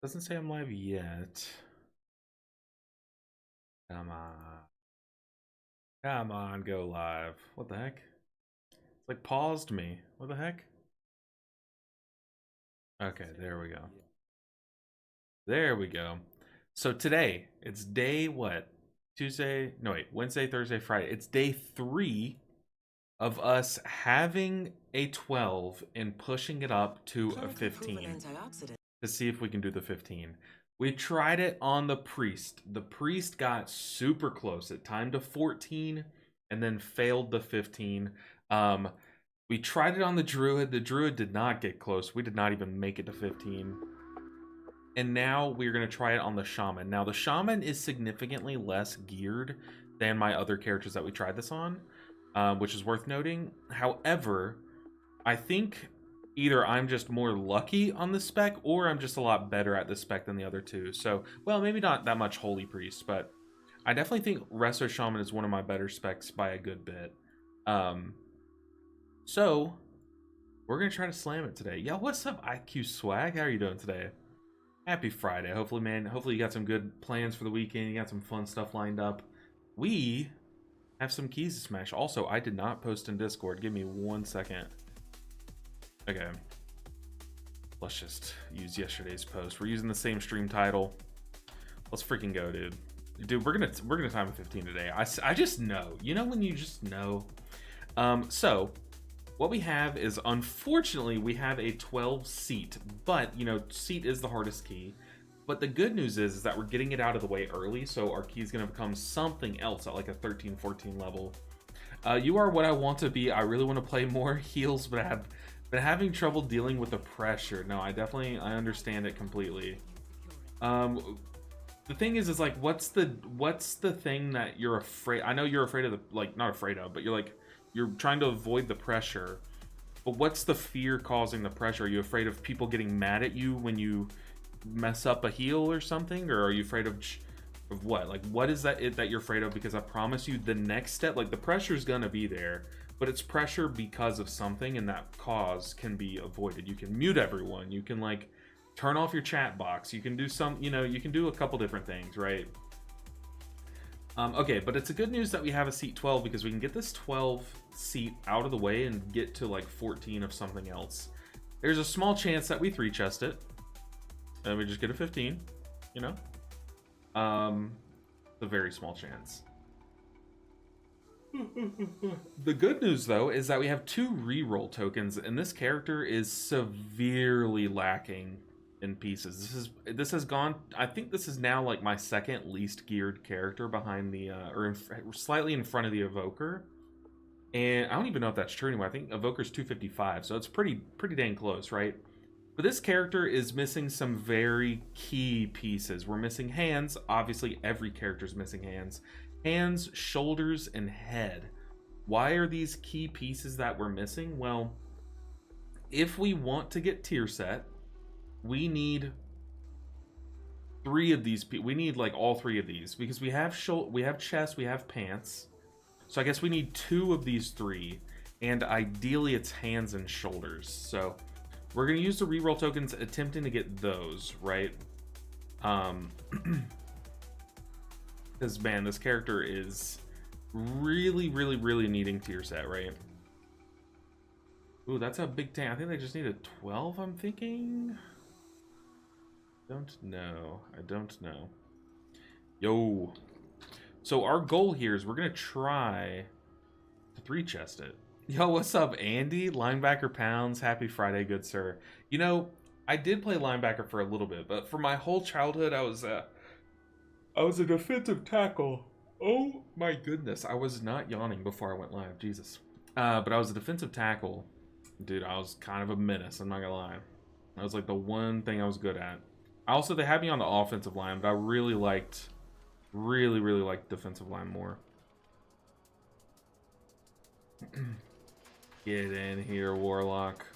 Doesn't say I'm live yet. Come on. Come on, go live. What the heck? It's like paused me. What the heck? Okay, there we go. There we go. So today, it's day what? Tuesday? No, wait. Wednesday, Thursday, Friday. It's day 3 of us having a 12 and pushing it up to a 15 to see if we can do the 15. We tried it on the priest. The priest got super close. It timed to 14 and then failed the 15. We tried it on the druid. The druid did not get close. We did not even make it to 15. And now we're going to try it on the shaman. Now the shaman is significantly less geared than my other characters that we tried this on, which is worth noting. However, I think either I'm just more lucky on the spec or I'm just a lot better at the spec than the other two. So, well, maybe not that much Holy Priest, but I definitely think Resto Shaman is one of my better specs by a good bit. So we're going to try to slam it today. Yeah, what's up, IQ Swag? How are you doing today? Happy Friday. Hopefully, man, hopefully you got some good plans for the weekend. You got some fun stuff lined up. We have some keys to smash. Also, I did not post in Discord. Give me 1 second. Okay. Let's just use yesterday's post. We're using the same stream title. Let's freaking go, dude. Dude, we're gonna time a 15 today. I just know. You know when you just know? So what we have is, unfortunately, we have a 12 seat, but you know, seat is the hardest key. But the good news is that we're getting it out of the way early, so our key is going to become something else at like a 13, 14 level. You are what I want to be. I really want to play more heals, but I have been having trouble dealing with the pressure. No, I understand it completely. The thing is like, what's the thing that you're afraid? I know you're afraid of not afraid of, but you're trying to avoid the pressure. But what's the fear causing the pressure? Are you afraid of people getting mad at you when you mess up a heal or something? Or are you afraid of what? Like, what is that you're afraid of? Because I promise you the next step, like the pressure's gonna be there, but it's pressure because of something, and that cause can be avoided. You can mute everyone. You can like turn off your chat box. You can do you can do a couple different things, right? Okay, but it's a good news that we have a seat 12 because we can get this 12 seat out of the way and get to like 14 of something else. There's a small chance that we 3-chest it and we just get a 15, you know? A very small chance. The good news though is that we have 2 reroll tokens, and this character is severely lacking in pieces. This has gone, I think this is now like my second least geared character behind the slightly in front of the Evoker. And I don't even know if that's true anymore. I think Evoker's 255, so it's pretty dang close, right? But this character is missing some very key pieces. We're missing hands. Obviously, every character's missing hands. Hands, shoulders, and head. Why are these key pieces that we're missing? Well, if we want to get tier set, we need 3 of these. We need like all 3 of these because we have chest, we have pants. So I guess we need 2 of these 3, and ideally it's hands and shoulders. So we're gonna use the reroll tokens, attempting to get those, right? Because man, this character is really needing tier set, right? Ooh, that's a big tank. I think they just need a 12, I'm thinking. I don't know. Yo. So our goal here is we're gonna try to 3-chest it. Yo, what's up, Andy? Linebacker Pounds. Happy Friday, good sir. You know, I did play linebacker for a little bit, but for my whole childhood, I was a defensive tackle. Oh my goodness, I was not yawning before I went live. Jesus. But I was a defensive tackle. Dude, I was kind of a menace, I'm not gonna lie. That was like the one thing I was good at. Also, they had me on the offensive line, but I really liked defensive line more. Get in here, Warlock.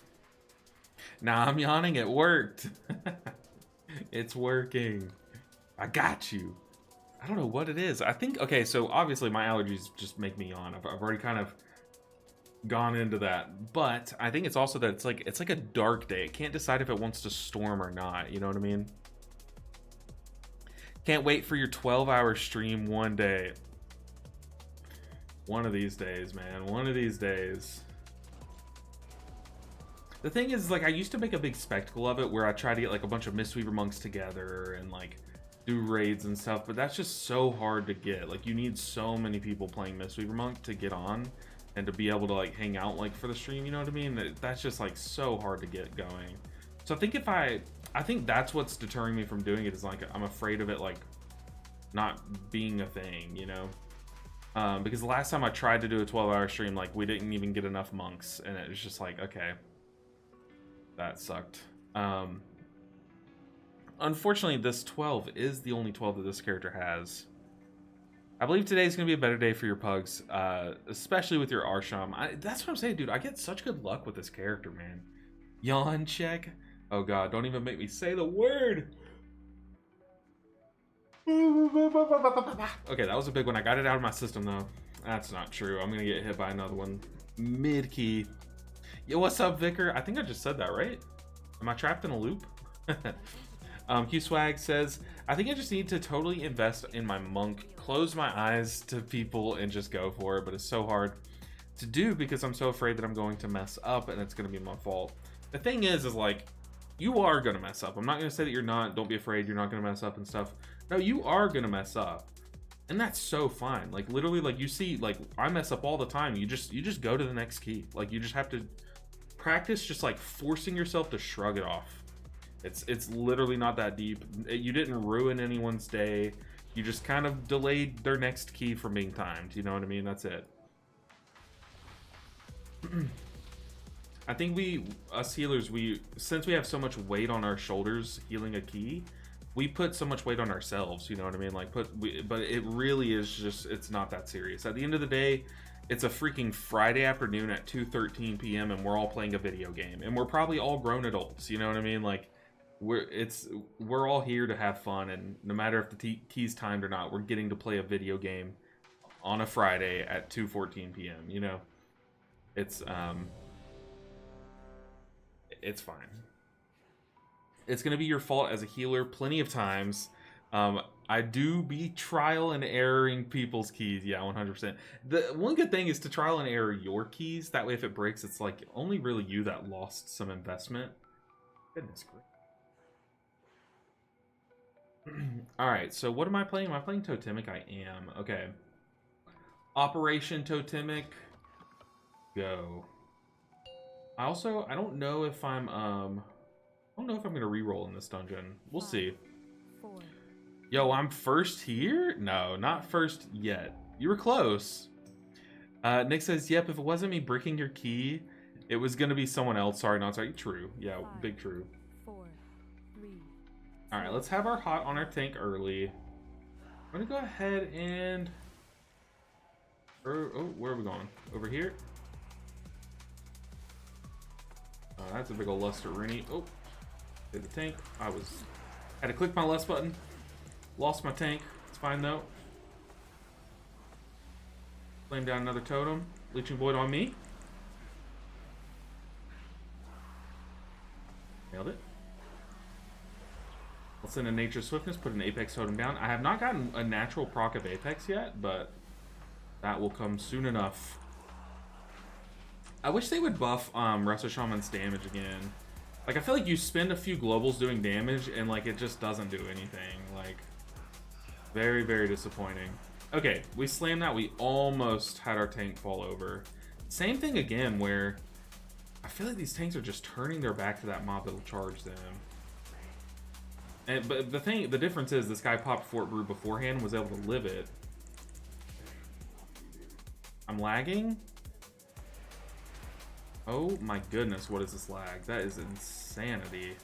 Nah, I'm yawning. It worked. It's working. I got you. I don't know what it is. I think, okay, so obviously my allergies just make me yawn. I've already kind of gone into that. But I think it's also that it's like a dark day. It can't decide if it wants to storm or not. You know what I mean? Can't wait for your 12-hour stream one day. One of these days, man. One of these days. The thing is, like, I used to make a big spectacle of it where I try to get like a bunch of Mistweaver monks together and like do raids and stuff, but that's just so hard to get. Like, you need so many people playing Mistweaver monk to get on and to be able to like hang out like for the stream, you know what I mean? That's just like so hard to get going. So I think I think that's what's deterring me from doing it, is like I'm afraid of it like not being a thing, you know? Because the last time I tried to do a 12-hour stream, like we didn't even get enough monks, and it was just like, okay, that sucked. Unfortunately, this 12 is the only 12 that this character has. I believe today is going to be a better day for your pugs, especially with your Arsham. That's what I'm saying, dude. I get such good luck with this character, man. Yawn check. Oh god, don't even make me say the word. Okay, that was a big one. I got it out of my system, though. That's not true. I'm going to get hit by another one. Mid-key. Yo, what's up, Vicar? I think I just said that, right? Am I trapped in a loop? Q-Swag says, I think I just need to totally invest in my monk, close my eyes to people, and just go for it. But it's so hard to do because I'm so afraid that I'm going to mess up and it's going to be my fault. The thing is like, you are going to mess up. I'm not going to say that you're not. Don't be afraid. You're not going to mess up and stuff. No, you are going to mess up. And that's so fine. Like, literally, like, you see, like, I mess up all the time. You just go to the next key. Like, you just have to practice just, like, forcing yourself to shrug it off. It's literally not that deep. You didn't ruin anyone's day. You just kind of delayed their next key from being timed. You know what I mean? That's it. I think us healers, since we have so much weight on our shoulders healing a key, we put so much weight on ourselves, you know what I mean? Like, but it really is just, it's not that serious. At the end of the day, it's a freaking Friday afternoon at 2:13 p.m. and we're all playing a video game, and we're probably all grown adults, you know what I mean? Like, we're all here to have fun, and no matter if the key's timed or not, we're getting to play a video game on a Friday at 2:14 p.m. You know, it's fine. It's going to be your fault as a healer plenty of times. I do be trial and erroring people's keys. Yeah, 100%. The one good thing is to trial and error your keys. That way, if it breaks, it's like only really you that lost some investment. Goodness gracious. Alright, so what am I playing? Am I playing Totemic? I am. Okay. Operation Totemic. Go. I don't know if I'm gonna reroll in this dungeon. We'll see. 4. Yo, I'm first here? No, not first yet. You were close. Nick says, yep, if it wasn't me breaking your key, it was gonna be someone else. Sorry, not sorry. True. Yeah, 5, big true. 4, 3. Alright, let's have our hot on our tank early. I'm gonna go ahead and... Oh, where are we going? Over here? That's a big ol' Luster Rooney. Oh, hit the tank. Had to click my lust button. Lost my tank. It's fine though. Flame down another totem. Leeching Void on me. Nailed it. Let's send a Nature Swiftness, put an Apex totem down. I have not gotten a natural proc of Apex yet, but that will come soon enough. I wish they would buff Resto Shaman's damage again. Like, I feel like you spend a few globals doing damage and like it just doesn't do anything. Like, very, very disappointing. Okay, we slammed that. We almost had our tank fall over. Same thing again, where I feel like these tanks are just turning their back to that mob that'll charge them. But the difference is this guy popped Fort Brew beforehand and was able to live it. I'm lagging. Oh my goodness, what is this lag? That is insanity.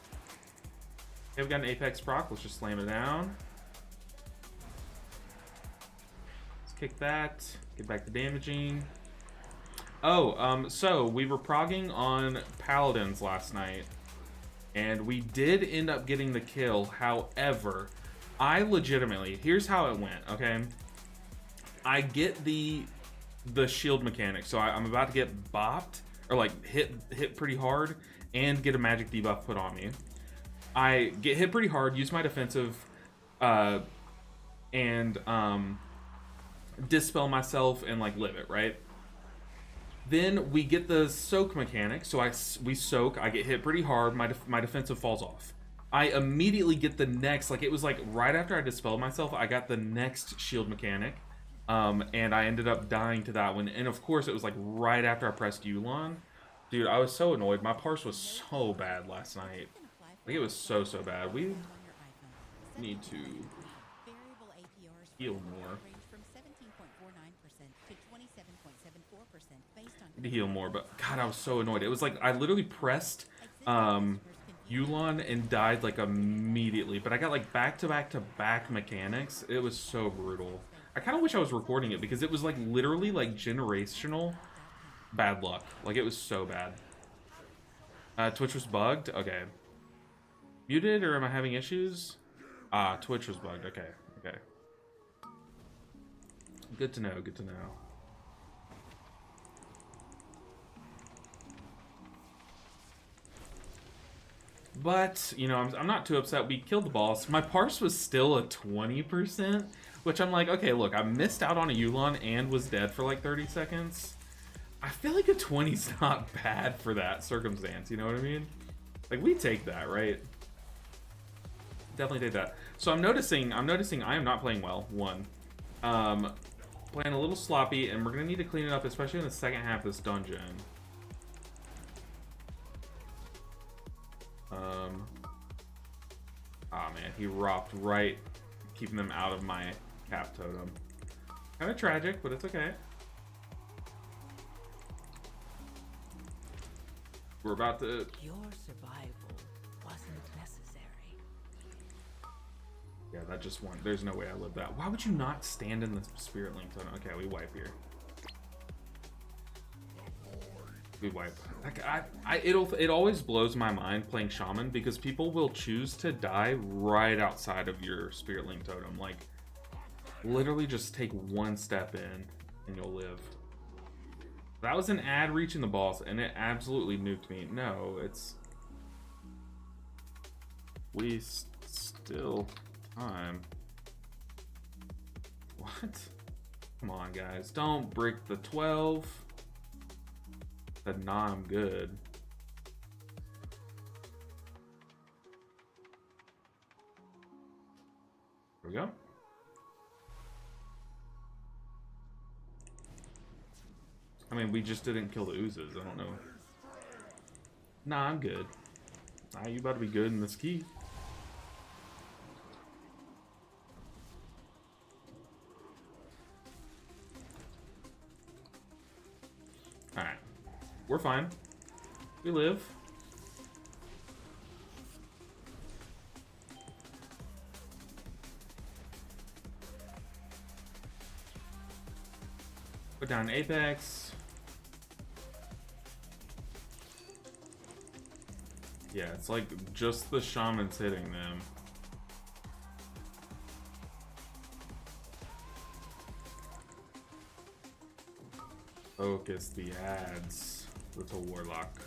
Okay, we've got an Apex proc. Let's just slam it down. Let's kick that. Get back to damaging. Oh, so we were progging on Paladins last night, and we did end up getting the kill. However, I legitimately, here's how it went, okay? I get the shield mechanic, so I'm about to get bopped, or like hit pretty hard, and get a magic debuff put on me. I get hit pretty hard, use my defensive and dispel myself and like live it, right? Then we get the soak mechanic. So we soak. I get hit pretty hard. My defensive falls off. I immediately get the next. Like it was like right after I dispelled myself, I got the next shield mechanic, and I ended up dying to that one. And of course, it was like right after I pressed Yulon. Dude, I was so annoyed. My parse was so bad last night. Like it was so bad. We need to heal more. To heal more, but God, I was so annoyed. It was like I literally pressed Yulon and died like immediately, but I got like back to back mechanics. It was so brutal. I kind of wish I was recording it because it was like literally like generational bad luck. Like it was so bad. Twitch was bugged. Okay. Muted, or am I having issues? Ah, Twitch was bugged. Okay. Okay. Good to know. Good to know. But, you know, I'm not too upset. We killed the boss. My parse was still a 20%, which I'm like, okay, look, I missed out on a Yulon and was dead for like 30 seconds. I feel like a 20's not bad for that circumstance, you know what I mean? Like, we take that, right? Definitely take that. So I'm noticing I am not playing well, one. Playing a little sloppy, and we're going to need to clean it up, especially in the second half of this dungeon. Oh man, he ropped right, keeping them out of my cap totem. Kind of tragic, but it's okay. We're about to... Your survival wasn't necessary. Yeah, that just won. There's no way I live that. Why would you not stand in the spirit link totem? Okay, we wipe here. We wipe. Like, it always blows my mind playing shaman because people will choose to die right outside of your spirit link totem. Like, literally just take one step in and you'll live. That was an ad reaching the boss and it absolutely nuked me. No, it's... We still time. What? Come on, guys. Don't break the 12. Said, nah, I'm good. There we go. I mean, we just didn't kill the oozes. I don't know. Nah, I'm good. Nah, you about to be good in this key. Alright. We're fine. We live. Put down Apex. Yeah, it's like just the shamans hitting them. Focus the ads. Little warlock.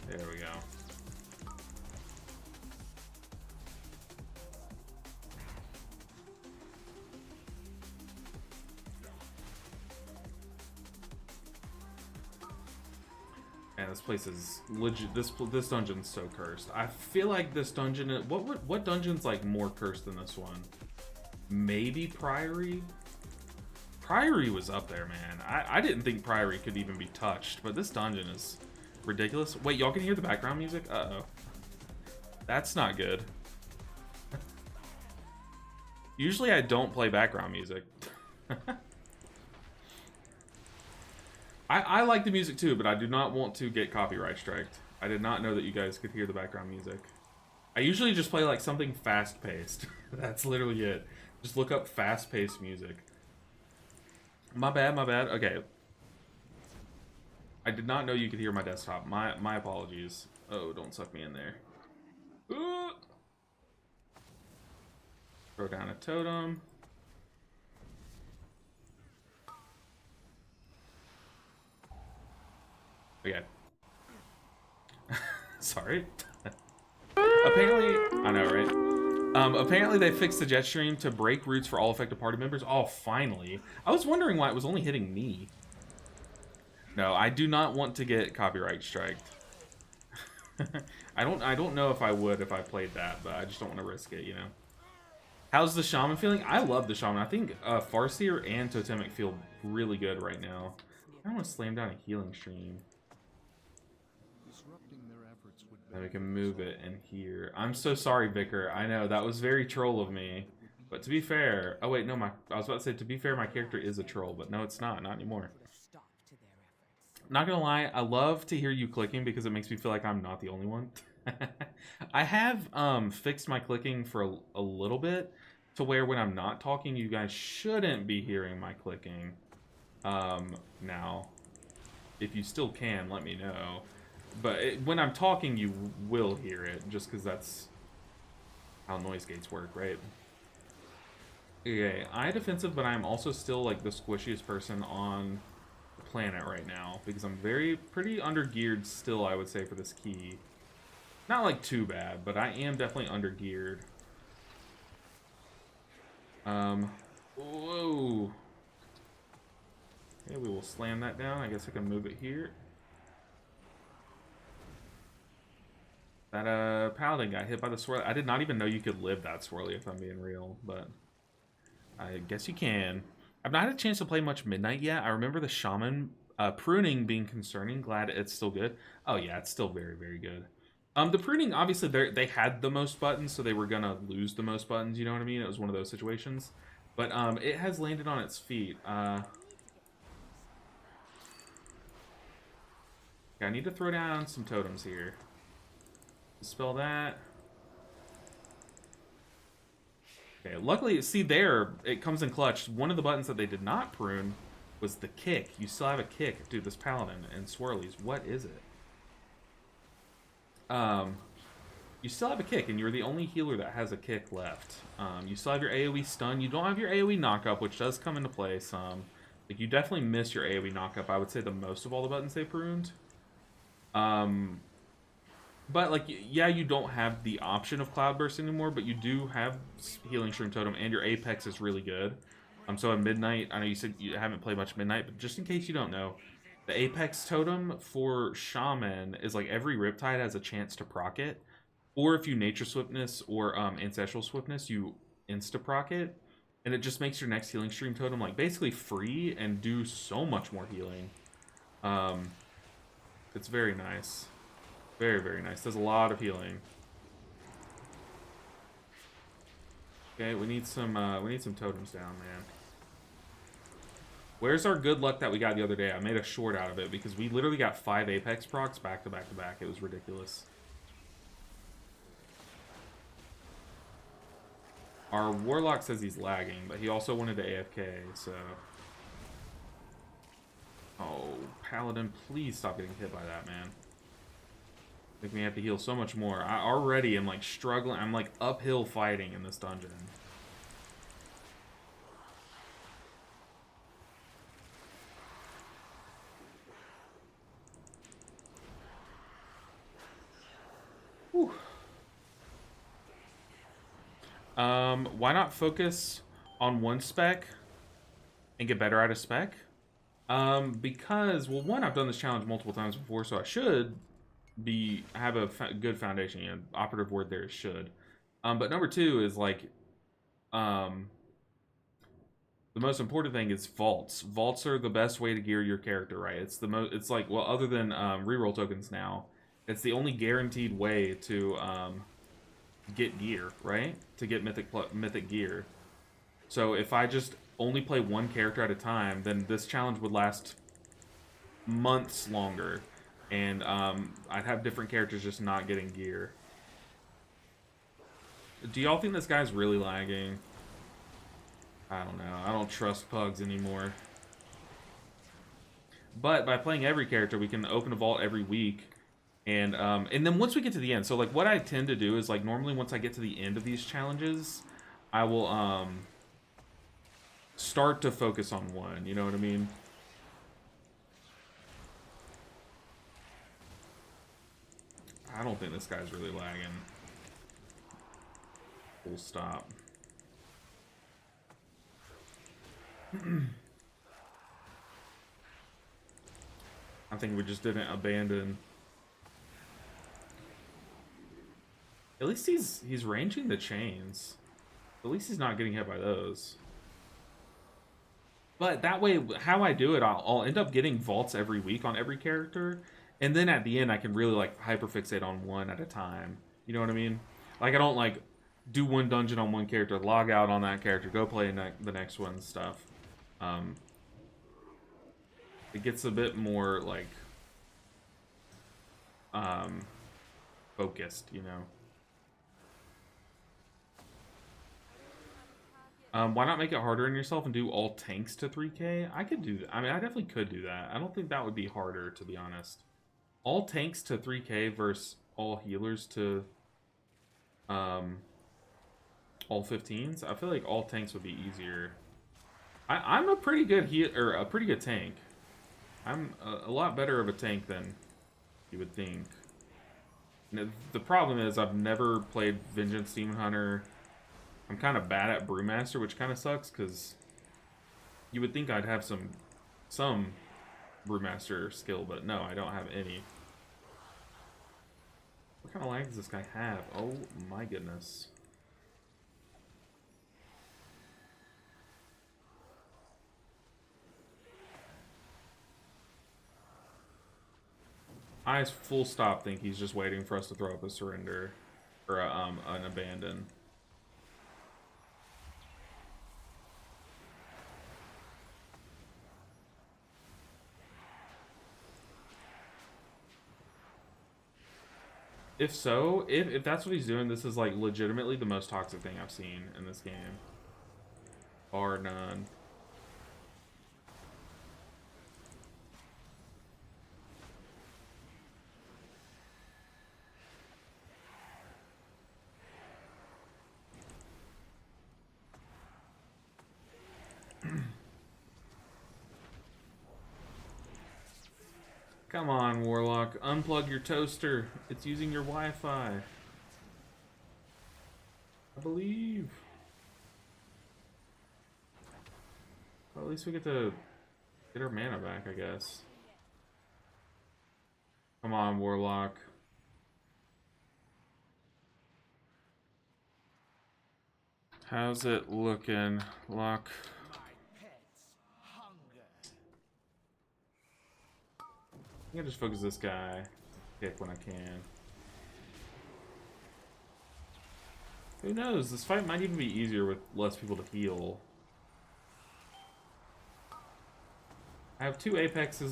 There we go. Man, this place is legit. This dungeon's so cursed. I feel like this dungeon. What dungeon's like more cursed than this one? Maybe Priory. Priory was up there, man. I didn't think Priory could even be touched, but this dungeon is ridiculous. Wait, y'all can hear the background music? Uh-oh. That's not good. Usually I don't play background music. I like the music too, but I do not want to get copyright striked. I did not know that you guys could hear the background music. I usually just play like something fast-paced. That's literally it. Just look up fast-paced music. My bad, my bad. Okay. I did not know you could hear my desktop. My apologies. Oh, don't suck me in there. Throw down a totem. Okay. Sorry. Apparently, I know, right? Apparently they fixed the jet stream to break routes for all affected party members. Oh, finally. I was wondering why it was only hitting me. No, I do not want to get copyright striked. I don't know if I would if I played that, but I just don't want to risk it, you know. How's the shaman feeling? I love the shaman. I think Farseer and Totemic feel really good right now. I want to slam down a healing stream. Then we can move it in here. I'm so sorry, Vicar. I know that was very troll of me. But to be fair, oh wait, no, I was about to say to be fair, my character is a troll, but no, it's not anymore. Not gonna lie, I love to hear you clicking because it makes me feel like I'm not the only one. I have fixed my clicking for a little bit to where when I'm not talking, you guys shouldn't be hearing my clicking. Now, if you still can, let me know. But when I'm talking, you will hear it, just because that's how noise gates work, right? Okay, I defensive, but I'm also still like the squishiest person on the planet right now, because I'm pretty under-geared still, I would say, for this key. Not like too bad, but I am definitely under-geared. Whoa. Okay, we will slam that down. I guess I can move it here. That paladin got hit by the swirly. I did not even know you could live that swirly, if I'm being real, but I guess you can. I've not had a chance to play much Midnight yet. I remember the shaman pruning being concerning. Glad it's still good. Oh yeah, it's still very, very good. The pruning, obviously, they had the most buttons, so they were gonna lose the most buttons. You know what I mean? It was one of those situations, but it has landed on its feet. Yeah, I need to throw down some totems here. Dispel that. Okay, luckily, see there, it comes in clutch. One of the buttons that they did not prune was the kick. You still have a kick. Dude, this paladin and swirlies, what is it? You still have a kick, and you're the only healer that has a kick left. You still have your AoE stun. You don't have your AoE knockup, which does come into play some. Like, you definitely miss your AoE knockup. I would say the most of all the buttons they pruned. But, like, yeah, you don't have the option of Cloudburst anymore, but you do have Healing Stream Totem, and your Apex is really good. So in Midnight, I know you said you haven't played much Midnight, but just in case you don't know, the Apex Totem for Shaman is, like, every Riptide has a chance to proc it, or if you Nature Swiftness or Ancestral Swiftness, you insta-proc it, and it just makes your next Healing Stream Totem, like, basically free and do so much more healing. It's very nice. Very, very nice. Does a lot of healing. Okay, we need some totems down, man. Where's our good luck that we got the other day? I made a short out of it because we literally got 5 Apex procs back to back to back. It was ridiculous. Our Warlock says he's lagging, but he also wanted to AFK, so... Oh, Paladin, please stop getting hit by that, man. Make me have to heal so much more. I already am, like, struggling. I'm, like, uphill fighting in this dungeon. Whew. Why not focus on one spec and get better at a spec? Because, well, one, I've done this challenge multiple times before, so I should have a good foundation. You know, operative word there is should. But number two is, like, the most important thing is vaults. Vaults are the best way to gear your character, right? It's the most. It's like, well, other than reroll tokens now, it's the only guaranteed way to get gear, right? To get mythic gear. So if I just only play one character at a time, then this challenge would last months longer, and I'd have different characters just not getting gear. Do y'all think this guy's really lagging? I don't know. I don't trust pugs anymore. But by playing every character, we can open a vault every week. And then once we get to the end, so like what I tend to do is like normally once I get to the end of these challenges, I will start to focus on one, you know what I mean? I don't think this guy's really lagging. Full stop. I think we just didn't abandon. At least he's ranging the chains. At least he's not getting hit by those. But that way, how I do it, I'll end up getting vaults every week on every character, and then at the end, I can really like hyperfixate on one at a time. You know what I mean? Like I don't like do one dungeon on one character, log out on that character, go play the next one stuff. It gets a bit more like focused, you know. Why not make it harder on yourself and do all tanks to 3K? I could do that. I mean, I definitely could do that. I don't think that would be harder, to be honest. All tanks to 3K versus all healers to all 15s. I feel like all tanks would be easier. I'm a pretty good or a pretty good tank. I'm a lot better of a tank than you would think. Now, the problem is I've never played Vengeance Demon Hunter. I'm kind of bad at Brewmaster, which kind of sucks because you would think I'd have some Brewmaster skill, but no, I don't have any. What kind of lag does this guy have? Oh my goodness. I full stop think he's just waiting for us to throw up a surrender or an abandon. If so, if that's what he's doing, this is like legitimately the most toxic thing I've seen in this game. Bar none. Come on, Warlock. Unplug your toaster. It's using your Wi-Fi. I believe. Well, at least we get to get our mana back, I guess. Come on, Warlock. How's it looking, Lock? I'm gonna just focus this guy. Kick when I can. Who knows? This fight might even be easier with less people to heal. I have two Apex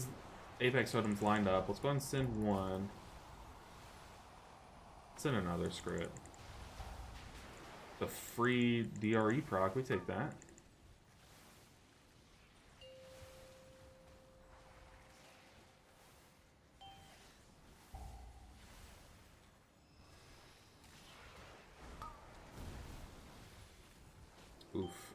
totems lined up. Let's go ahead and send one. Send another, screw it. The free DRE proc, we take that. Oof.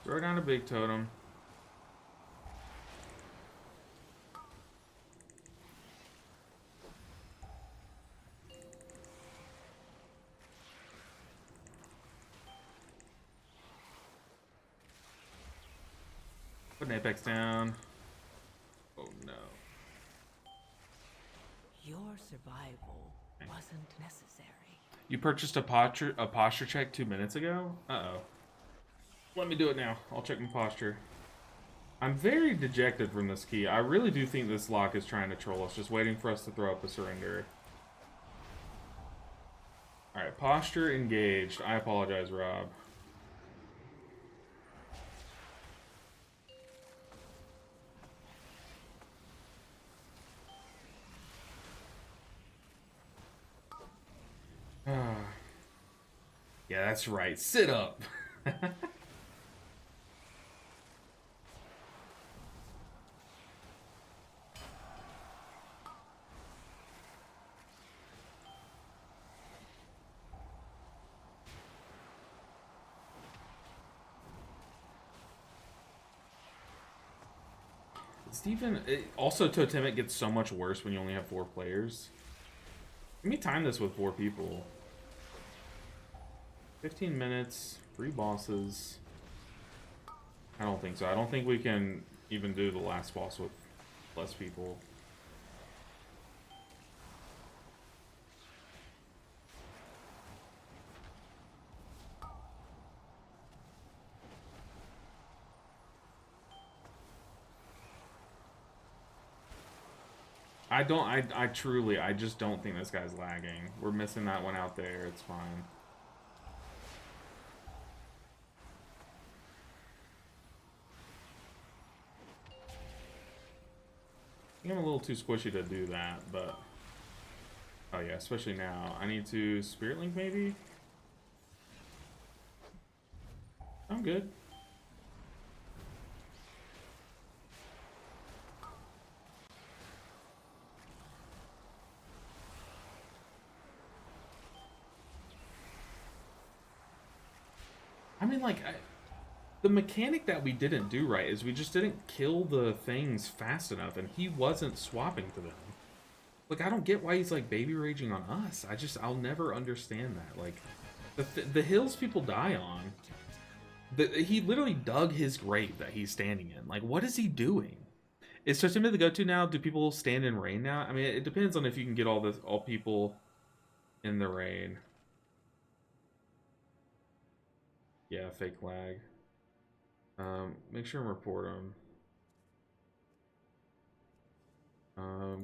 Throw down a big totem. Put an Apex down. Oh no. Your survival wasn't necessary. You purchased a posture check 2 minutes ago? Uh-oh. Let me do it now. I'll check my posture. I'm very dejected from this key. I really do think this lock is trying to troll us, just waiting for us to throw up a surrender. Alright, posture engaged. I apologize, Rob. Yeah, that's right. Sit up. Stephen, also Totemic gets so much worse when you only have 4 players. Let me time this with 4 people. 15 minutes, 3 bosses. I don't think so. I don't think we can even do the last boss with less people. I truly, I just don't think this guy's lagging. We're missing that one out there. It's fine. I think I'm a little too squishy to do that, but... Oh yeah, especially now. I need to Spirit Link maybe? I'm good. I mean, like, the mechanic that we didn't do right is we just didn't kill the things fast enough, and he wasn't swapping to them. Like, I don't get why he's, like, baby raging on us. I'll never understand that. Like, the hills people die on, he literally dug his grave that he's standing in. Like, what is he doing? Is Toshimi the go-to now? Do people stand in rain now? I mean, it depends on if you can get all people in the rain. Yeah, fake lag. Make sure and report them.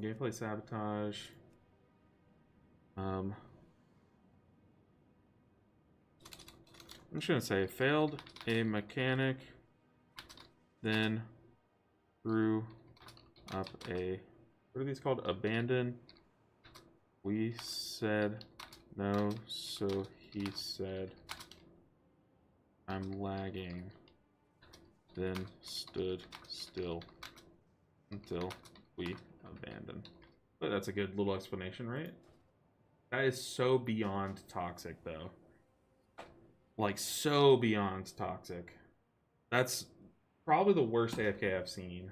Gameplay sabotage. I'm just gonna say failed a mechanic, then threw up a, what are these called? Abandon. We said no, so he said I'm lagging, then stood still until we abandoned. But that's a good little explanation, right? That is so beyond toxic, though. Like, so beyond toxic. That's probably the worst AFK I've seen.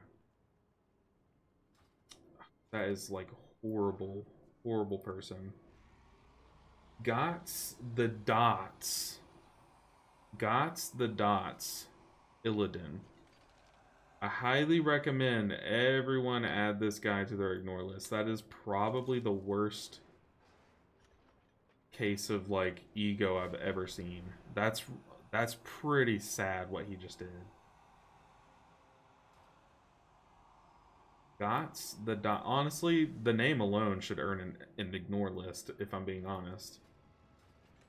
That is, like, horrible, horrible person. Gots the dots. Gots the dots. Illidan. I highly recommend everyone add this guy to their ignore list. That is probably the worst case of, like, ego I've ever seen. That's pretty sad what he just did. Gots the dot. Honestly, the name alone should earn an ignore list, if I'm being honest.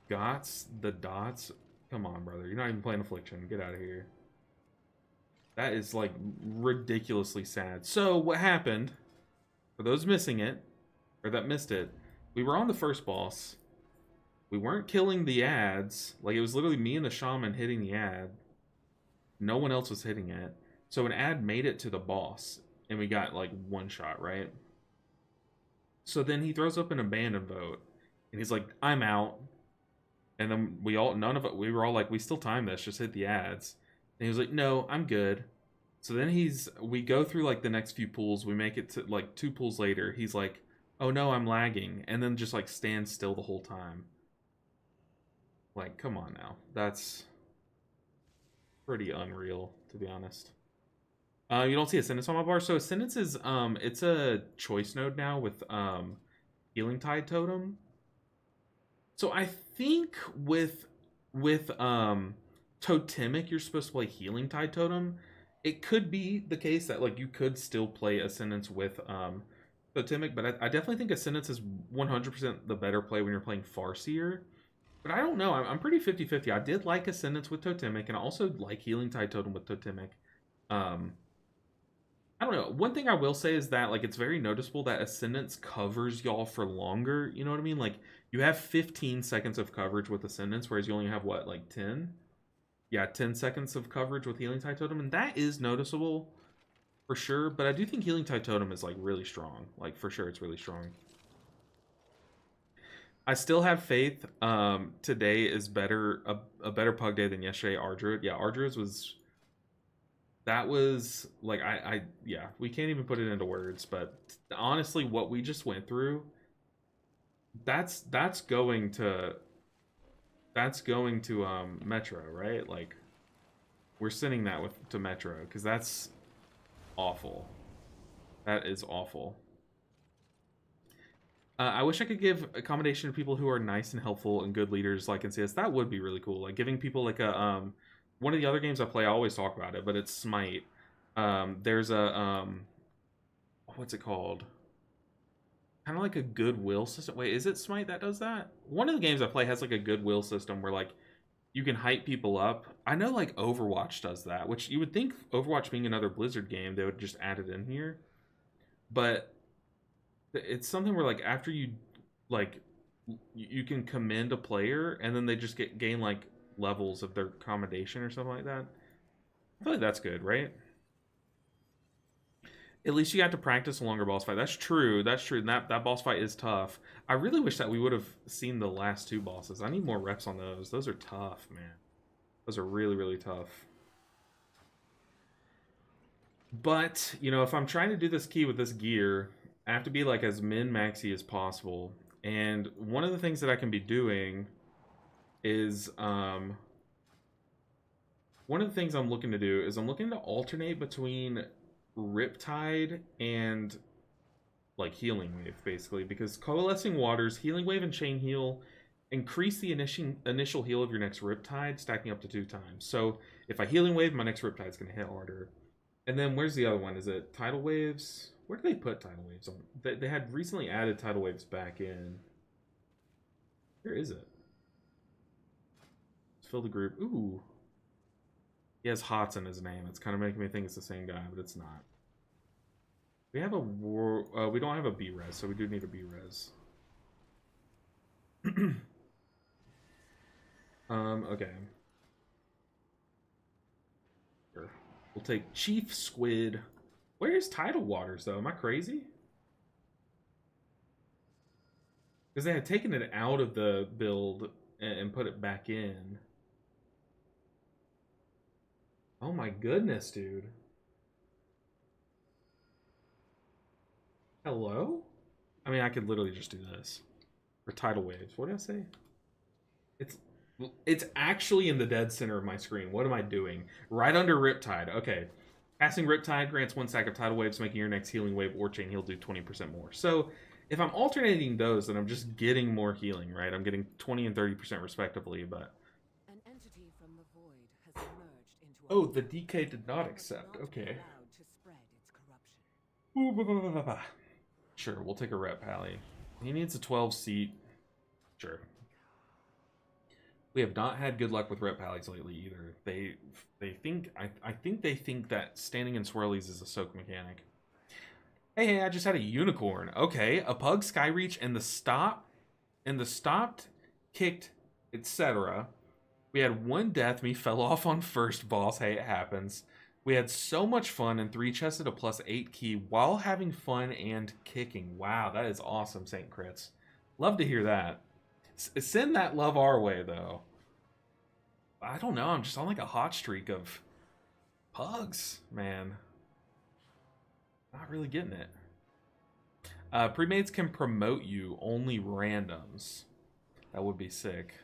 Gots the dots. Come on, brother. You're not even playing Affliction. Get out of here. That is, like, ridiculously sad. So, what happened, for those missing it, or that missed it, we were on the first boss. We weren't killing the ads. Like, it was literally me and the shaman hitting the ad. No one else was hitting it. So an ad made it to the boss, and we got, like, one shot, right? So then he throws up an abandon vote, and he's like, I'm out. And then we were all like, we still time this, just hit the ads. And he was like, no, I'm good. So then we go through, like, the next few pools. We make it to, like, 2 pools later. He's like, oh no, I'm lagging. And then just, like, stands still the whole time. Like, come on now. That's pretty unreal, to be honest. You don't see Ascendance on my bar. So Ascendance is, it's a choice node now with, Healing Tide Totem. So I think with Totemic, you're supposed to play Healing Tide Totem. It could be the case that, like, you could still play Ascendance with, Totemic, but I definitely think Ascendance is 100% the better play when you're playing Farseer. But I don't know. I'm pretty 50-50. I did like Ascendance with Totemic, and I also like Healing Tide Totem with Totemic. I don't know. One thing I will say is that, like, it's very noticeable that Ascendance covers y'all for longer. You know what I mean? Like, you have 15 seconds of coverage with Ascendance, whereas you only have, what, like 10? Yeah, 10 seconds of coverage with Healing Tide Totem, and that is noticeable for sure. But I do think Healing Tide Totem is, like, really strong. Like, for sure, it's really strong. I still have faith. Today is a better pug day than yesterday. Ardruid, yeah, Ardruid was that was like yeah, we can't even put it into words, but honestly, what we just went through, that's going to Metro, right? Like we're sending that with to Metro because that's awful. That is awful. I wish I could give accommodation to people who are nice and helpful and good leaders like in CS. That would be really cool. Like giving people like a one of the other games I play, I always talk about it, but it's Smite. There's a what's it called? Kind of like a goodwill system. Wait, is it Smite that does that? One of the games I play has like a goodwill system where like you can hype people up. I know like Overwatch does that, which you would think Overwatch being another Blizzard game, they would just add it in here. But it's something where like after you like you can commend a player and then they just gain like levels of their accommodation or something like that. I feel like that's good, right? At least you got to practice a longer boss fight. That's true. That's true. And that boss fight is tough. I really wish that we would have seen the last two bosses. I need more reps on those. Those are tough, man. Those are really, really tough. But, you know, if I'm trying to do this key with this gear, I have to be like as min-maxy as possible. And one of the things that I can be doing is one of the things I'm looking to do is I'm looking to alternate between Riptide and like Healing Wave, basically, because Coalescing Waters, Healing Wave, and Chain Heal increase the initial heal of your next Riptide, stacking up to 2 times. So if I Healing Wave, my next Riptide's going to hit harder. And then where's the other one? Is it Tidal Waves? Where do they put Tidal Waves on? They had recently added Tidal Waves back in. Where is it? Let's fill the group. Ooh. He has Hots in his name. It's kind of making me think it's the same guy, but it's not. We have a war. We don't have a B-res, so we do need a B-res. Okay. Sure. We'll take Chief Squid. Where's Tidal Waters, though? Am I crazy? Because they had taken it out of the build and put it back in. Oh my goodness, dude. Hello? I mean, I could literally just do this. For Tidal Waves. What did I say? It's actually in the dead center of my screen. What am I doing? Right under Riptide. Okay. Casting Riptide grants 1 stack of Tidal Waves, making your next Healing Wave or Chain Heal do 20% more. So, if I'm alternating those, then I'm just getting more healing, right? I'm getting 20 and 30% respectively, but... An entity from the void has emerged into oh, the DK did not accept. Okay. Sure, we'll take a rep, Pally. He needs a 12-seat. Sure. We have not had good luck with rep pallies lately either. They think I think they think that standing in swirlies is a soak mechanic. Hey, I just had a unicorn. Okay, a pug skyreach and the stopped, kicked, etc. We had 1 death. Me fell off on first boss. Hey, it happens. We had so much fun and 3-chested a +8 key while having fun and kicking. Wow, that is awesome, Saint Crits. Love to hear that. Send that love our way, though. I don't know. I'm just on like a hot streak of pugs, man. Not really getting it. Premates can promote you, only randoms. That would be sick.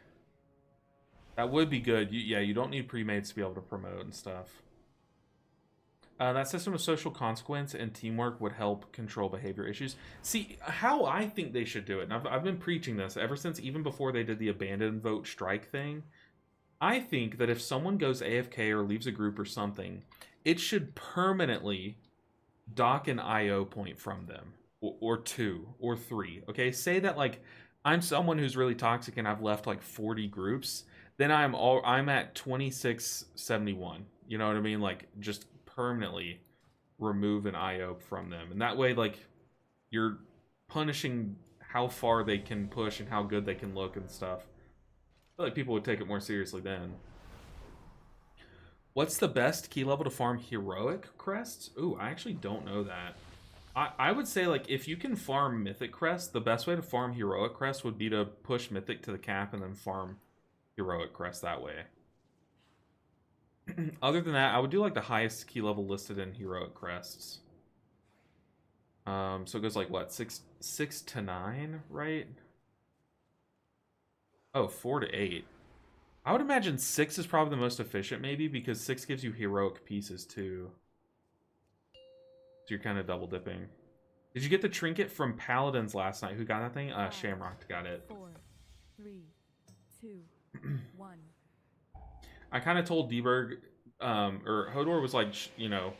That would be good. Yeah, you don't need premates to be able to promote and stuff. That system of social consequence and teamwork would help control behavior issues. See, how I think they should do it, and I've been preaching this ever since even before they did the abandon vote strike thing. I think that if someone goes AFK or leaves a group or something, it should permanently dock an IO point from them. Or 2, or 3. Okay, say that like I'm someone who's really toxic and I've left like 40 groups, then I'm at 2671. You know what I mean? Like just permanently remove an IO from them. And that way like you're punishing how far they can push and how good they can look and stuff. I feel like people would take it more seriously then. What's the best key level to farm heroic crests? Ooh, I actually don't know that. I would say, like, if you can farm Mythic Crest, the best way to farm Heroic Crest would be to push Mythic to the cap and then farm Heroic Crest that way. Other than that, I would do like the highest key level listed in heroic crests. So it goes like what, six to 9, right? Oh, 4 to 8. I would imagine 6 is probably the most efficient, maybe, because 6 gives you heroic pieces too. So you're kind of double dipping. Did you get the trinket from Paladins last night? Who got that thing? Shamrock got it. 4, 3, 2, 1. I kind of told Dberg, or Hodor was like, you know,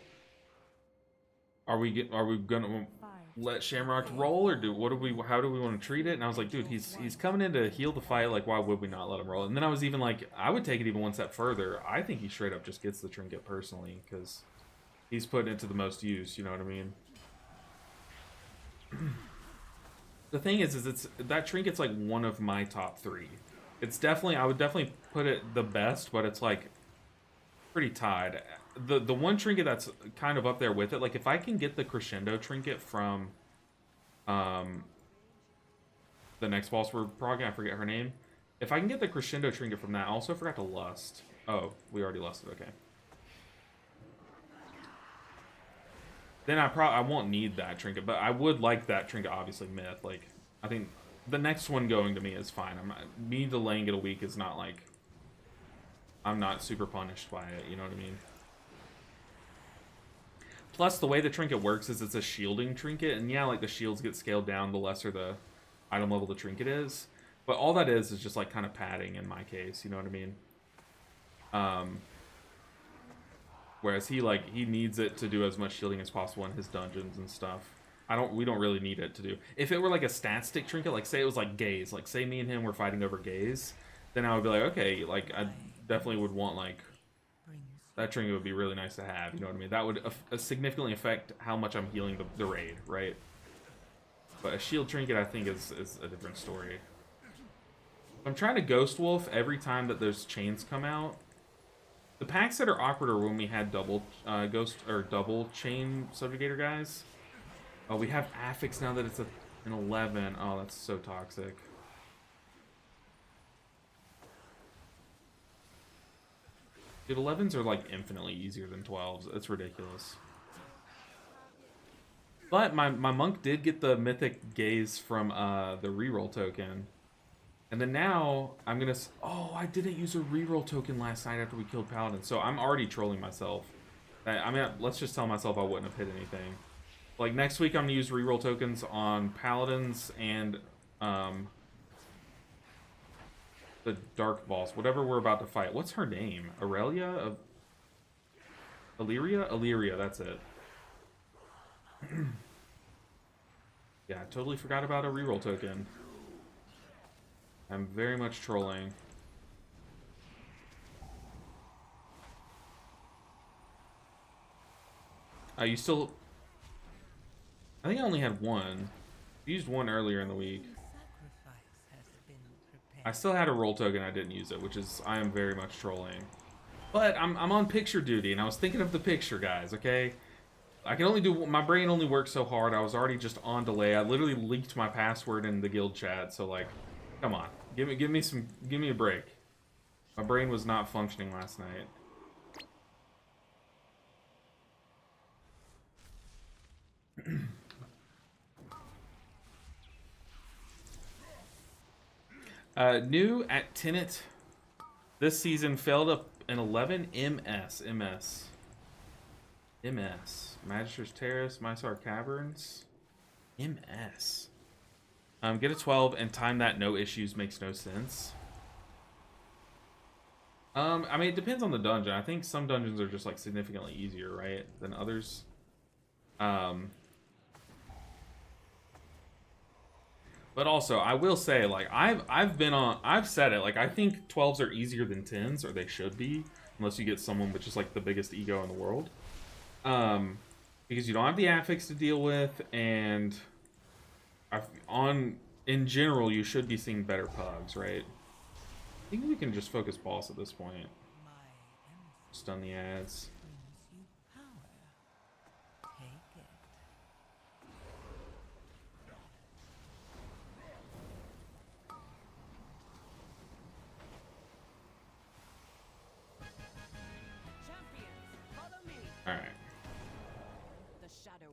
are we gonna let Shamrock roll, or how do we want to treat it? And I was like, dude, he's coming in to heal the fight. Like, why would we not let him roll? And then I was even like, I would take it even one step further. I think he straight up just gets the trinket personally because he's putting it to the most use. You know what I mean? The thing is it's that trinket's like one of my top 3. It's definitely, I would definitely put it the best, but it's like pretty tied. The one trinket that's kind of up there with it, like if I can get the crescendo trinket from the next boss we're progging, I forget her name. If I can get the crescendo trinket from that, I also forgot to lust. Oh, we already lusted, okay. Then I won't need that trinket, but I would like that trinket, obviously, myth. Like, I think the next one going to me is fine. Me delaying it a week is not like, I'm not super punished by it, you know what I mean? Plus, the way the trinket works is it's a shielding trinket, and yeah, like the shields get scaled down the lesser the item level the trinket is. But all that is just like kind of padding in my case, you know what I mean? Whereas he needs it to do as much shielding as possible in his dungeons and stuff. We don't really need it to do. If it were like a stat stick trinket, like say it was like Gaze, like say me and him were fighting over Gaze, then I would be like, okay, like I definitely would want like that trinket would be really nice to have, you know what I mean? That would significantly affect how much I'm healing the raid, right? But a shield trinket I think is a different story. I'm trying to Ghost Wolf every time that those chains come out. The packs that are awkward are when we had double ghost or double chain subjugator guys. Oh, we have affix now that it's an 11. Oh, that's so toxic. Dude, 11s are like infinitely easier than 12s. It's ridiculous. But my monk did get the mythic gaze from the reroll token. And then now, I'm gonna... Oh, I didn't use a reroll token last night after we killed Paladin. So I'm already trolling myself. I mean, let's just tell myself I wouldn't have hit anything. Like, next week I'm gonna use reroll tokens on Paladins and the Dark Boss. Whatever we're about to fight. What's her name? Aurelia? Illyria? Illyria, that's it. Yeah, I totally forgot about a reroll token. I'm very much trolling. You still... I think I only had one. I used one earlier in the week. I still had a roll token, I didn't use it, which is... I am very much trolling. But I'm on picture duty, and I was thinking of the picture, guys, okay? I can only do... My brain only works so hard. I was already just on delay. I literally leaked my password in the guild chat, so, like... Come on. Give me a break. My brain was not functioning last night. New at Tenet this season failed up an 11 MS. Magister's Terrace, Mysar Caverns. MS. Get a 12 and time that no issues makes no sense. I mean, it depends on the dungeon. I think some dungeons are just like significantly easier, right, than others. But also, I will say, like, I've said it, like, I think 12s are easier than 10s, or they should be, unless you get someone with just like the biggest ego in the world. Because you don't have the affix to deal with, and in general, you should be seeing better pugs, right? I think we can just focus boss at this point. Stun the ads.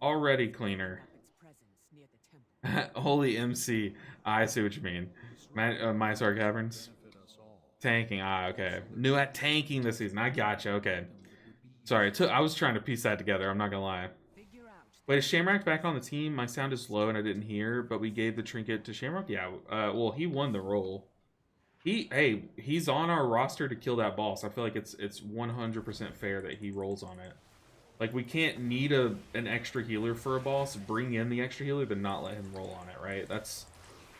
already cleaner. Its presence near the temple. Holy MC. I see what you mean. Mysar Caverns. Tanking. Ah, okay. New at tanking this season. I gotcha. Okay. Sorry. I was trying to piece that together. I'm not going to lie. Figure out Wait, is Shamrock back on the team? My sound is low and I didn't hear, but we gave the trinket to Shamrock? Yeah. Well, he won the role. He's on our roster to kill that boss. I feel like it's 100% fair that he rolls on it. Like, we can't need an extra healer for a boss, bring in the extra healer, then not let him roll on it, right?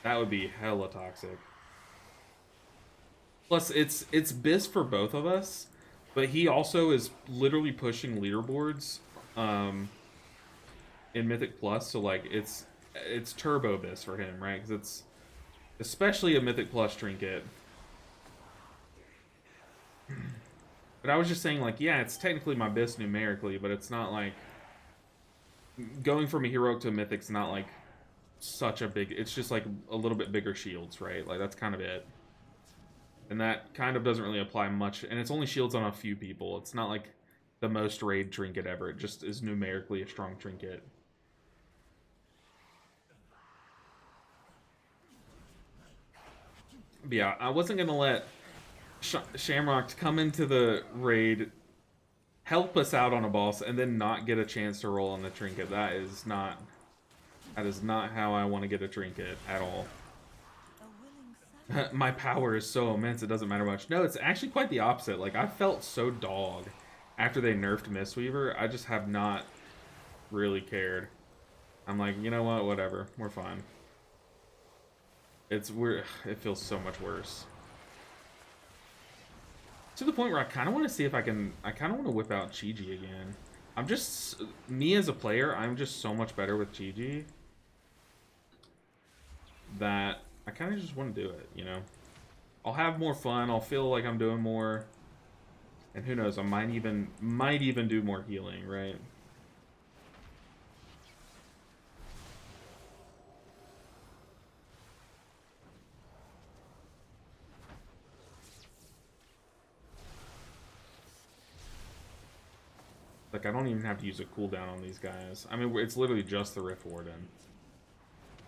That would be hella toxic. Plus, it's Biss for both of us, but he also is literally pushing leaderboards in Mythic Plus, so like it's turbo Biss for him, right? Because it's especially a Mythic Plus trinket. But I was just saying, like, yeah, it's technically my Biss numerically, but it's not like going from a heroic to a mythic's not like such a big. It's just like a little bit bigger shields, right? Like that's kind of it. And that kind of doesn't really apply much. And it's only shields on a few people. It's not like the most raid trinket ever. It just is numerically a strong trinket. But yeah, I wasn't gonna let Shamrock come into the raid, help us out on a boss, and then not get a chance to roll on the trinket. That is not how I want to get a trinket at all. My power is so immense it doesn't matter much. No, it's actually quite the opposite. Like, I felt so dog after they nerfed Mistweaver. I just have not really cared. I'm like, you know what, whatever, we're fine. It feels so much worse. To the point where I kind of want to see if I kind of want to whip out Chi-Ji again. Me as a player, I'm just so much better with Chi-Ji that I kind of just want to do it, you know? I'll have more fun, I'll feel like I'm doing more, and who knows, I might even do more healing, right? Like, I don't even have to use a cooldown on these guys. I mean, it's literally just the Rift Warden.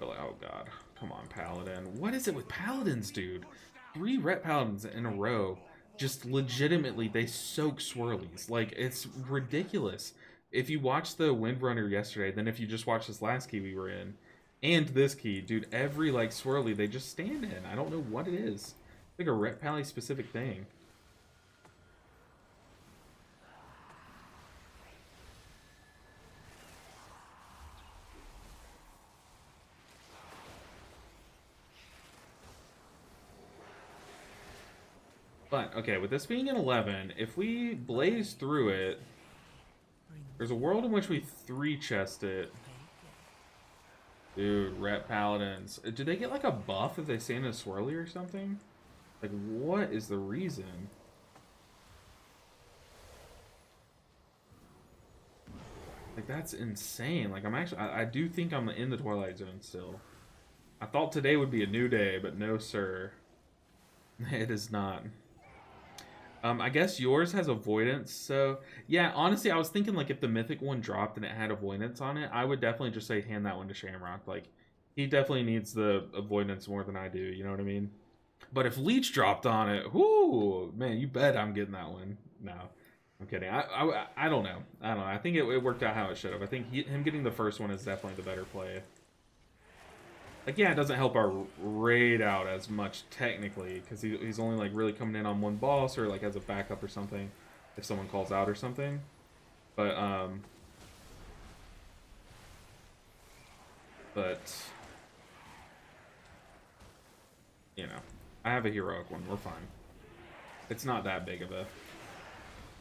But like, oh god. Come on, Paladin. What is it with Paladins, dude? 3 Ret Paladins in a row. Just legitimately, they soak swirlies. Like, it's ridiculous. If you watched the Windrunner yesterday, then if you just watched this last key we were in, and this key, dude, every, like, swirly they just stand in. I don't know what it is. It's like a Ret Pally specific thing. But, okay, with this being an 11, if we blaze through it, there's a world in which we 3-chest it. Dude, Ret Paladins. Do they get, like, a buff if they stand in a swirly or something? Like, what is the reason? Like, that's insane. Like, I do think I'm in the Twilight Zone still. I thought today would be a new day, but no, sir. It is not. I guess yours has avoidance, so yeah, honestly, I was thinking like if the mythic one dropped and it had avoidance on it, I would definitely just say hand that one to Shamrock. Like, he definitely needs the avoidance more than I do, you know what I mean? But if Leech dropped on it, whoo, man, you bet I'm getting that one. No, I'm kidding. I don't know. I don't know. I think it worked out how it should have. I think him getting the first one is definitely the better play. Like, yeah, it doesn't help our raid out as much technically, because he's only like really coming in on one boss or like as a backup or something if someone calls out or something. But you know, I have a heroic one. We're fine. It's not that big of a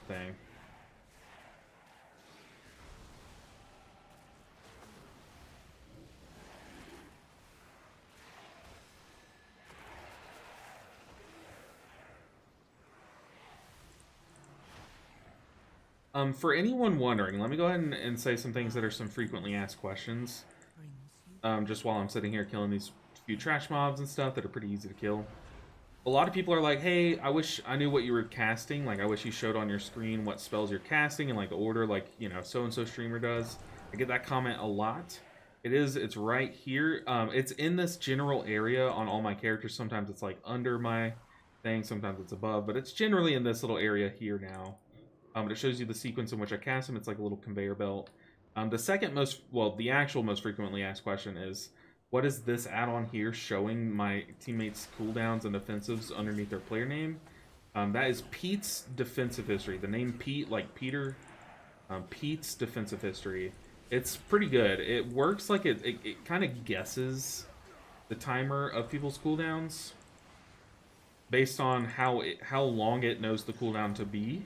thing. For anyone wondering, let me go ahead and say some things that are some frequently asked questions. Just while I'm sitting here killing these few trash mobs and stuff that are pretty easy to kill. A lot of people are like, hey, I wish I knew what you were casting. Like, I wish you showed on your screen what spells you're casting and, like, the order, like, you know, so-and-so streamer does. I get that comment a lot. It's right here. It's in this general area on all my characters. Sometimes it's like under my thing, sometimes it's above, but it's generally in this little area here now. But it shows you the sequence in which I cast them. It's like a little conveyor belt. The second most, well, the actual most frequently asked question is, what is this add-on here showing my teammates' cooldowns and offensives underneath their player name? That is Pete's defensive history. The name Pete, like Peter, Pete's defensive history. It's pretty good. It works like it kind of guesses the timer of people's cooldowns based on how long it knows the cooldown to be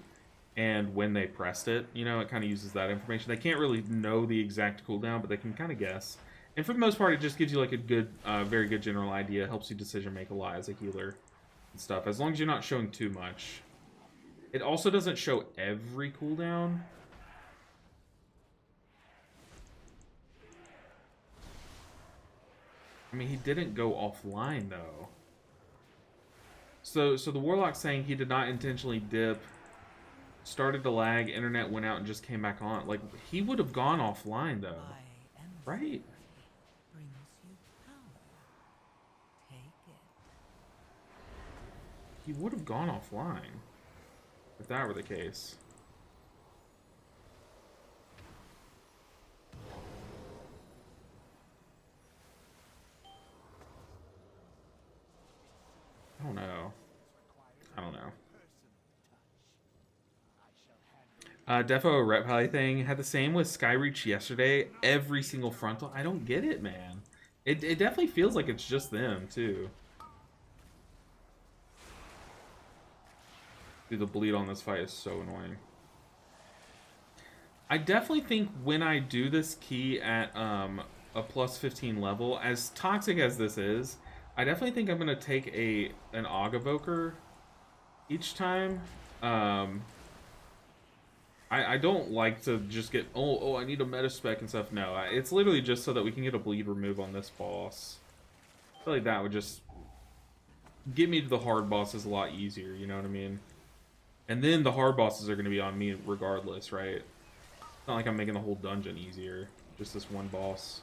and when they pressed it. You know, it kind of uses that information. They can't really know the exact cooldown, but they can kind of guess. And for the most part, it just gives you like a good, very good general idea. Helps you decision make a lot as a healer and stuff, as long as you're not showing too much. It also doesn't show every cooldown. I mean, he didn't go offline though. So the Warlock's saying he did not intentionally dip, started to lag, internet went out and just came back on. Like, he would have gone offline though, right? He would have gone offline if that were the case. I don't know. I don't know. Defo Rep Pally thing had the same with Skyreach yesterday. Every single frontal. I don't get it, man. It definitely feels like it's just them too. Dude, the bleed on this fight is so annoying. I definitely think when I do this key at a plus 15 level, as toxic as this is, I definitely think I'm gonna take an Aug Evoker each time. I don't like to just get, I need a meta spec and stuff. No, it's literally just so that we can get a bleed remove on this boss. I feel like that would just get me to the hard bosses a lot easier, you know what I mean? And then the hard bosses are going to be on me regardless, right? It's not like I'm making the whole dungeon easier, just this one boss.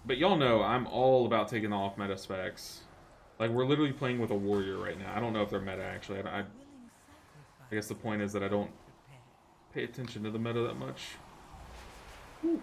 But y'all know I'm all about taking the off meta specs. Like, we're literally playing with a warrior right now. I don't know if they're meta, actually. I guess the point is that I don't pay attention to the meta that much. Whew.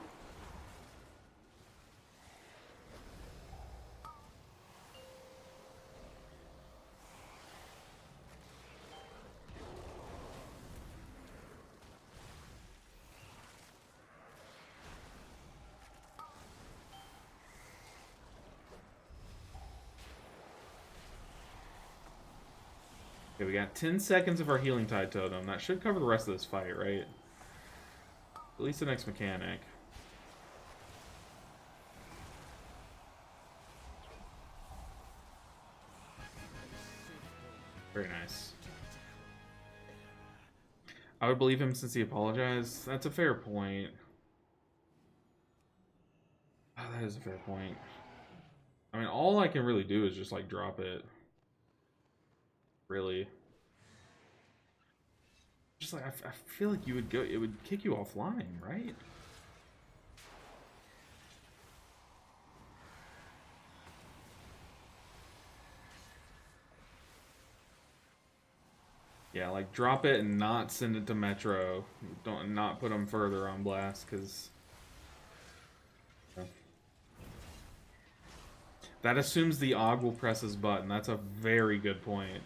Okay, we got 10 seconds of our Healing Tide Totem. That should cover the rest of this fight, right? At least the next mechanic. Very nice. I would believe him since he apologized. That's a fair point. Oh, that is a fair point. I mean, all I can really do is just, like, drop it. Really. Just like, I feel like it would kick you offline, right? Yeah, like, drop it and not send it to Metro. Not put them further on blast, because that assumes the Aug will press his button. That's a very good point.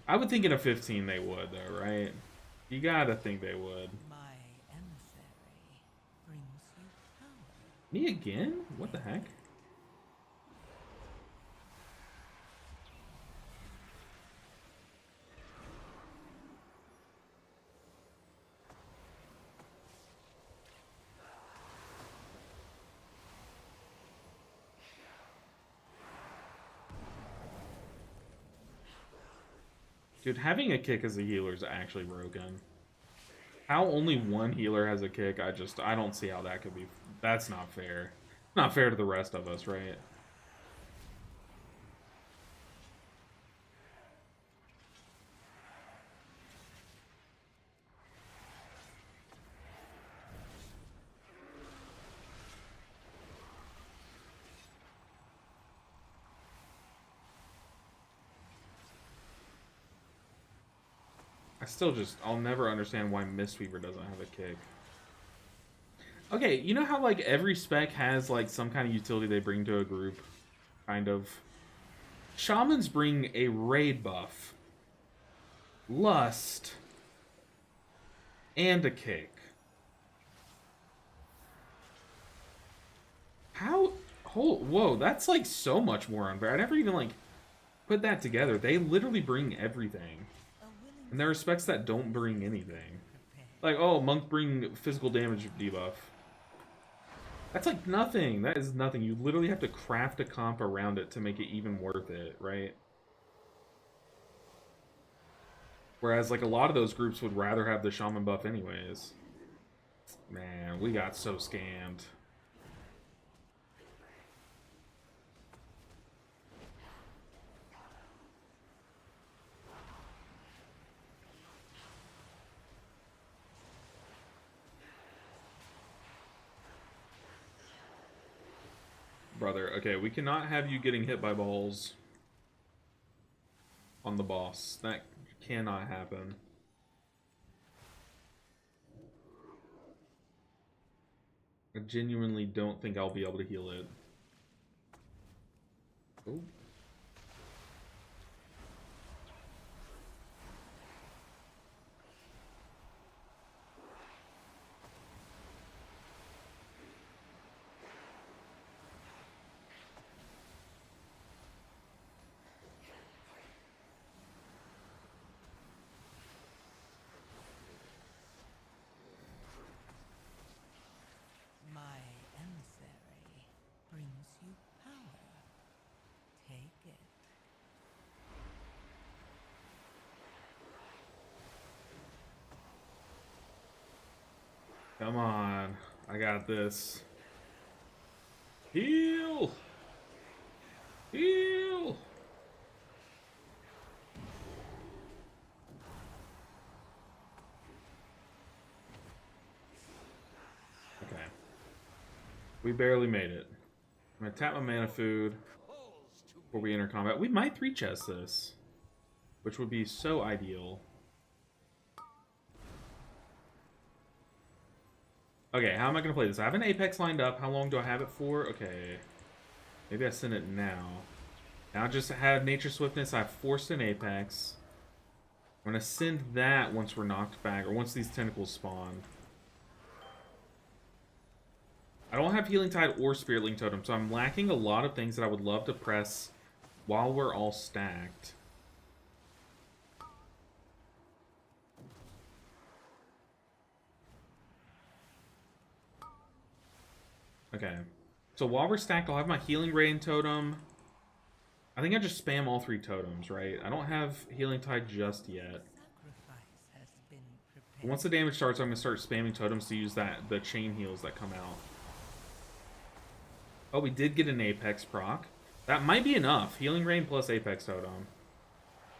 I would think in a 15 they would, though, right? You gotta think they would. Me again? What the heck? Dude, having a kick as a healer is actually broken. How only one healer has a kick, I don't see how that could be. That's not fair. Not fair to the rest of us, right? still just, I'll never understand why Mistweaver doesn't have a kick. Okay, you know how like every spec has like some kind of utility they bring to a group? Kind of. Shamans bring a raid buff, lust, and a kick. How? Whoa, that's like so much more unfair. I never even like put that together. They literally bring everything. And there are specs that don't bring anything. Like, oh, monk bring physical damage debuff. That's like nothing. That is nothing. You literally have to craft a comp around it to make it even worth it, right? Whereas, like, a lot of those groups would rather have the shaman buff anyways. Man, we got so scammed. Brother, okay, we cannot have you getting hit by balls on the boss. That cannot happen. I genuinely don't think I'll be able to heal it. Oh. My emissary brings you power. Take it. Come on. I got this. Heal! Heal! Okay. We barely made it. I'm gonna tap my mana food before we enter combat. We might 3-chest this, which would be so ideal. Okay, how am I gonna play this? I have an Apex lined up. How long do I have it for? Okay. Maybe I send it now. Now I just have Nature Swiftness. I've forced an Apex. I'm gonna send that once we're knocked back, or once these tentacles spawn. I don't have Healing Tide or Spirit Link Totem, so I'm lacking a lot of things that I would love to press while we're all stacked. Okay. So while we're stacked, I'll have my Healing Rain Totem. I think I just spam all 3 totems, right? I don't have Healing Tide just yet. But once the damage starts, I'm going to start spamming totems to use the chain heals that come out. Oh, we did get an Apex proc. That might be enough. Healing Rain plus Apex Totem.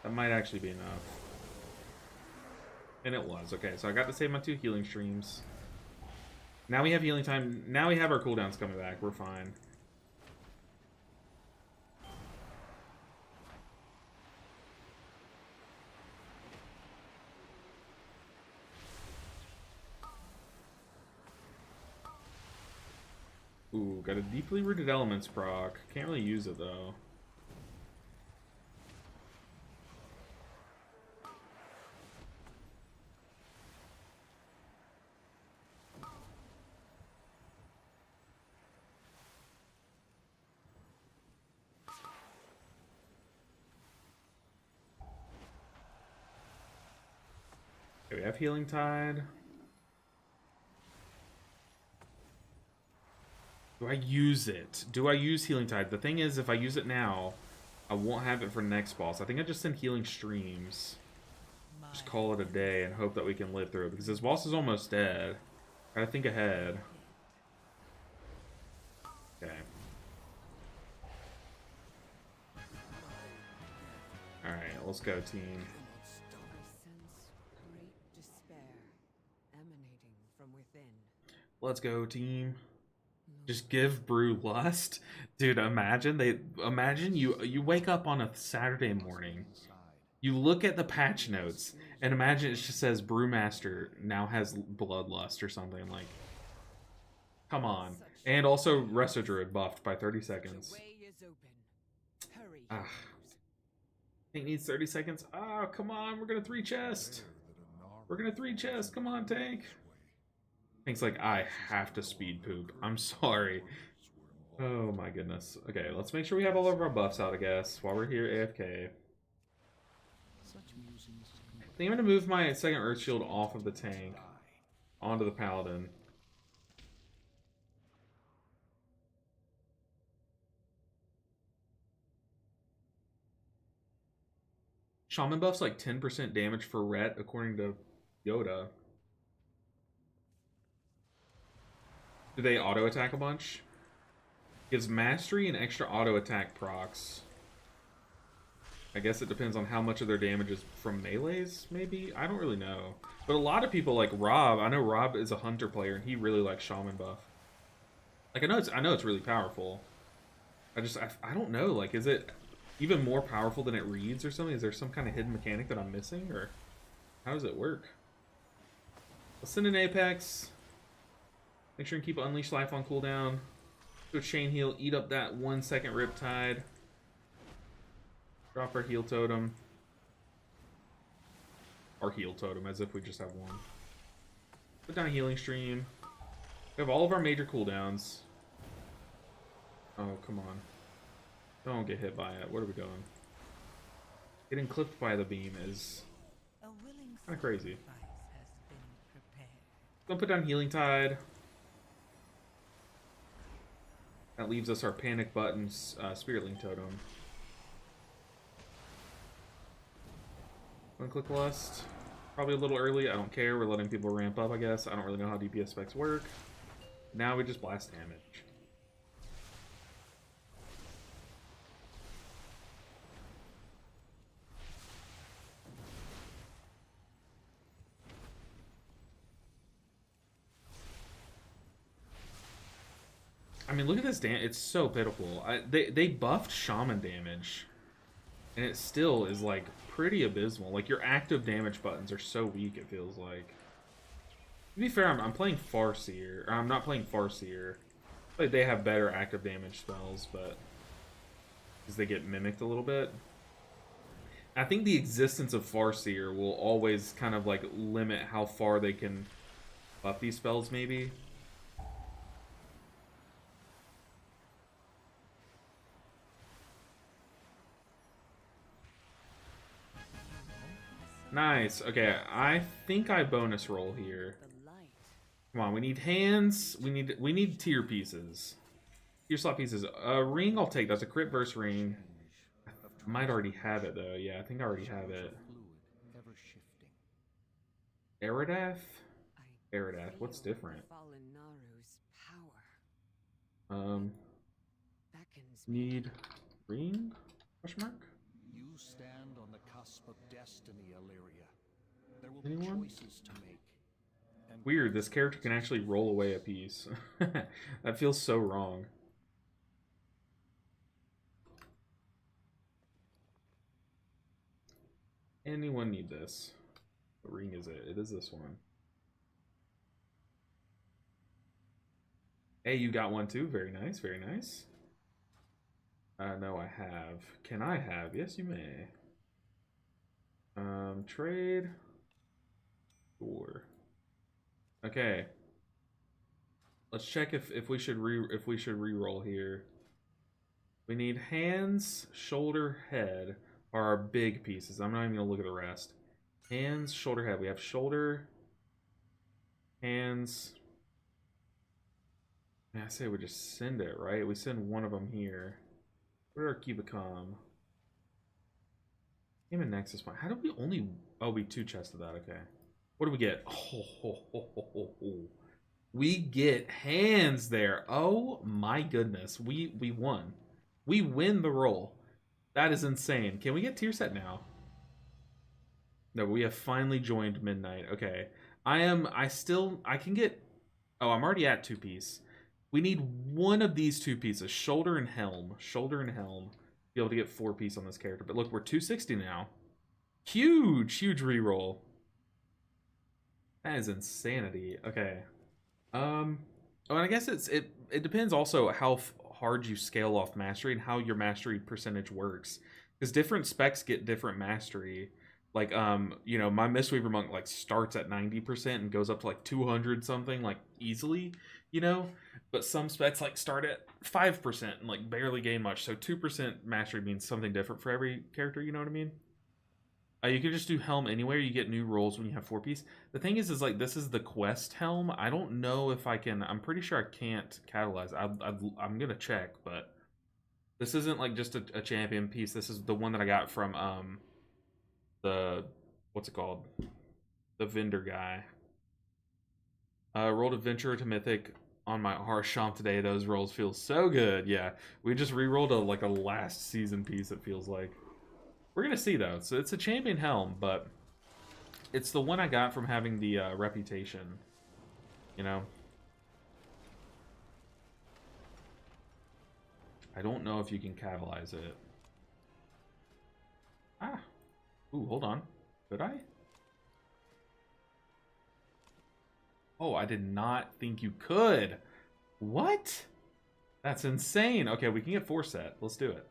That might actually be enough. And it was. Okay, so I got to save my 2 healing streams. Now we have healing time. Now we have our cooldowns coming back. We're fine. Ooh, got a Deeply Rooted Elements proc. Can't really use it, though. Okay, we have Healing Tide. Do I use it? Do I use Healing Tide? The thing is, if I use it now, I won't have it for next boss. I think I just send Healing Streams. Just call it a day and hope that we can live through it, because this boss is almost dead. Gotta think ahead. Okay. Alright, let's go, team. I sense great despair emanating from within. Let's go, team. Just give Brew Lust. Dude, imagine you wake up on a Saturday morning You look at the patch notes and imagine it just says Brewmaster now has Bloodlust or something. Like, come on. And also Resto Druid buffed by 30 seconds. Ah, Tank needs 30 seconds. Oh, come on. We're going to 3 chest. We're going to 3 chest. Come on, Tank. Tank's like, I have to speed poop. I'm sorry. Oh my goodness. Okay, let's make sure we have all of our buffs out, I guess, while we're here AFK. I think I'm going to move my second Earth Shield off of the tank onto the Paladin. Shaman buff's like 10% damage for Ret, according to Yoda. Do they auto attack a bunch? Gives mastery and extra auto attack procs. I guess it depends on how much of their damage is from melees, maybe? I don't really know. But a lot of people like Rob. I know Rob is a hunter player and he really likes Shaman buff. Like I know it's really powerful. I don't know, like is it even more powerful than it reads or something? Is there some kind of hidden mechanic that I'm missing, or how does it work? Let's send an Apex. Make sure and keep Unleash Life on cooldown. Do a chain heal, eat up that 1 second Riptide. Drop our heal totem. Our heal totem, as if we just have one. Put down a healing stream. We have all of our major cooldowns. Oh, come on. Don't get hit by it. Where are we going? Getting clipped by the beam is kind of crazy. Don't put down Healing Tide. That leaves us our Panic Buttons, Spirit Link Totem. One Click Lust. Probably a little early. I don't care. We're letting people ramp up, I guess. I don't really know how DPS specs work. Now we just blast damage. I mean, look at this damage. It's so pitiful. They buffed Shaman damage, and it still is, like, pretty abysmal. Like, your active damage buttons are so weak, it feels like. To be fair, I'm playing Farseer. Or I'm not playing Farseer. Like, they have better active damage spells, but... because they get mimicked a little bit. I think the existence of Farseer will always kind of, like, limit how far they can buff these spells, maybe. Nice. Okay, I think I bonus roll here. Come on, we need hands. We need tier pieces. Tier slot pieces. A ring I'll take. That's a crit burst ring. I might already have it though. Yeah, I think I already have it. Eridath? Eridath. What's different? Need ring? Question mark? You stand on the cusp of destiny, Illyria. There will Anyone? be choices to make. And Weird, this character can actually roll away a piece. That feels so wrong. Anyone need this? What ring is it? It is this one. Hey, you got one too. Very nice, very nice. No, I have. Can I have? Yes, you may. Trade. Sure. Okay. Let's check if we should re-roll here. We need hands, shoulder, head are our big pieces. I'm not even gonna look at the rest. Hands, shoulder, head. We have shoulder, hands. Man, I say we just send it, right? We send one of them here. Where did our key become? Game and Nexus point. How did we only... oh, we 2 chested that. Okay. What do we get? Oh. We get hands there. Oh my goodness. We won. We win the roll. That is insane. Can we get tier set now? No, we have finally joined Midnight. Okay. I can get... oh, I'm already at 2 piece. We need one of these 2 pieces. Shoulder and helm. Shoulder and helm. Be able to get 4 piece on this character. But look, we're 260 now. Huge reroll. That is insanity. Okay. Oh, and I guess it depends also how hard you scale off mastery and how your mastery percentage works, because different specs get different mastery. Like my Mistweaver monk like starts at 90% and goes up to like 200 something like easily, you know. But some specs like start at 5% and like barely gain much. So 2% mastery means something different for every character. You know what I mean? You can just do helm anywhere. You get new rolls when you have 4 piece. The thing is like this is the quest helm. I don't know if I can. I'm pretty sure I can't catalyze. I'm gonna check, but this isn't like just a champion piece. This is the one that I got from the what's it called? The vendor guy. Rolled adventure to mythic on my Harsham today. Those rolls feel so good. Yeah, we just re-rolled a last season piece. It feels like. We're gonna see though. So it's a champion helm, but it's the one I got from having the reputation. You know, I don't know if you can catalyze it. Ah, ooh, hold on. Could I? Oh, I did not think you could. What? That's insane. Okay, we can get 4 set. Let's do it.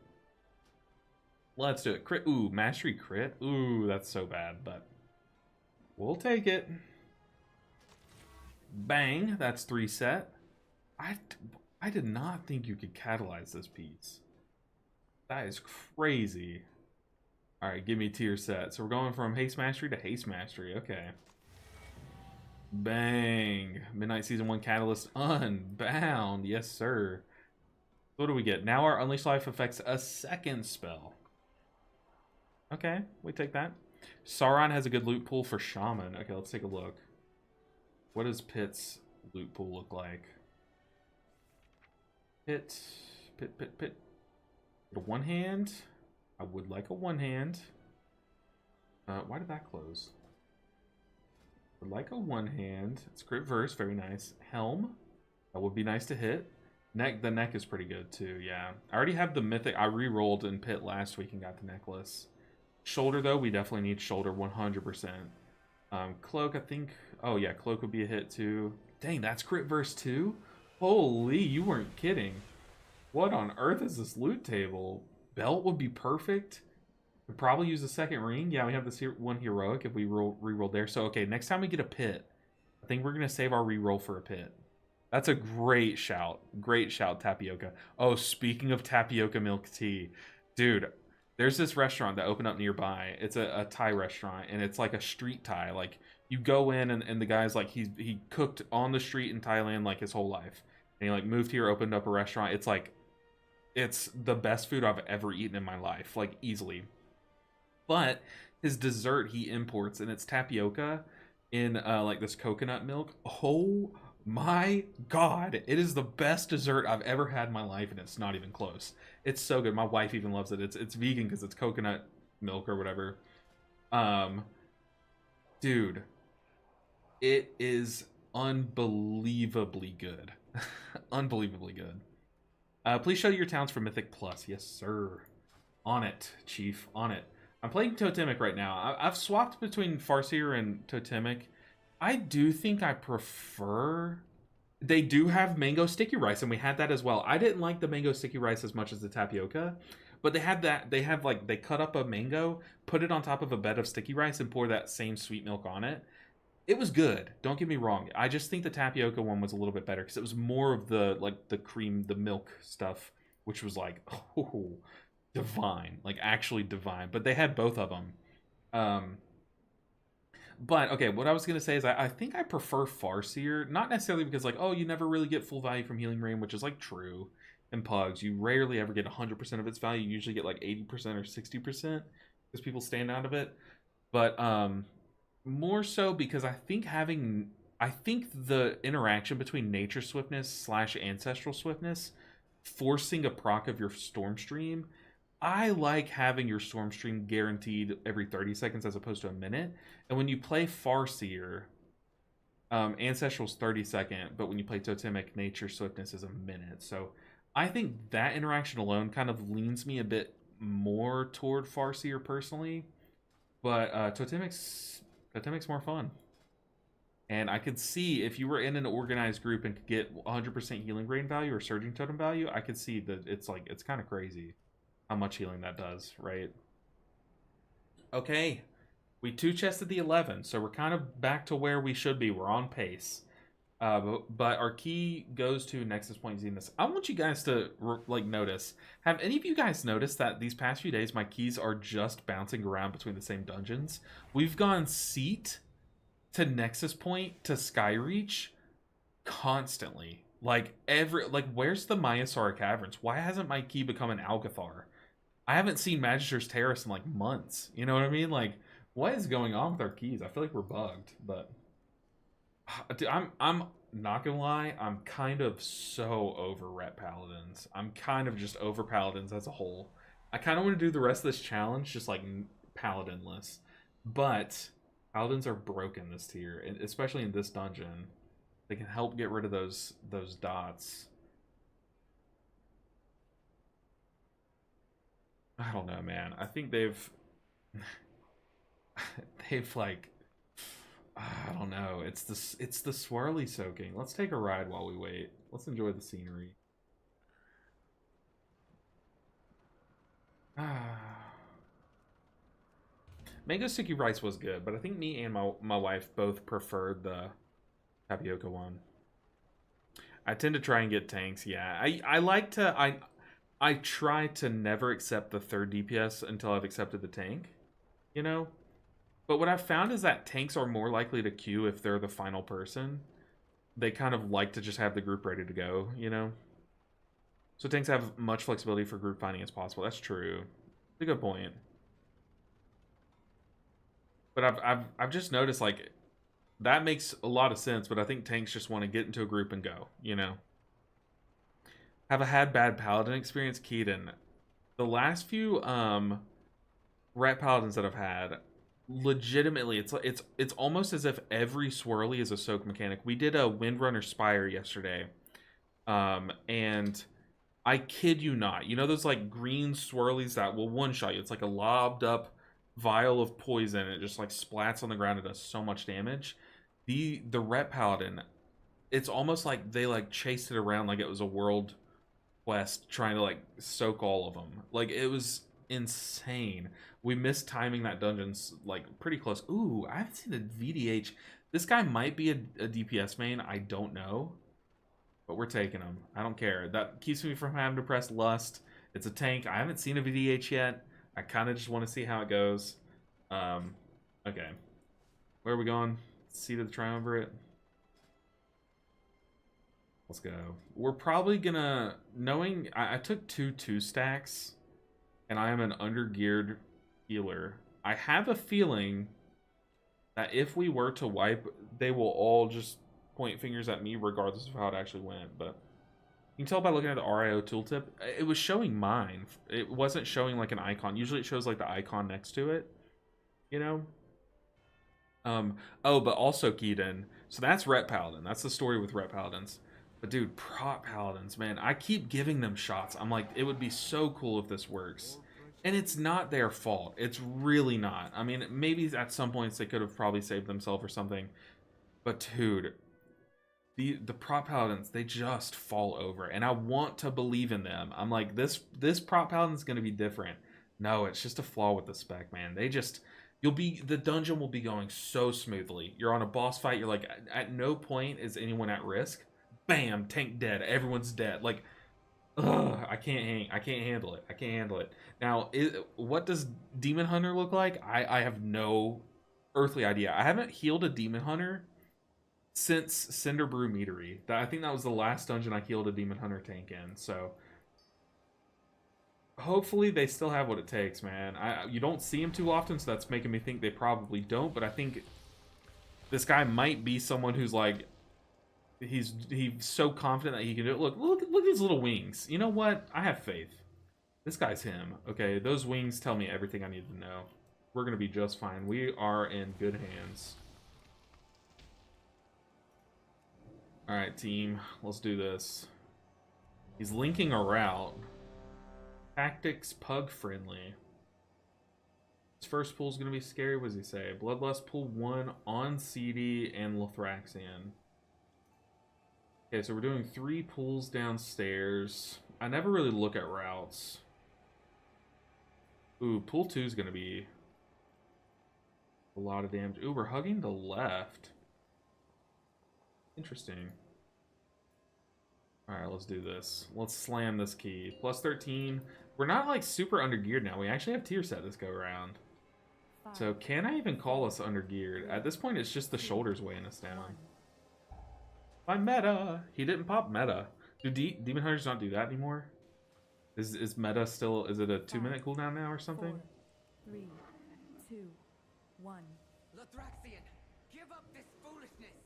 Let's do it. Crit. Ooh, mastery crit. Ooh, that's so bad, but we'll take it. Bang. That's 3 set. I did not think you could catalyze this piece. That is crazy. All right, give me tier set. So we're going from haste mastery to haste mastery. Okay. Bang. Midnight Season 1 Catalyst Unbound. Yes, sir. What do we get? Now our Unleashed Life affects a second spell. Okay, we take that. Sauron has a good loot pool for Shaman. Okay, let's take a look. What does Pit's loot pool look like? Pit. A one hand? I would like a one hand. Why did that close? Would like a one hand. It's crit verse, very nice. Helm. That would be nice to hit. Neck, the neck is pretty good too, yeah. I already have the mythic. I re-rolled in Pit last week and got the necklace. Shoulder, though, we definitely need shoulder 100%. Cloak, I think... Oh, yeah, cloak would be a hit, too. Dang, that's crit verse, too? Holy, you weren't kidding. What on earth is this loot table? Belt would be perfect. We'd probably use the second ring. Yeah, we have this one heroic if we re-roll there. So, okay, next time we get a pit, I think we're going to save our re-roll for a pit. That's a great shout. Great shout, Tapioca. Oh, speaking of tapioca milk tea. Dude... There's this restaurant that opened up nearby. It's a Thai restaurant, and it's like a street Thai. Like, you go in, and the guy's like, he cooked on the street in Thailand, like, his whole life. And he, like, moved here, opened up a restaurant. It's, like, it's the best food I've ever eaten in my life, like, easily. But his dessert he imports, and it's tapioca in, like, this coconut milk. Oh my god, it is the best dessert I've ever had in my life, and it's not even close. It's so good. My wife even loves it. It's vegan because it's coconut milk or whatever. Dude, it is unbelievably good. Unbelievably good. Please show your towns for Mythic Plus. Yes, sir. On it, Chief. On it. I'm playing Totemic right now. I've swapped between Farseer and Totemic. I do think I prefer... They do have mango sticky rice, and we had that as well. I didn't like the mango sticky rice as much as the tapioca, but they had that. They have, like, they cut up a mango, put it on top of a bed of sticky rice, and pour that same sweet milk on it. It was good. Don't get me wrong. I just think the tapioca one was a little bit better because it was more of the, like, the cream, the milk stuff, which was like, oh, divine, like actually divine. But they had both of them. But, okay, what I was going to say is I think I prefer Farseer, not necessarily because, like, oh, you never really get full value from Healing Rain, which is, like, true. In Pugs, you rarely ever get 100% of its value. You usually get, like, 80% or 60% because people stand out of it. But more so because I think the interaction between Nature Swiftness / Ancestral Swiftness forcing a proc of your Stormstream, I like having your Stormstream guaranteed every 30 seconds as opposed to a minute. And when you play Farseer, Ancestral's 30-second, but when you play Totemic, Nature Swiftness is a minute. So I think that interaction alone kind of leans me a bit more toward Farseer personally. But Totemic's more fun. And I could see if you were in an organized group and could get 100% healing brain value or surging totem value, I could see that it's kind of crazy how much healing that does, right? Okay, we two chested the 11, so we're kind of back to where we should be. We're on pace. But our key goes to Nexus Point Zenith. I want you guys to like notice. Have any of you guys noticed that these past few days my keys are just bouncing around between the same dungeons? We've gone Seat to Nexus Point to Skyreach constantly. Where's the Myosara Caverns? Why hasn't my key become an Alcathar? I haven't seen Magister's Terrace in like months. You know what I mean? Like, what is going on with our keys? I feel like we're bugged, but dude, I'm not gonna lie, I'm kind of so over Ret Paladins. I'm kind of just over Paladins as a whole. I kind of want to do the rest of this challenge just like Paladinless, but Paladins are broken this tier, and especially in this dungeon. They can help get rid of those dots. I don't know, man. I think they've they've like I don't know. It's the swirly soaking. Let's take a ride while we wait. Let's enjoy the scenery. Mango sticky rice was good, but I think me and my wife both preferred the tapioca one. I tend to try and get tanks. Yeah, I like to I try to never accept the third DPS until I've accepted the tank. You know. But what I've found is that tanks are more likely to queue if they're the final person. They kind of like to just have the group ready to go, you know? So tanks have much flexibility for group finding as possible. That's true. It's a good point. But I've just noticed, like, that makes a lot of sense, but I think tanks just want to get into a group and go, you know? Have I had bad paladin experience? Keaton. The last few rat paladins that I've had, legitimately it's almost as if every swirly is a soak mechanic. We did a Windrunner Spire yesterday, and I kid you not, you know those like green swirlies that will one shot you? It's like a lobbed up vial of poison. It just like splats on the ground. It does so much damage. The Ret Paladin, it's almost like they like chased it around like it was a world quest trying to like soak all of them. Like it was insane. We missed timing that dungeon's like pretty close. Ooh, I haven't seen a VDH. This guy might be a DPS main. I don't know. But we're taking him. I don't care. That keeps me from having to press Lust. It's a tank. I haven't seen a VDH yet. I kind of just want to see how it goes. Okay. Where are we going? Seat of the Triumvirate. Let's go. We're probably gonna... Knowing... I took two stacks. And I am an undergeared healer. I have a feeling that if we were to wipe, they will all just point fingers at me regardless of how it actually went. But you can tell by looking at the RIO tooltip, it was showing mine. It wasn't showing like an icon. Usually it shows like the icon next to it, you know? Oh, but also Keaton. So that's Ret Paladin. That's the story with Ret Paladins. But dude, prop paladins, man, I keep giving them shots. I'm like, it would be so cool if this works. And it's not their fault. It's really not. I mean, maybe at some points they could have probably saved themselves or something. But dude, the prop paladins, they just fall over. And I want to believe in them. I'm like, this prop paladin's gonna be different. No, it's just a flaw with the spec, man. The dungeon will be going so smoothly. You're on a boss fight, you're like, at no point is anyone at risk. Bam, tank dead. Everyone's dead. Like, ugh, I can't handle it. I can't handle it. Now, what does Demon Hunter look like? I have no earthly idea. I haven't healed a Demon Hunter since Cinder Brew Meadery. I think that was the last dungeon I healed a Demon Hunter tank in. So, hopefully they still have what it takes, man. You don't see him too often, so that's making me think they probably don't. But I think this guy might be someone who's like, he's so confident that he can do it. Look at his little wings. You know what? I have faith. This guy's him. Okay, those wings tell me everything I need to know. We're gonna be just fine. We are in good hands. All right, team. Let's do this. He's linking a route. Tactics pug friendly. His first pool's gonna be scary. What does he say? Bloodlust pool 1 on CD and Lothraxian. Okay, so we're doing 3 pools downstairs. I never really look at routes. Ooh, pool 2 is gonna be a lot of damage. Ooh, we're hugging the left. Interesting. Alright, let's do this. Let's slam this key. Plus 13. We're not like super undergeared now. We actually have tier set this go around. So can I even call us undergeared? At this point, it's just the shoulders weighing us down. By meta! He didn't pop meta. Do Demon Hunters not do that anymore? Is meta still... Is it a 2-minute cooldown now or something? 4, 3, 2, 1. Lothraxian, give up this foolishness!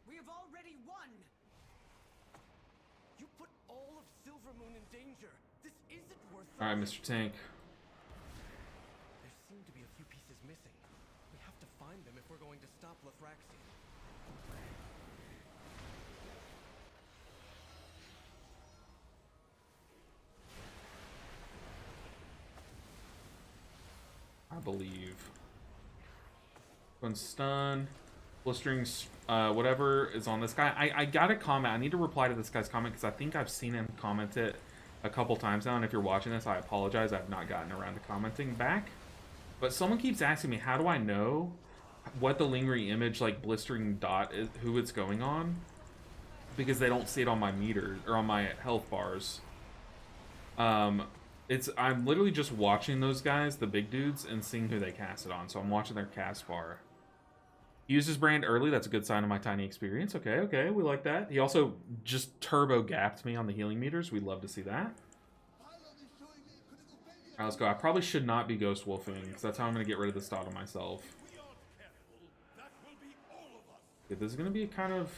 We have already won! You put all of Silvermoon in danger. This isn't worth it. Alright, Mr. Tank. There seem to be a few pieces missing. We have to find them if we're going to stop Lothraxian. I believe. Going stun. Blistering, whatever is on this guy. I got a comment. I need to reply to this guy's comment because I think I've seen him comment it a couple times now. And if you're watching this, I apologize. I've not gotten around to commenting back. But someone keeps asking me, how do I know what the lingering image, like blistering dot is, who it's going on? Because they don't see it on my meter or on my health bars. I'm literally just watching those guys, the big dudes, and seeing who they cast it on. So I'm watching their cast bar. He used his brand early. That's a good sign of my tiny experience. Okay, okay, we like that. He also just turbo gapped me on the healing meters. We'd love to see that. Alright, let's go. I probably should not be ghost wolfing, because that's how I'm going to get rid of this dot on myself. Okay, this is going to be a kind of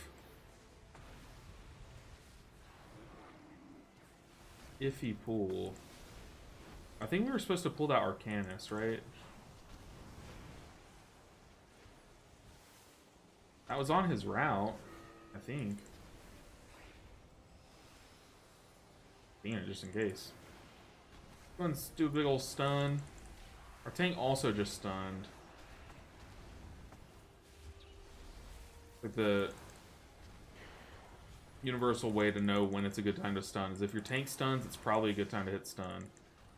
iffy pool. I think we were supposed to pull that Arcanist, right? That was on his route, I think. Being it just in case. Let's do a big old stun. Our tank also just stunned. Like the universal way to know when it's a good time to stun is if your tank stuns, it's probably a good time to hit stun.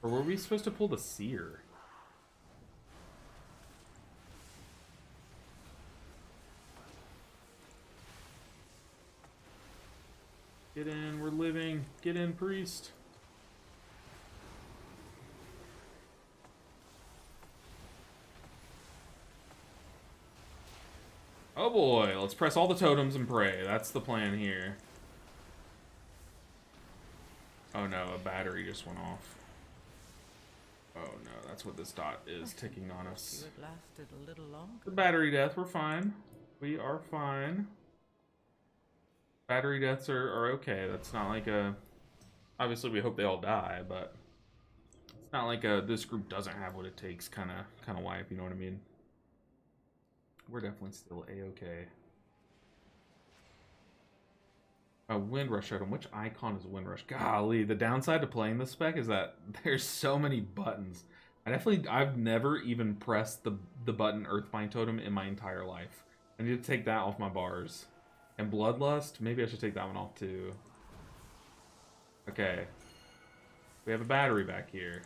Or were we supposed to pull the Seer? Get in, we're living. Get in, priest. Oh boy, let's press all the totems and pray. That's the plan here. Oh no, a battery just went off. Oh no, that's what this dot is ticking on us. You had lasted a little longer. The battery death, we're fine. We are fine. Battery deaths are okay. That's not like a... Obviously, we hope they all die, but... It's not like a this group doesn't have what it takes kind of wipe, you know what I mean? We're definitely still A-okay. A Windrush item. Which icon is Windrush? Golly, the downside to playing this spec is that there's so many buttons. I've never even pressed the button Earthbind Totem in my entire life. I need to take that off my bars. And Bloodlust, maybe I should take that one off too. Okay. We have a battery back here.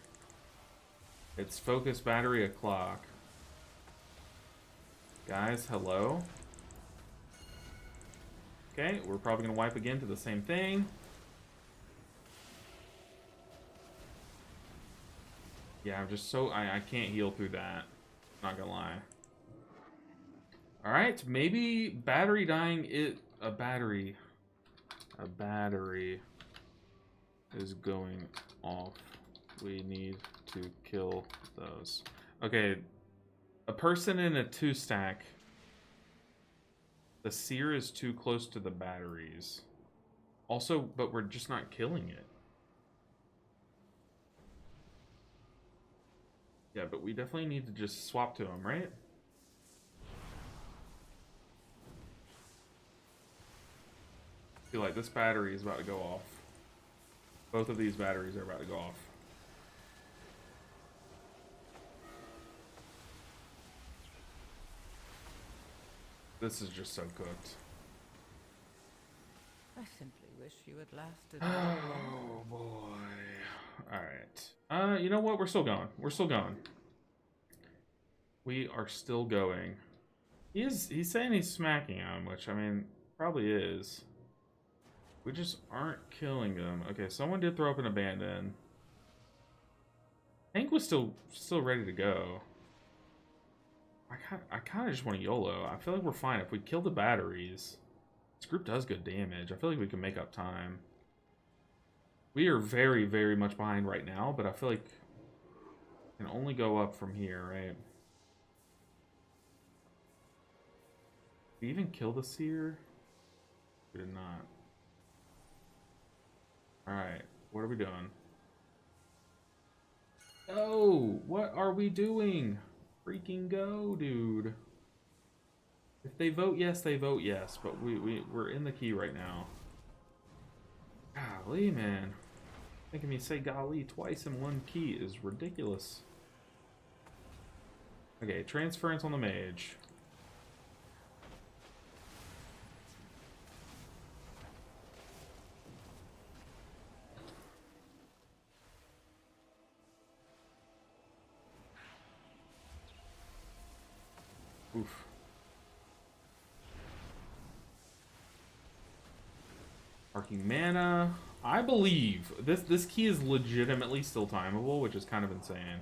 It's focus battery o'clock. Guys, hello? Okay, we're probably going to wipe again to the same thing. Yeah, I'm just so... I can't heal through that. Not gonna lie. Alright, maybe battery dying is... A battery is going off. We need to kill those. Okay, a person in a 2-stack. The Seer is too close to the batteries. Also, but we're just not killing it. Yeah, but we definitely need to just swap to him, right? I feel like this battery is about to go off. Both of these batteries are about to go off. This is just so cooked. I simply wish you had lasted. Oh boy. Alright. You know what? We're still going. We're still going. We are still going. He's saying he's smacking him, which I mean probably is. We just aren't killing them. Okay, someone did throw up an abandon. Hank was still ready to go. I kind of just want to YOLO. I feel like we're fine if we kill the batteries. This group does good damage. I feel like we can make up time. We are very, very much behind right now, but I feel like we can only go up from here, right? Did we even kill the seer? We did not. Alright, what are we doing? Oh, what are we doing? Freaking go, dude. If they vote yes, they vote yes, but we're in the key right now. Golly, man. Making me say golly twice in one key is ridiculous. Okay, transference on the mage. Oof. Arcing mana. I believe this key is legitimately still timeable, which is kind of insane.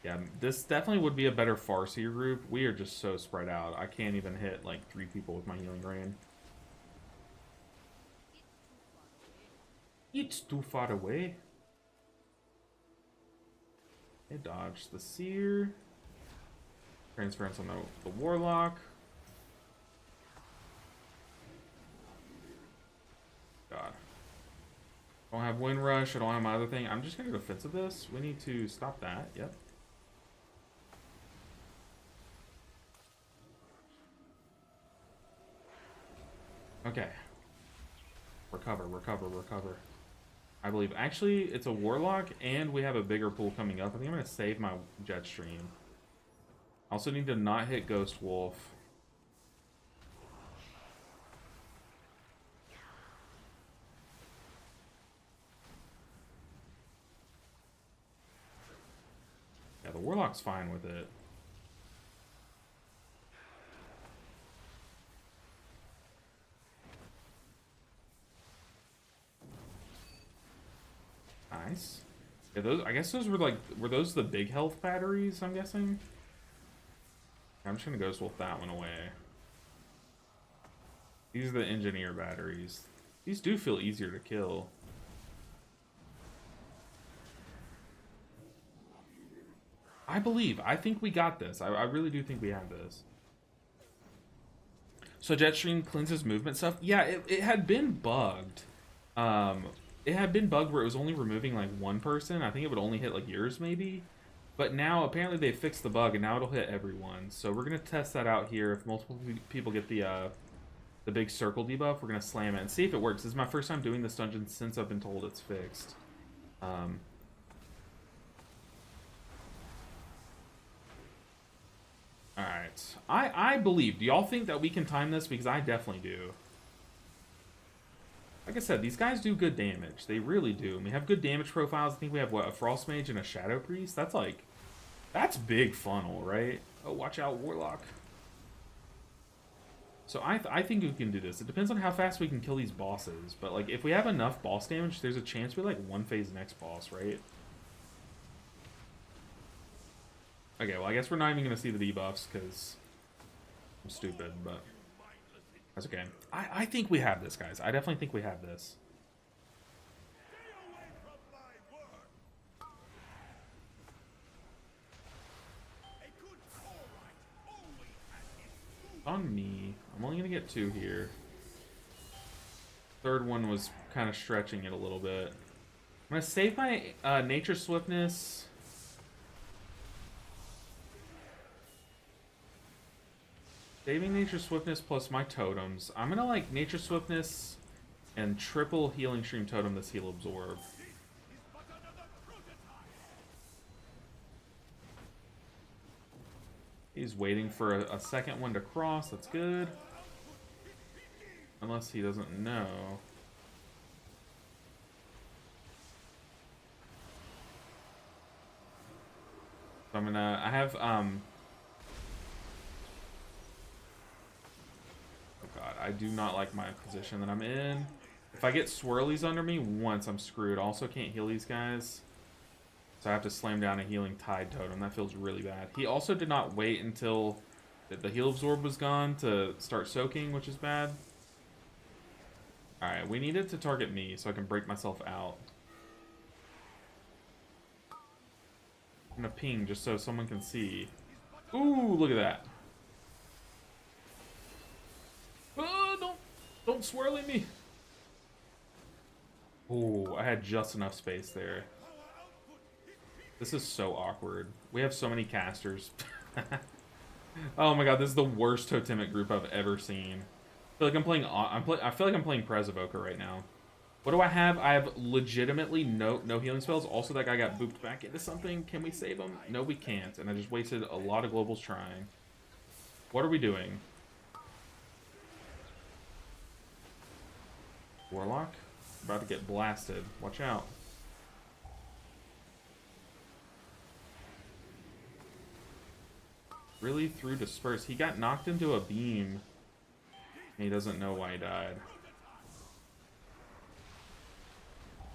Yeah, this definitely would be a better Farseer group. We are just so spread out. I can't even hit like 3 people with my healing rain. It's too far away. Okay, dodge the seer. Transference on the warlock. God. I don't have wind rush. I don't have my other thing. I'm just gonna defensive this. We need to stop that. Yep. Okay. Recover, recover, recover. I believe. Actually, it's a warlock, and we have a bigger pool coming up. I think I'm going to save my jet stream. Also need to not hit Ghost Wolf. Yeah, the warlock's fine with it. Nice. Yeah, those. I guess those were like, were those the big health batteries? I'm guessing. I'm just gonna Ghost Wolf that one away. These are the engineer batteries. These do feel easier to kill. I believe. I think we got this. I really do think we have this. So Jetstream cleanses movement stuff. Yeah, it had been bugged. It had been bugged where it was only removing like one person. I think it would only hit like yours maybe. But now apparently they fixed the bug and now it'll hit everyone. So we're gonna test that out here. If multiple people get the big circle debuff, we're gonna slam it and see if it works. This is my first time doing this dungeon since I've been told it's fixed. Alright. I believe. Do y'all think that we can time this? Because I definitely do. Like I said, these guys do good damage. They really do. And we have good damage profiles. I think we have, what, a Frost Mage and a Shadow Priest? That's like... That's big funnel, right? Oh, watch out, Warlock. So I think we can do this. It depends on how fast we can kill these bosses. But, like, if we have enough boss damage, there's a chance we, like, one-phase next boss, right? Okay, well, I guess we're not even going to see the debuffs, because I'm stupid, but... That's okay. I think we have this, guys. I definitely think we have this. On me. I'm only going to get 2 here. Third one was kind of stretching it a little bit. I'm going to save my Nature Swiftness. Saving Nature Swiftness plus my totems. I'm gonna like Nature Swiftness and triple Healing Stream Totem this Heal Absorb. He's waiting for a second one to cross. That's good. Unless he doesn't know. So I'm gonna... I have... Oh god, I do not like my position that I'm in. If I get swirlies under me once, I'm screwed. I also can't heal these guys. So I have to slam down a Healing Tide Totem. That feels really bad. He also did not wait until the Heal Absorb was gone to start soaking, which is bad. Alright, we needed to target me so I can break myself out. I'm gonna ping just so someone can see. Ooh, look at that. Oh, don't swirly me. Ooh, I had just enough space there. This is so awkward. We have so many casters. Oh my god, this is the worst totemic group I've ever seen. I feel like I'm playing. I feel like I'm playing Prez Evoker right now. What do I have? I have legitimately no healing spells. Also, that guy got booped back into something. Can we save him? No, we can't. And I just wasted a lot of globals trying. What are we doing? Warlock? About to get blasted. Watch out. Really through Disperse. He got knocked into a beam. And he doesn't know why he died.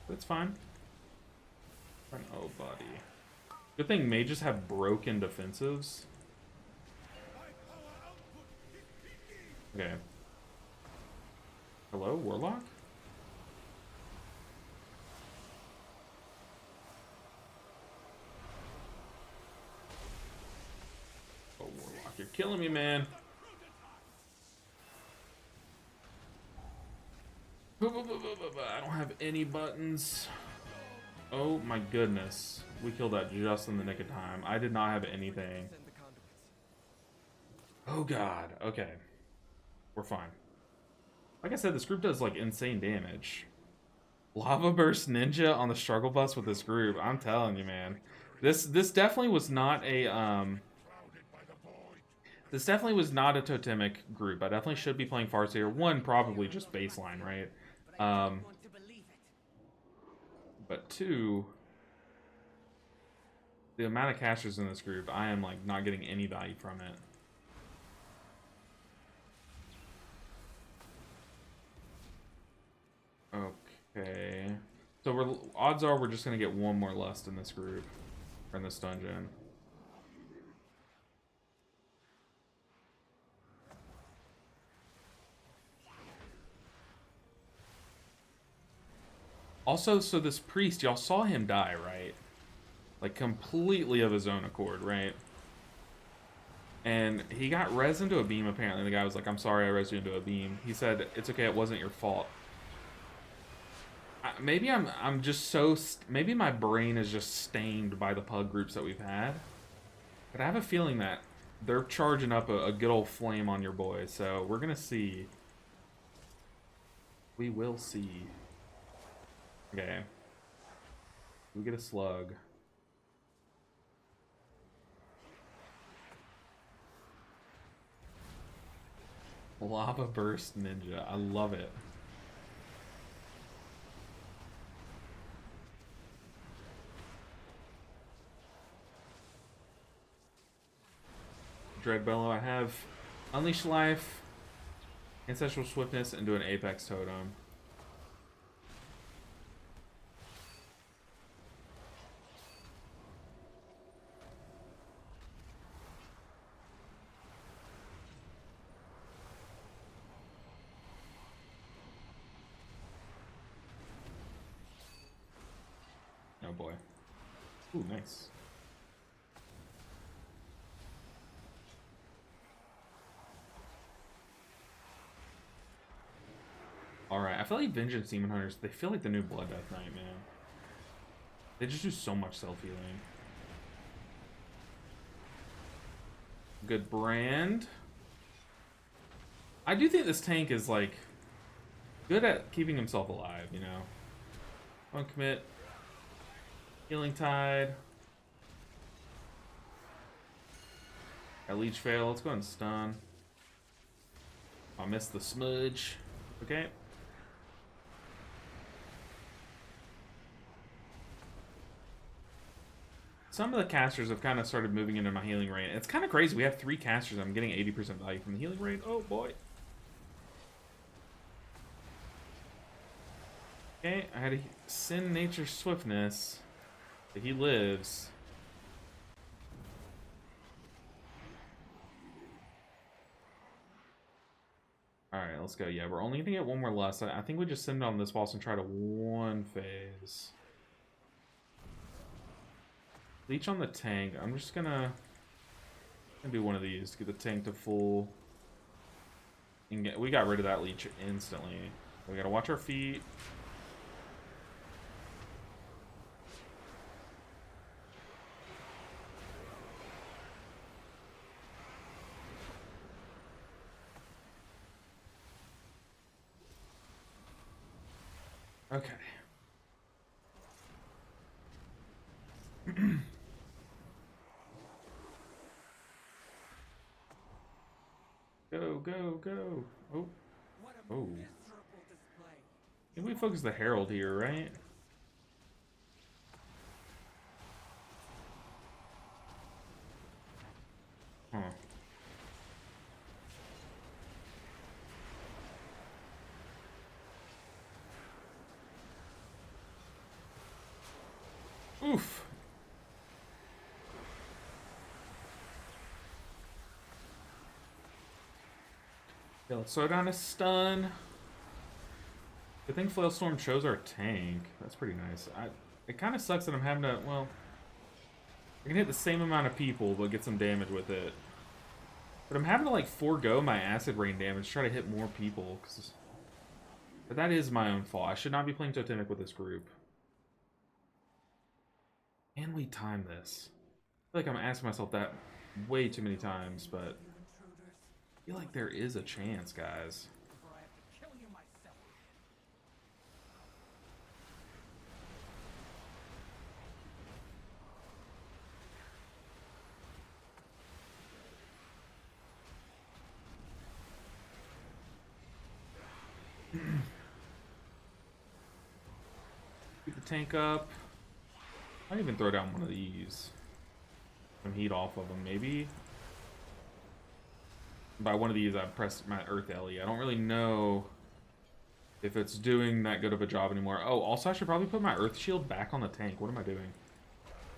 That's fine. Oh, buddy. Good thing mages have broken defensives. Okay. Hello, Warlock? Oh, Warlock, you're killing me, man. I don't have any buttons. Oh my goodness. We killed that just in the nick of time. I did not have anything. Oh god. Okay. We're fine. Like I said, this group does like insane damage. Lava Burst Ninja on the struggle bus with this group. I'm telling you, man. This definitely was not a This definitely was not a totemic group. I definitely should be playing Farseer. One, probably just baseline, right? But two, the amount of casters in this group, I am like not getting any value from it. Okay. So odds are we're just gonna get one more lust in this group. Or in this dungeon. Also, so this priest, y'all saw him die, right? Like, completely of his own accord, right? And he got res into a beam, apparently. The guy was like, I'm sorry I res you into a beam. He said, it's okay, it wasn't your fault. Maybe I'm just so... Maybe my brain is just stained by the pug groups that we've had. But I have a feeling that they're charging up a good old flame on your boys. So, we're gonna see. We will see. Okay. We get a slug. Lava Burst Ninja. I love it. Dreadbellow. I have Unleash Life, Ancestral Swiftness, and do an Apex Totem. Oh boy. Ooh, nice. Alright, I feel like Vengeance Demon Hunters, they feel like the new Blood Death Knight, man. They just do so much self-healing. Good brand. I do think this tank is like good at keeping himself alive, you know. Uncommit. Healing Tide. Got Leech fail. Let's go and stun. I missed the smudge. Okay. Some of the casters have kind of started moving into my healing rate. It's kind of crazy. We have 3 casters. I'm getting 80% value from the healing rate. Oh boy. Okay, I had to send Nature's Swiftness. But he lives. Alright, let's go. Yeah, we're only going to get 1 more lust. I think we just send it on this boss and try to 1 phase. Leech on the tank. I'm just gonna do one of these to get the tank to full. And we got rid of that leech instantly. We gotta watch our feet. Okay. Go, go, go. Oh. Oh. Can we focus the Herald here, right? Huh. Oof. Yeah, let's slow down a stun. I think Flailstorm chose our tank. That's pretty nice. It kind of sucks that I'm having to, well, I can hit the same amount of people, but get some damage with it. But I'm having to, like, forego my acid rain damage to try to hit more people. But that is my own fault. I should not be playing Totemic with this group. Can we time this? I feel like I'm asking myself that way too many times, but I feel like there is a chance, guys. Keep the tank up. I might even throw down one of these. Some heat off of them, maybe. By one of these, I've pressed my Earth Ellie. I don't really know if it's doing that good of a job anymore. Oh, also, I should probably put my Earth Shield back on the tank. What am I doing?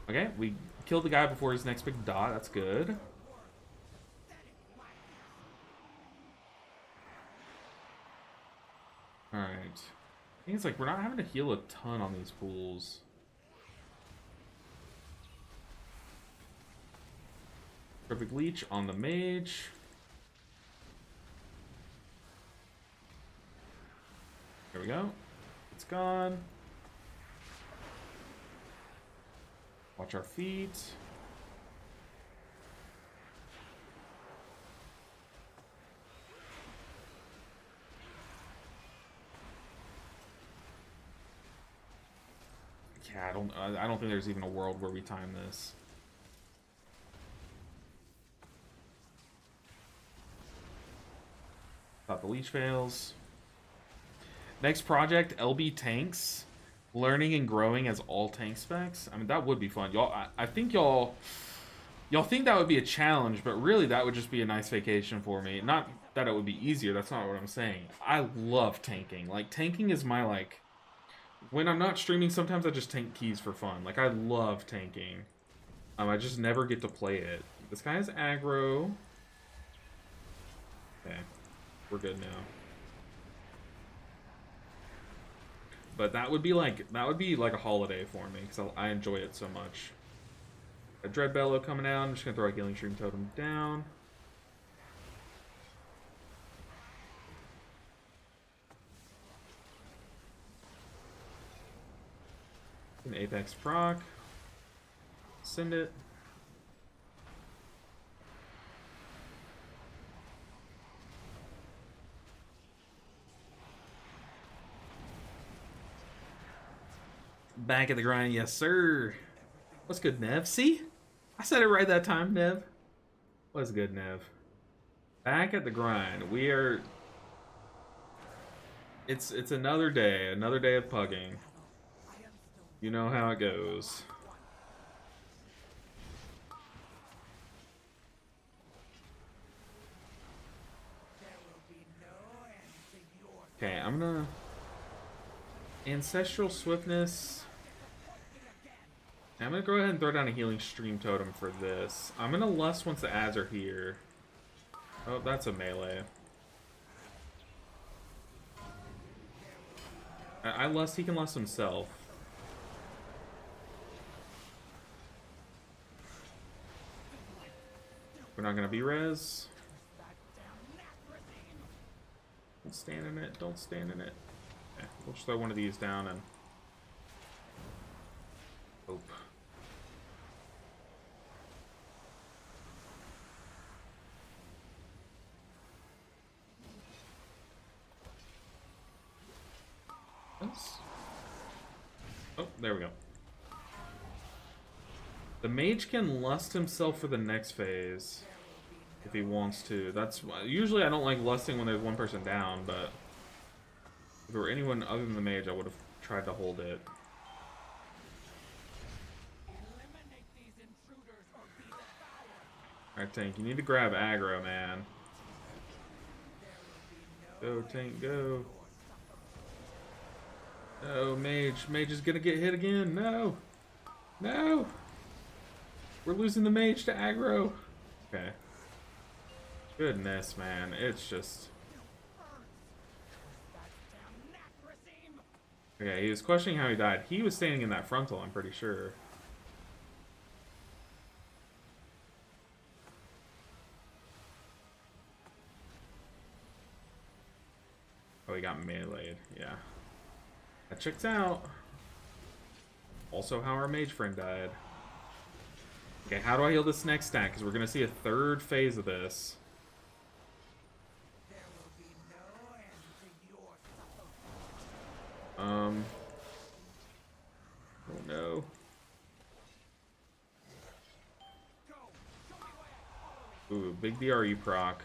Okay, we killed the guy before his next big dot. That's good. Alright. I think it's like we're not having to heal a ton on these pools. Perfect Leech on the mage. There we go. It's gone. Watch our feet. Yeah, I don't think there's even a world where we time this. Thought the leech fails. Next project, LB tanks, learning and growing as all tank specs. I mean, that would be fun, y'all. I think y'all think that would be a challenge, but really that would just be a nice vacation for me. Not that it would be easier. That's not what I'm saying. I love tanking. Like, tanking is my, like, when I'm not streaming, sometimes I just tank keys for fun. Like, I love tanking. I just never get to play it. This guy is aggro. Okay, we're good now. But that would be like a holiday for me because I enjoy it so much. A Dread Bellow coming out. I'm just gonna throw a Healing Stream Totem down. An Apex proc. Send it. Back at the grind, yes sir. What's good, Nev? See? I said it right that time, Nev. What's good, Nev? Back at the grind. We are... It's another day of pugging. You know how it goes. Okay, I'm gonna... Ancestral Swiftness. I'm gonna go ahead and throw down a Healing Stream Totem for this. I'm gonna Lust once the ads are here. Oh, that's a melee. I Lust, he can Lust himself. We're not gonna be res. Don't stand in it, don't stand in it. Okay, we'll just throw one of these down and hope. Oh, there we go. The mage can lust himself for the next phase if he wants to. That's usually I don't like lusting when there's one person down, but if there were anyone other than the mage, I would have tried to hold it. Alright, Tank, you need to grab aggro, man. Go, Tank, go. No, Mage. Mage is gonna get hit again. No. No. We're losing the Mage to aggro. Okay. Goodness, man. It's just... Okay, he was questioning how he died. He was standing in that frontal, I'm pretty sure. Oh, he got meleeed. Yeah. That checks out. Also how our mage friend died. Okay, how do I heal this next stack? Because we're going to see a third phase of this. Oh no. Ooh, big DRE proc.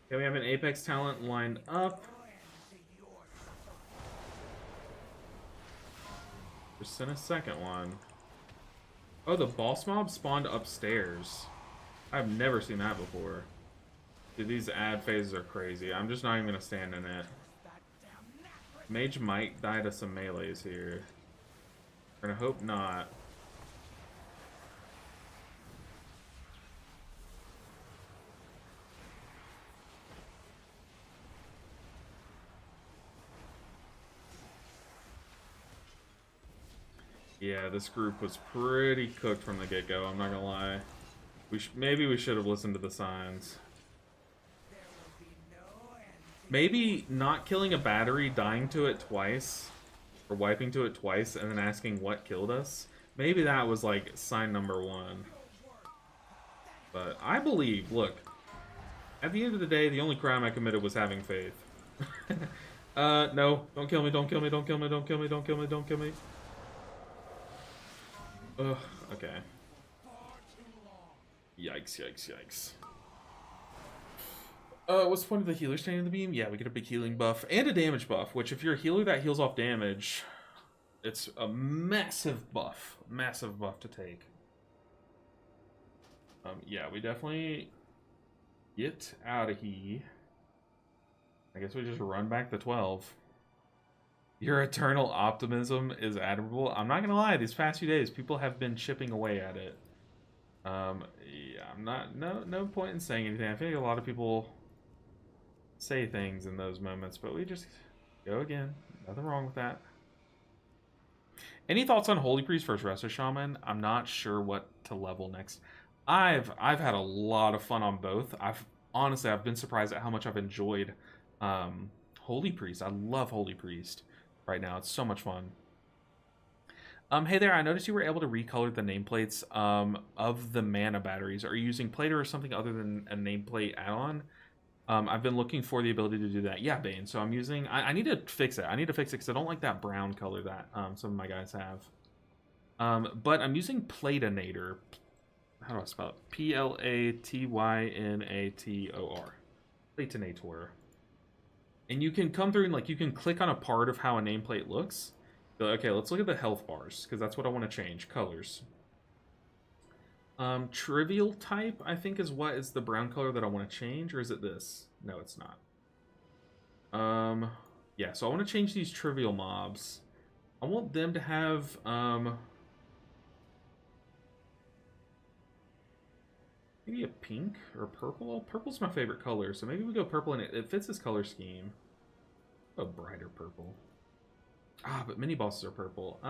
Okay, we have an Apex talent lined up. Just sent a second one. Oh, the boss mob spawned upstairs. I've never seen that before. Dude, these ad phases are crazy. I'm just not even gonna stand in it. Mage might die to some melees here. We're gonna hope not. Yeah, this group was pretty cooked from the get-go, I'm not gonna lie. Maybe we should have listened to the signs. Maybe not killing a battery, dying to it twice, or wiping to it twice, and then asking what killed us. Maybe that was like sign number one. But I believe, look, at the end of the day, the only crime I committed was having faith. No, don't kill me, don't kill me, don't kill me, don't kill me, don't kill me, don't kill me. Ugh, okay. Yikes, yikes, yikes. What's the point of the healer standing in the beam? Yeah, we get a big healing buff and a damage buff, which if you're a healer that heals off damage, it's a massive buff to take. Yeah, we definitely get out of here. I guess we just run back to 12. Your eternal optimism is admirable. I'm not gonna lie, these past few days, people have been chipping away at it. Yeah, I'm not, no point in saying anything. I feel like a lot of people say things in those moments, but we just go again. Nothing wrong with that. Any thoughts on Holy Priest versus Resto Shaman? I'm not sure what to level next. I've had a lot of fun on both. Honestly, I've been surprised at how much I've enjoyed Holy Priest. I love Holy Priest right now. It's so much fun. Hey there, I noticed you were able to recolor the nameplates of the mana batteries. Are you using Plater or something other than a nameplate add-on? I've been looking for the ability to do that. Yeah, Bane. So I'm using. I need to fix it. I need to fix it because I don't like that brown color that some of my guys have. But I'm using Platinator. How do I spell it? Platynator. Platinator. And you can come through and like you can click on a part of how a nameplate looks. Okay, let's look at the health bars because that's what I want to change. Colors. Trivial type, I think, is what is the brown color that I want to change, or is it this? No, it's not. Yeah, so I want to change these trivial mobs. I want them to have, maybe a pink or purple. Purple's my favorite color, so maybe we go purple, and it fits this color scheme. A brighter purple. Ah, but mini bosses are purple.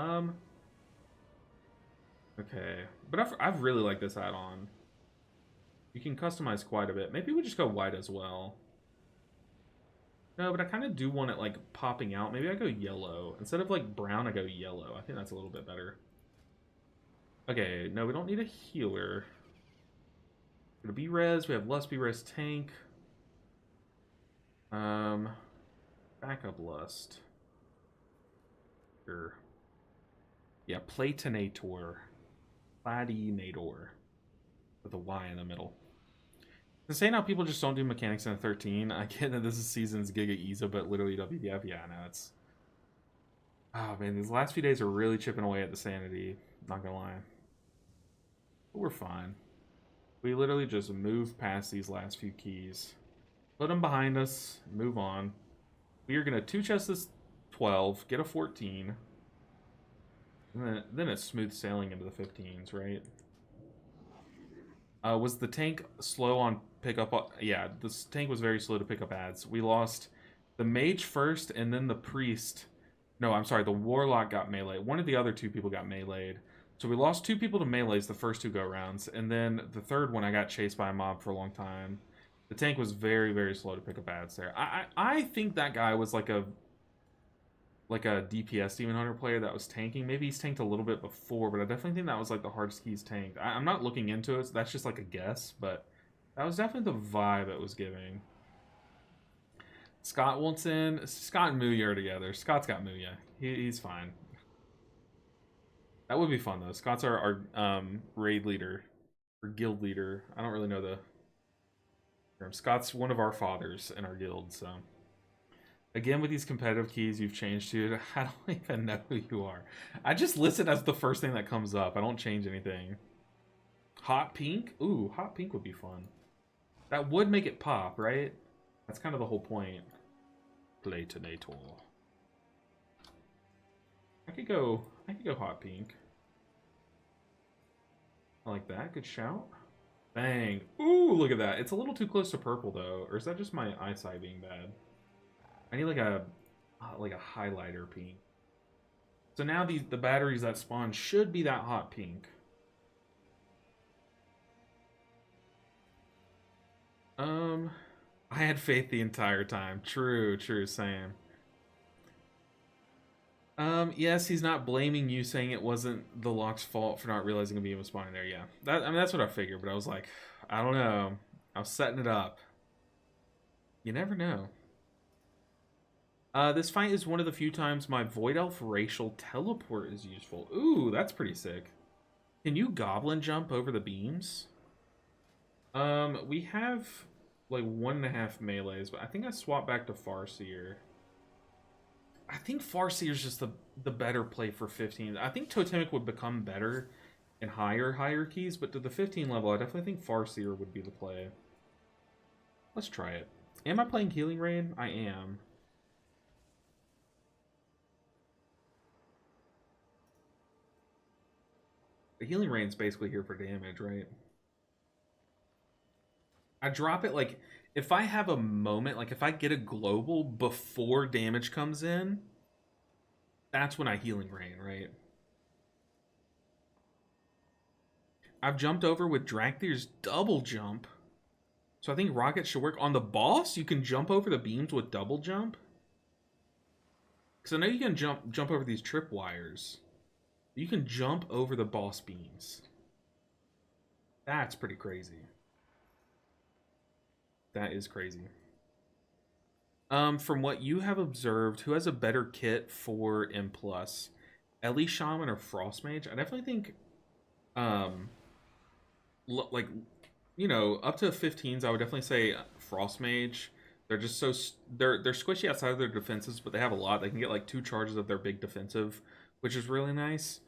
Okay, but I've really liked this add-on. You can customize quite a bit. Maybe we just go white as well. No, but I kind of do want it like popping out. Maybe I go yellow. Instead of like brown, I go yellow. I think that's a little bit better. Okay, no, we don't need a healer. Go to B-res. We have less B-res tank. Backup lust. Sure. Yeah, Platinator. Platinator. With a Y in the middle. Insane how people just don't do mechanics in a 13. I get that this is season's Giga Iza, but literally WDF, yeah, no, it's... Oh man, these last few days are really chipping away at the sanity. Not gonna lie. But we're fine. We literally just move past these last few keys. Put them behind us, move on. We are gonna 2-chest this 12, get a 14. And then it's smooth sailing into the 15s, right? Was the tank slow on pickup? Yeah, this tank was very slow to pick up ads. We lost the mage first, and then the priest. No, I'm sorry, the warlock got melee. One of the other two people got meleeed. So we lost 2 people to melees the first 2 go-rounds, and then the third one I got chased by a mob for a long time. The tank was very, very slow to pick up ads there. I think that guy was like a DPS Demon Hunter player that was tanking. Maybe he's tanked a little bit before, but I definitely think that was like the hardest he's tanked. I'm not looking into it, so that's just like a guess, but that was definitely the vibe it was giving. Scott wants in. Scott and Muya are together. Scott's got Muya. He's fine. That would be fun though. Scott's our raid leader or guild leader. I don't really know the term. Scott's one of our fathers in our guild, so. Again, with these competitive keys you've changed to, I don't even know who you are. I just listen as the first thing that comes up. I don't change anything. Hot pink? Ooh, hot pink would be fun. That would make it pop, right? That's kind of the whole point. Platinator. I could go hot pink. I like that. Good shout. Bang. Ooh, look at that. It's a little too close to purple though. Or is that just my eyesight being bad? I need like a highlighter pink. So now the batteries that spawn should be that hot pink. I had faith the entire time. True, same. Yes, he's not blaming you, saying it wasn't the lock's fault for not realizing a beam was spawning there. Yeah, I mean that's what I figured, but I was like, I don't know. I was setting it up. You never know. This fight is one of the few times my Void Elf racial teleport is useful. Ooh, that's pretty sick. Can you goblin jump over the beams? We have like 1.5 melees, but I think I swapped back to Farseer. I think Farseer is just the better play for 15. I think Totemic would become better in higher hierarchies, but to the 15 level, I definitely think Farseer would be the play. Let's try it. Am I playing Healing Rain? I am. The Healing Rain's basically here for damage, right? I drop it like if I have a moment, like if I get a global before damage comes in, that's when I Healing Rain, right? I've jumped over with Drakthir's double jump. So I think Rocket should work. On the boss, you can jump over the beams with double jump. Because I know you can jump over these tripwires. You can jump over the boss beams. That's pretty crazy. That is crazy. From what you have observed, who has a better kit for M plus, Ellie Shaman or Frost Mage? I definitely think, um, like, you know, up to 15s, I would definitely say Frost Mage. They're just so they're squishy outside of their defenses, but they have a lot. They can get like 2 charges of their big defensive, which is really nice.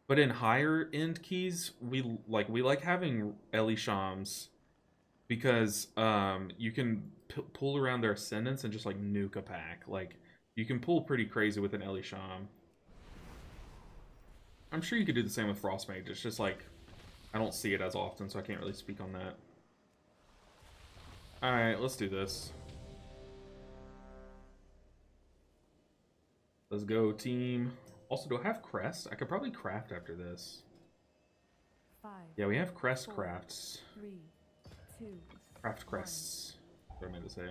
But in higher end keys, we like having Ellie Shams because you can pull around their ascendants and just like nuke a pack. Like you can pull pretty crazy with an Ellie Sham. I'm sure you could do the same with Frost Mage. It's just like I don't see it as often, so I can't really speak on that. All right, let's do this. Let's go, team. Also, do I have crest? I could probably craft after this. 5, Yeah, we have crest 4, crafts. 3, 2, Craft crests. What I meant to say.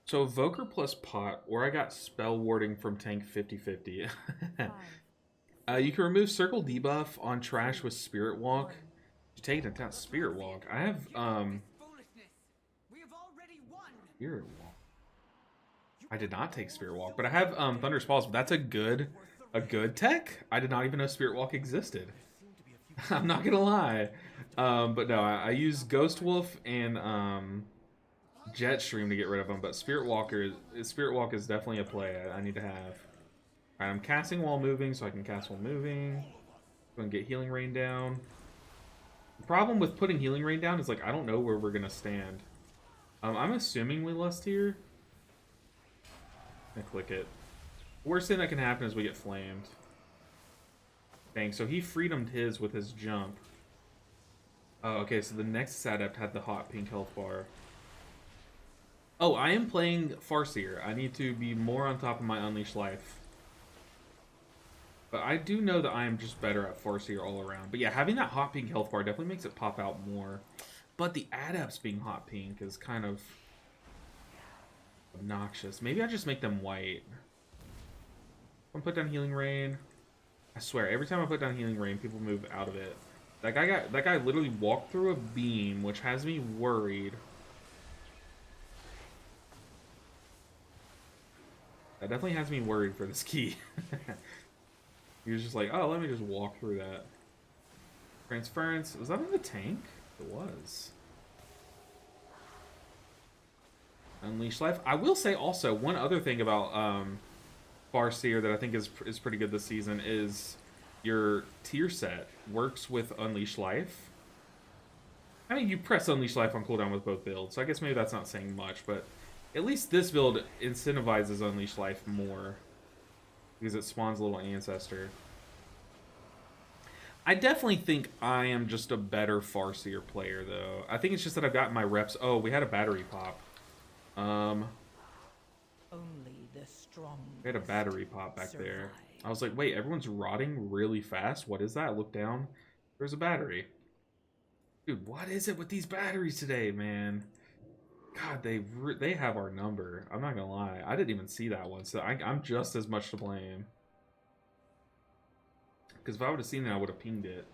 So Evoker plus pot, or I got spell warding from tank 50/50. 5, You can remove circle debuff on trash with Spirit Walk. You take it into account Spirit Walk. I have Foolishness. We have already won. Spirit Walk. I did not take Spirit Walk, but I have Thunderous Balls. But that's a good tech. I did not even know Spirit Walk existed. I'm not gonna lie. But no, I use Ghost Wolf and Jetstream to get rid of them. But Spirit Walk is definitely a play I need to have. Alright, I'm casting while moving, so I can cast while moving. Go and get Healing Rain down. The problem with putting Healing Rain down is like I don't know where we're gonna stand. I'm assuming we lust here. I click it. Worst thing that can happen is we get flamed. Dang, so he freedomed his with his jump. Oh, okay, so the next adept had the hot pink health bar. Oh, I am playing Farseer. I need to be more on top of my Unleashed Life. But I do know that I am just better at Farseer all around. But yeah, having that hot pink health bar definitely makes it pop out more. But the adepts being hot pink is kind of obnoxious. Maybe I just make them white. I'm put down Healing Rain. I swear, every time I put down Healing Rain, people move out of it. That guy literally walked through a beam, which has me worried. That definitely has me worried for this key. He was just like, oh, let me just walk through that. Transference. Was that in the tank? It was. Unleash Life. I will say also, one other thing about Farseer that I think is pretty good this season is your tier set works with Unleash Life. I mean, you press Unleash Life on cooldown with both builds, so I guess maybe that's not saying much, but at least this build incentivizes Unleash Life more because it spawns a little ancestor. I definitely think I am just a better Farseer player, though. I think it's just that I've gotten my reps. Oh, we had a battery pop. Only the strong. We had a battery pop back there. I was like, wait, everyone's rotting really fast? What is that? Look down. There's a battery. Dude, what is it with these batteries today, man? God, they have our number. I'm not gonna lie. I didn't even see that one, so I'm just as much to blame. Because if I would have seen that, I would have pinged it.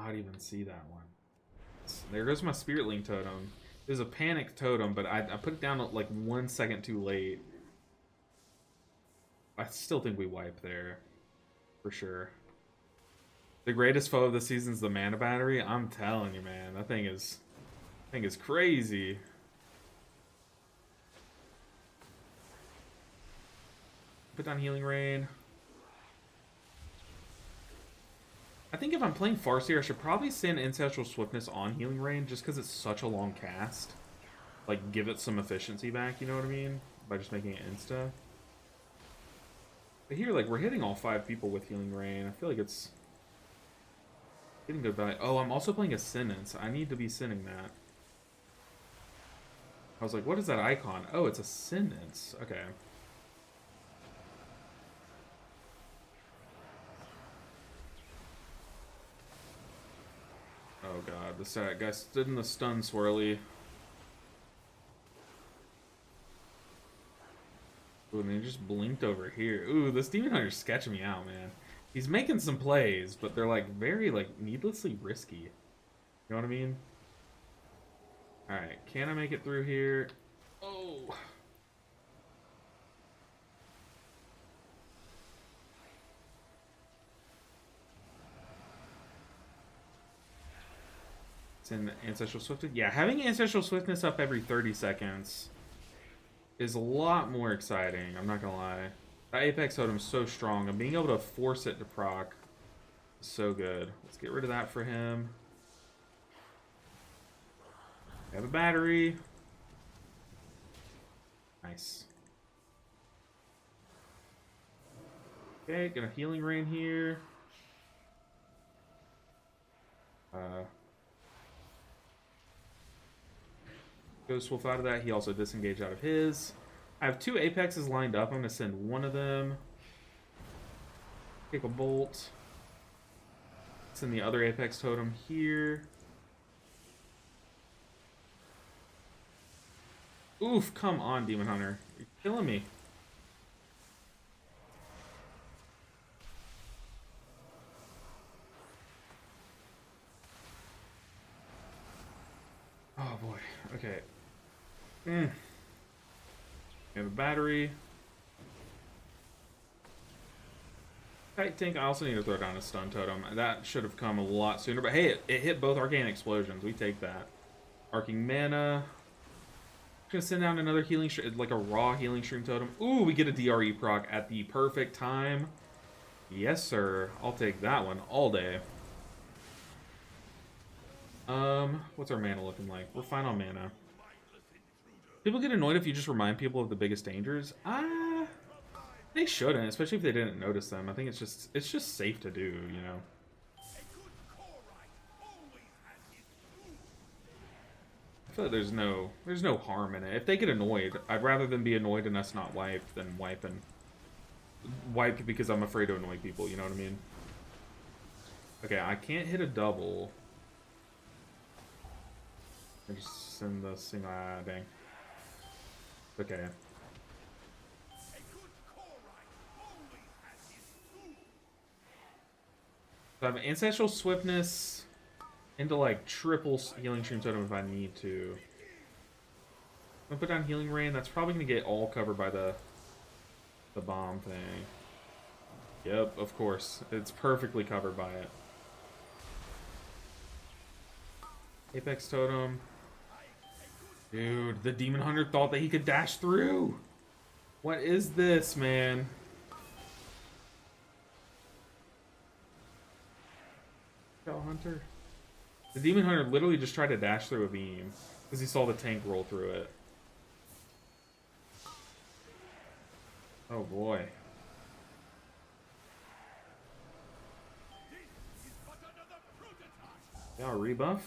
I didn't even see that one. There goes my Spirit Link totem. There's a panic totem, but I put it down like 1 second too late. I still think we wipe there. For sure. The greatest foe of the season is the mana battery. I'm telling you, man. That thing is crazy. Put down Healing Rain. I think if I'm playing Farseer, I should probably send Ancestral Swiftness on Healing Rain just because it's such a long cast. Like, give it some efficiency back, you know what I mean? By just making it insta. But here, like, we're hitting all 5 people with Healing Rain. I feel like it's getting good value. Oh, I'm also playing Ascendance. I need to be sending that. I was like, what is that icon? Oh, it's Ascendance. Okay. Oh god, this guy stood in the stun swirly. Ooh, and he just blinked over here. Ooh, this Demon Hunter's sketching me out, man. He's making some plays, but they're like very like needlessly risky. You know what I mean? Alright, can I make it through here? Oh. It's in Ancestral Swiftness. Yeah, having Ancestral Swiftness up every 30 seconds is a lot more exciting. I'm not gonna lie. That Apex Totem's so strong, and being able to force it to proc is so good. Let's get rid of that for him. We have a battery. Nice. Okay, got a healing rain here. Ghost Wolf out of that. He also disengaged out of his. I have 2 Apexes lined up. I'm going to send one of them. Kick a bolt. Send the other Apex Totem here. Oof, come on, Demon Hunter. You're killing me. Oh boy. Okay. We have a battery. Tight tank. I also need to throw down a stun totem. That should have come a lot sooner. But hey, it hit both arcane explosions. We take that. Arcing mana. Gonna send down another healing stream, like a raw healing stream totem. Ooh, we get a DRE proc at the perfect time. Yes, sir. I'll take that one all day. What's our mana looking like? We're fine on mana. People get annoyed if you just remind people of the biggest dangers. They shouldn't, especially if they didn't notice them. I think it's just safe to do, you know. I feel like there's no harm in it. If they get annoyed, I'd rather them be annoyed and us not wipe than wipe because I'm afraid to annoy people, you know what I mean? Okay, I can't hit a double. I just send the single, dang. Okay. So I have Ancestral Swiftness into like triple healing stream totem if I need to. I'm gonna put down healing rain. That's probably gonna get all covered by the bomb thing. Yep, of course. It's perfectly covered by it. Apex totem. Dude, the Demon Hunter thought that he could dash through. What is this, man? Shell Hunter. The Demon Hunter literally just tried to dash through a beam because he saw the tank roll through it. Oh boy. Yeah, rebuff.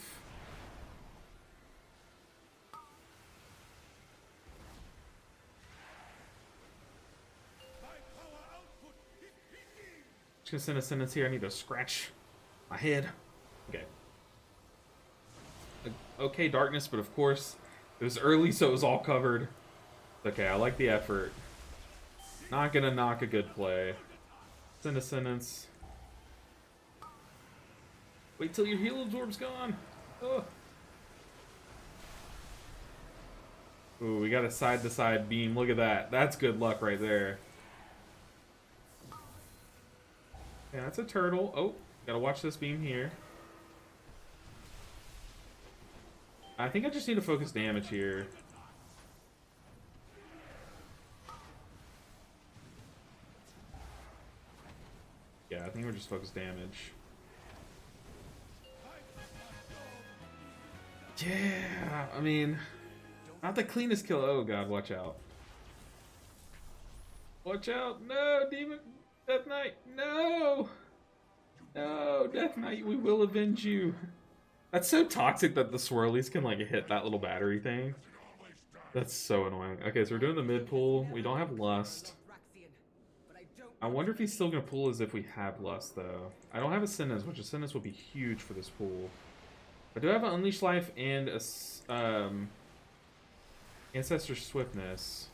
Just gonna send a sentence here. I need to scratch my head. Okay. Okay, darkness, but of course it was early, so it was all covered. Okay, I like the effort. Not gonna knock a good play. Send a sentence. Wait till your heal absorb's gone. Oh. Ooh, we got a side-to-side beam. Look at that. That's good luck right there. Yeah, that's a turtle. Oh, gotta watch this beam here. I think I just need to focus damage here. Yeah, I think we're just focused damage. Yeah, I mean, not the cleanest kill. Oh god, watch out. Watch out. No, Demon. Death Knight. No. No, Death Knight, we will avenge you. That's so toxic that the swirlies can like hit that little battery thing. That's so annoying. Okay, so we're doing the mid pull. We don't have Lust. I wonder if he's still going to pull as if we have Lust, though. I don't have a Sentence, which a Sentence would be huge for this pool. I do have an Unleash Life and a Ancestor Swiftness.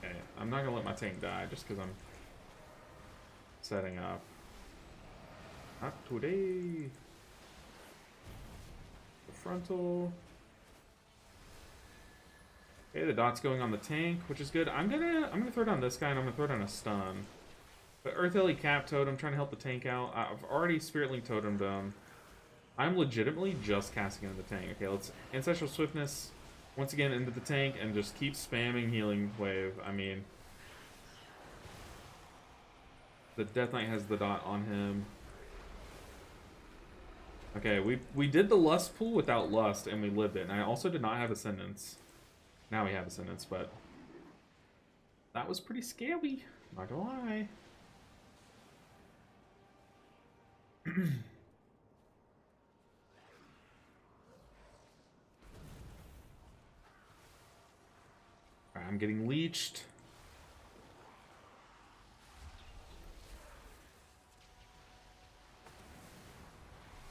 Okay, I'm not going to let my tank die just because I'm setting up. Not today. The frontal. Okay, the dot's going on the tank, which is good. I'm gonna throw down this guy, and I'm gonna throw down a stun. But Earth Ellie Cap Totem, trying to help the tank out. I've already Spirit Link Totemed him. I'm legitimately just casting into the tank. Okay, let's Ancestral Swiftness once again into the tank and just keep spamming Healing Wave. I mean, the Death Knight has the dot on him. Okay, we did the Lust pool without Lust, and we lived it. And I also did not have Ascendance. Now we have Ascendance, but that was pretty scary. Not gonna lie. Alright, I'm getting leeched.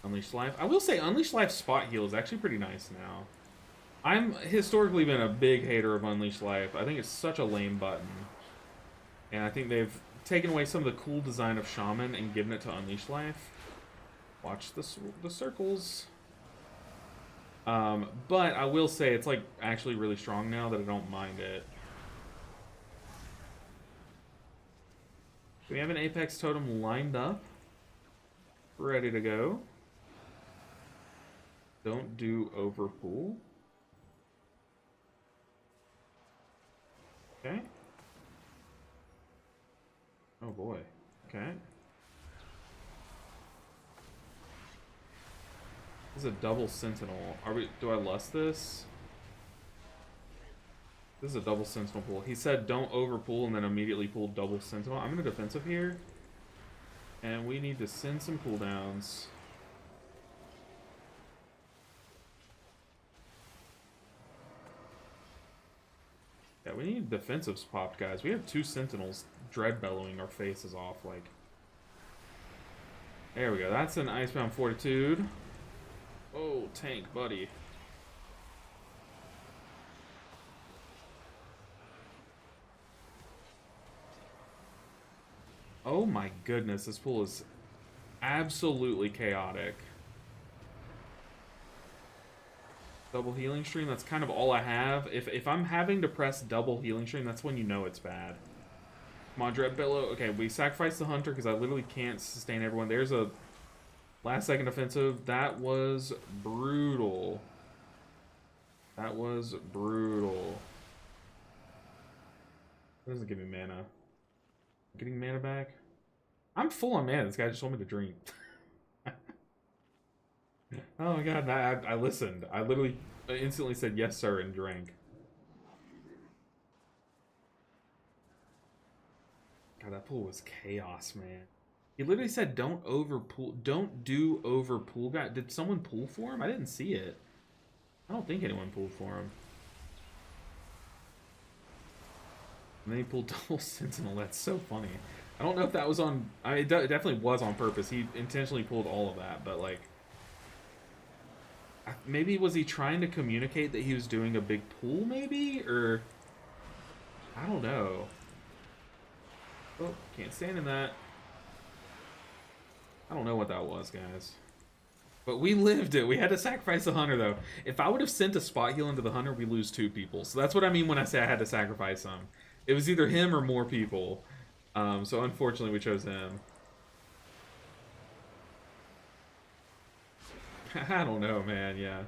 Unleash Life. I will say Unleash Life spot heal is actually pretty nice now. I'm historically been a big hater of Unleash Life. I think it's such a lame button. And I think they've taken away some of the cool design of Shaman and given it to Unleash Life. Watch the circles. But I will say it's like actually really strong now that I don't mind it. We have an Apex Totem lined up. Ready to go. Don't do overpool. Okay. Oh boy. Okay. This is a double sentinel. Do I lust this? This is a double sentinel pool. He said don't overpool and then immediately pull double sentinel. I'm in a defensive here. And we need to send some cooldowns. Yeah, we need defensives popped, guys. We have 2 sentinels dread bellowing our faces off, like. There we go. That's an Icebound Fortitude. Oh, tank, buddy. Oh my goodness, this pool is absolutely chaotic. Double healing stream, that's kind of all I have. If I'm having to press double healing stream, that's when you know it's bad. Come on, Dread Billow. Okay, we sacrificed the Hunter because I literally can't sustain everyone. There's a last second offensive. That was brutal. That was brutal. It doesn't give me mana. Getting mana back? I'm full on mana. This guy just told me to drink. Oh my god, I listened. I literally instantly said yes sir and drank. God, that pool was chaos, man. He literally said don't overpool, don't do overpool. Guy, did someone pull for him? I didn't see it. I don't think anyone pulled for him. And then he pulled double sentinel. That's so funny. I don't know if that was on. I mean, it definitely was on purpose. He intentionally pulled all of that, but like, maybe was he trying to communicate that he was doing a big pull, maybe, or I don't know. Oh, can't stand in that. I don't know what that was, guys. But we lived it. We had to sacrifice the Hunter, though. If I would have sent a spot heal into the Hunter, we lose 2 people. So that's what I mean when I say I had to sacrifice him. It was either him or more people. So unfortunately, we chose him. I don't know, man. Yeah.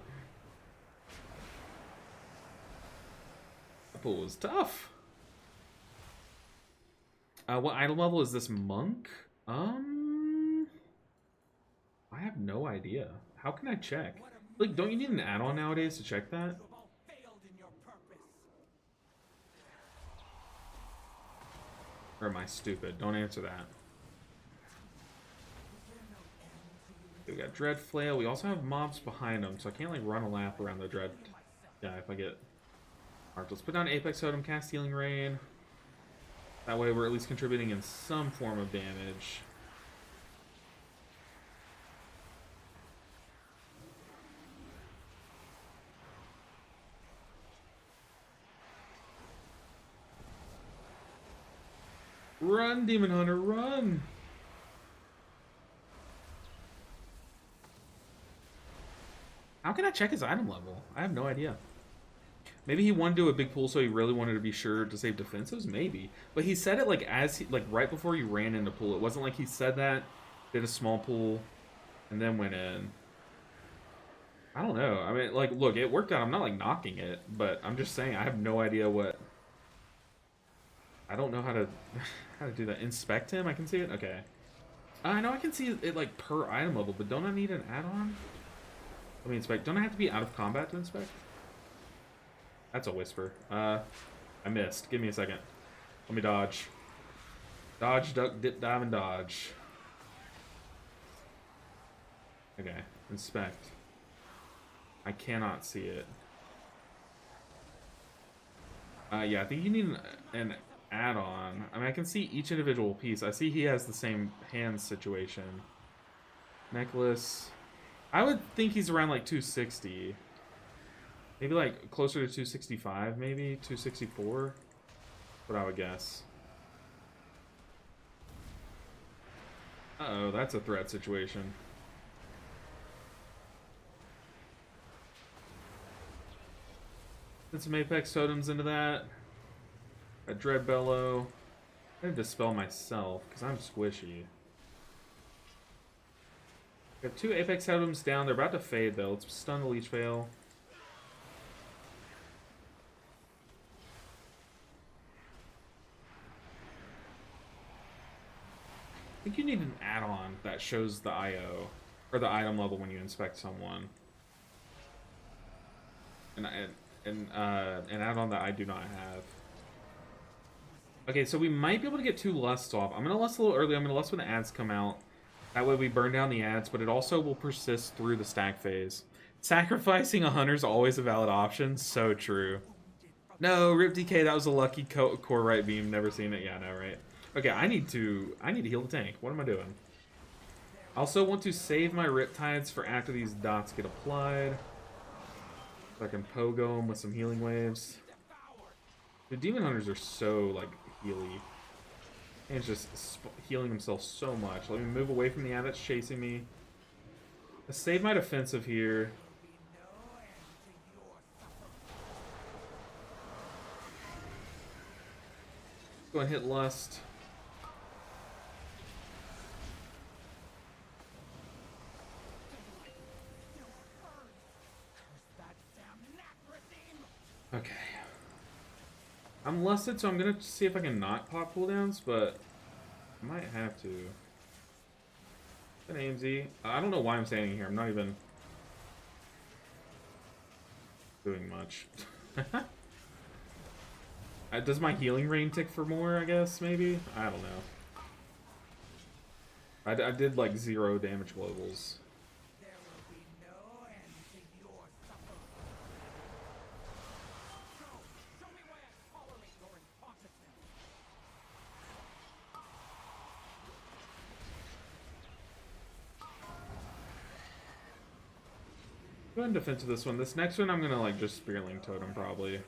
That pool was tough. What item level is this monk? I have no idea. How can I check? Like, don't you need an add-on nowadays to check that? Or am I stupid? Don't answer that. We got Dread Flail. We also have mobs behind them, so I can't like run a lap around the Dread guy if I get marked. Let's put down Apex Totem, cast Healing Rain. That way we're at least contributing in some form of damage. Run, Demon Hunter, run! How can I check his item level? I have no idea. Maybe he wanted to do a big pool, so he really wanted to be sure to save defensives. Maybe, but he said it like like right before he ran into pool. It wasn't like he said that, did a small pool, and then went in. I don't know. I mean, like, look, it worked out. I'm not like knocking it, but I'm just saying I have no idea what. I don't know how to how to do that. Inspect him. I can see it. Okay. I know I can see it like per item level, but don't I need an add-on? Let me inspect. Don't I have to be out of combat to inspect? That's a whisper. I missed. Give me a second. Let me dodge. Dodge, duck, dip, dive, and dodge. Okay. Inspect. I cannot see it. Yeah, I think you need an add-on. I mean, I can see each individual piece. I see he has the same hand situation. Necklace. I would think he's around like 260. Maybe like closer to 265, maybe 264. What I would guess. Uh-oh, that's a threat situation. Put some Apex totems into that. A Dread Bellow. I need to dispel myself because I'm squishy. Got 2 Apex totems down. They're about to fade though. Let's stun the Leech Veil. I think you need an add-on that shows the IO or the item level when you inspect someone. An add-on that I do not have. Okay, so we might be able to get 2 lusts off. I'm gonna lust a little early. I'm gonna lust when the ads come out. That way we burn down the ads, but it also will persist through the stack phase. Sacrificing a hunter is always a valid option. So true. No, Rip DK, that was a lucky core right beam. Never seen it. Yeah, no, right. Okay, I need to heal the tank. What am I doing? I also want to save my Riptides for after these dots get applied. So I can pogo them with some healing waves. The Demon Hunters are so, like, healy. And it's just healing himself so much. Let me move away from the ad that's chasing me. Let's save my defensive here. Go and hit Lust. Okay. I'm lusted, so I'm gonna see if I can not pop cooldowns, but I might have to. An AMZ. I don't know why I'm standing here. I'm not even doing much. Does my healing rain tick for more, I guess, maybe? I don't know. I did like 0 damage globals. Go ahead and defend to this one. This next one I'm gonna like just Spirit Link Totem probably.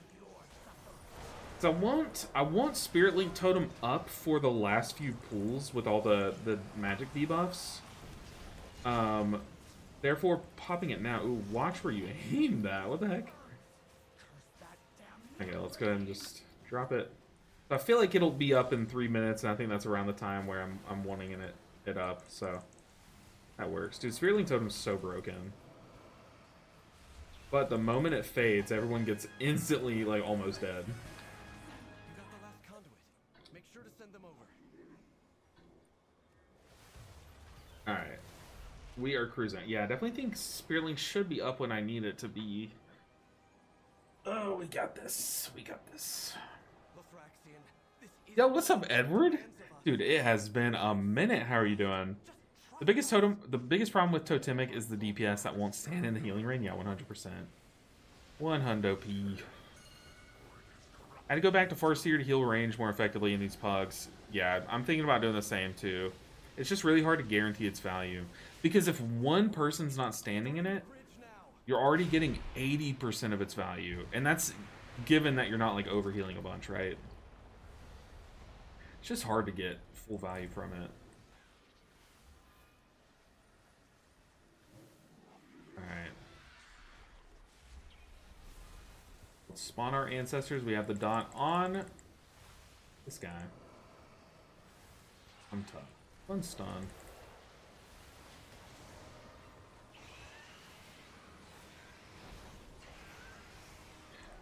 Cause I want Spirit Link Totem up for the last few pools with all the magic debuffs. Therefore popping it now. Ooh, watch where you aim that. What the heck? Okay, let's go ahead and just drop it. I feel like it'll be up in 3 minutes, and I think that's around the time where I'm wanting it up. So that works, dude. Spirit Link Totem's so broken. But the moment it fades, everyone gets instantly, like, almost dead. You got the last conduit. Make sure to send them over. Alright. We are cruising. Yeah, I definitely think Spirit Link should be up when I need it to be. Oh, we got this. We got this. Yo, what's up, Edward? Dude, it has been a minute. How are you doing? The biggest problem with Totemic is the DPS that won't stand in the healing rain. Yeah, 100%. 100p. I had to go back to Farseer to heal range more effectively in these pugs. Yeah, I'm thinking about doing the same too. It's just really hard to guarantee its value. Because if one person's not standing in it, you're already getting 80% of its value. And that's given that you're not like overhealing a bunch, right? It's just hard to get full value from it. Alright. Let's spawn our ancestors. We have the dot on this guy. I'm tough. One stun.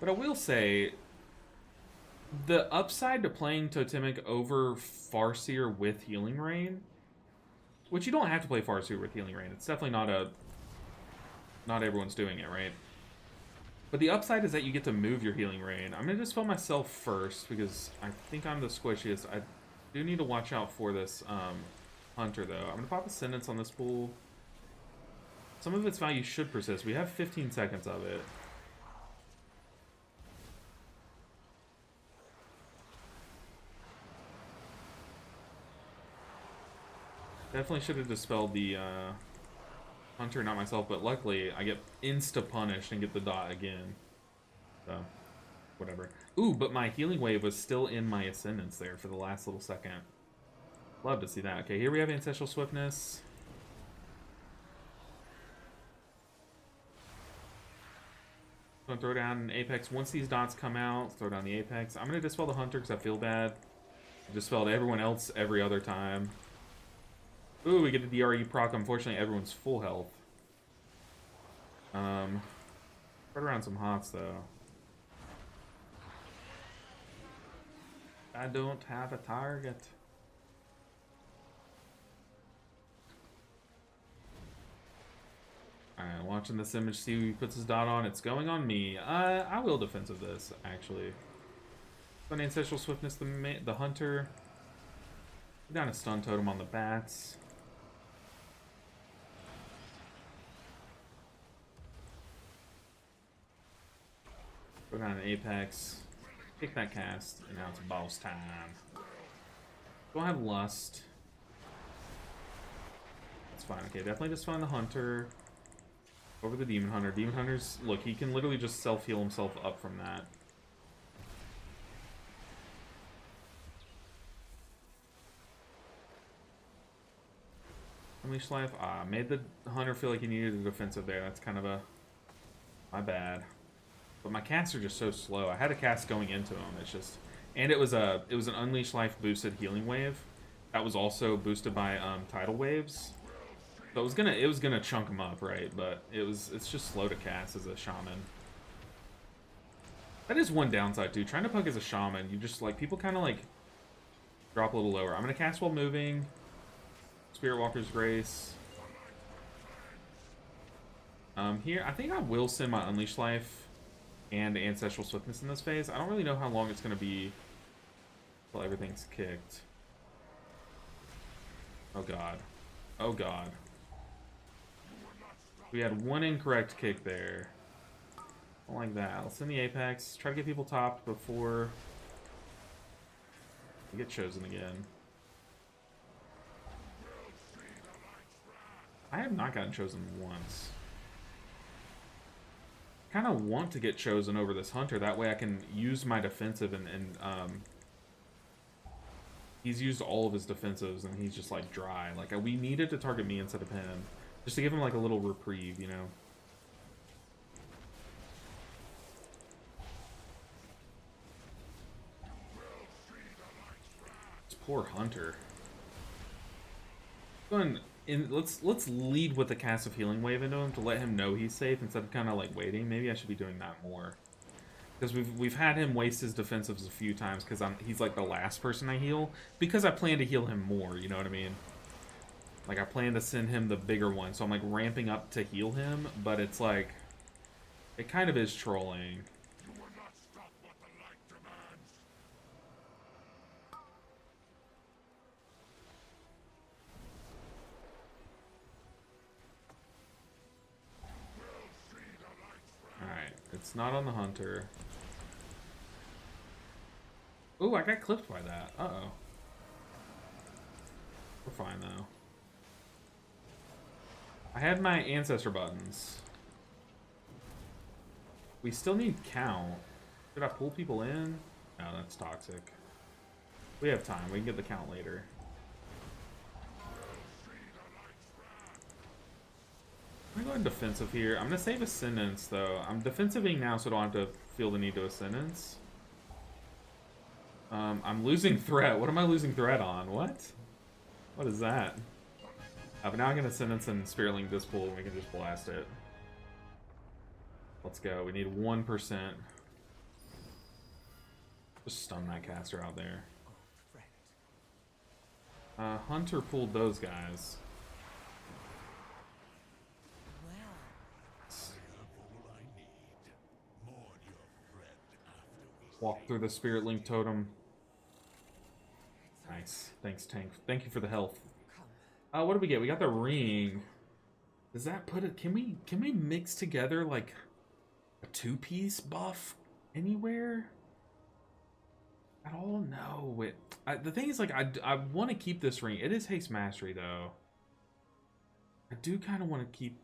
But I will say, the upside to playing Totemic over Farseer with Healing Rain, which you don't have to play Farseer with Healing Rain. It's definitely not everyone's doing it, right? But the upside is that you get to move your Healing Rain. I'm going to dispel myself first because I think I'm the squishiest. I do need to watch out for this Hunter, though. I'm going to pop Ascendance on this pool. Some of its value should persist. We have 15 seconds of it. Definitely should have dispelled the Hunter, not myself, but luckily I get insta-punished and get the dot again. So, whatever. Ooh, but my Healing Wave was still in my Ascendance there for the last little second. Love to see that. Okay, here we have Ancestral Swiftness. I'm going to throw down an Apex. Once these dots come out, throw down the Apex. I'm going to dispel the Hunter because I feel bad. I dispelled everyone else every other time. Ooh, we get the DRE proc. Unfortunately, everyone's full health. Spread around some hots, though. I don't have a target. Alright, watching this image, see who he puts his dot on. It's going on me. I will defensive this, actually. Stun Ancestral Swiftness, the Hunter. Put down a stun totem on the bats. Put down an Apex. Take that cast, and now it's boss time. Don't have Lust. That's fine. Okay, definitely just find the Hunter. Over the Demon Hunter. Demon Hunter's... Look, he can literally just self-heal himself up from that. Unleash Life. Ah, made the Hunter feel like he needed a defensive there. That's kind of a... My bad. But my casts are just so slow. I had a cast going into him. It's just... And it was an Unleash Life boosted Healing Wave. That was also boosted by Tidal Waves. So it was gonna chunk him up, right? But it's just slow to cast as a shaman. That is one downside too. Trying to puck as a shaman, you just like people kind of like drop a little lower. I'm gonna cast while moving. Spirit Walker's Grace. Here I think I will send my Unleash Life and Ancestral Swiftness in this phase. I don't really know how long it's gonna be until everything's kicked. Oh god. Oh god. We had one incorrect kick there. Don't like that. I'll send the Apex. Try to get people topped before we get chosen again. I have not gotten chosen once. I kind of want to get chosen over this Hunter. That way I can use my defensive and he's used all of his defensives and he's just like dry. Like we needed to target me instead of him. Just to give him like a little reprieve, you know? This poor Hunter. Let's lead with the cast of Healing Wave into him to let him know he's safe instead of kind of like waiting. Maybe I should be doing that more. Because we've had him waste his defensives a few times because he's like the last person I heal. Because I plan to heal him more, you know what I mean? Like, I plan to send him the bigger one, so I'm, like, ramping up to heal him, but it's, like, it kind of is trolling. You will not stop what the light demands. Alright, it's not on the Hunter. Ooh, I got clipped by that. Uh-oh. We're fine, though. I had my Ancestor buttons. We still need count. Should I pull people in? No, that's toxic. We have time. We can get the count later. I'm going defensive here. I'm gonna save Ascendance though. I'm defensiving now, so I don't have to feel the need to Ascendance. I'm losing threat. What am I losing threat on? What? What is that? But now I can Ascendance and Spirit Link this pool, and we can just blast it. Let's go. We need 1%. Just stun that caster out there. Hunter pulled those guys. Walk through the Spirit Link totem. Nice. Thanks, Tank. Thank you for the health. What do we get? We got the ring. Does that put it? Can we mix together like a 2-piece buff anywhere at all? No. The thing is, like, I want to keep this ring. It is haste mastery though. I do kind of want to keep,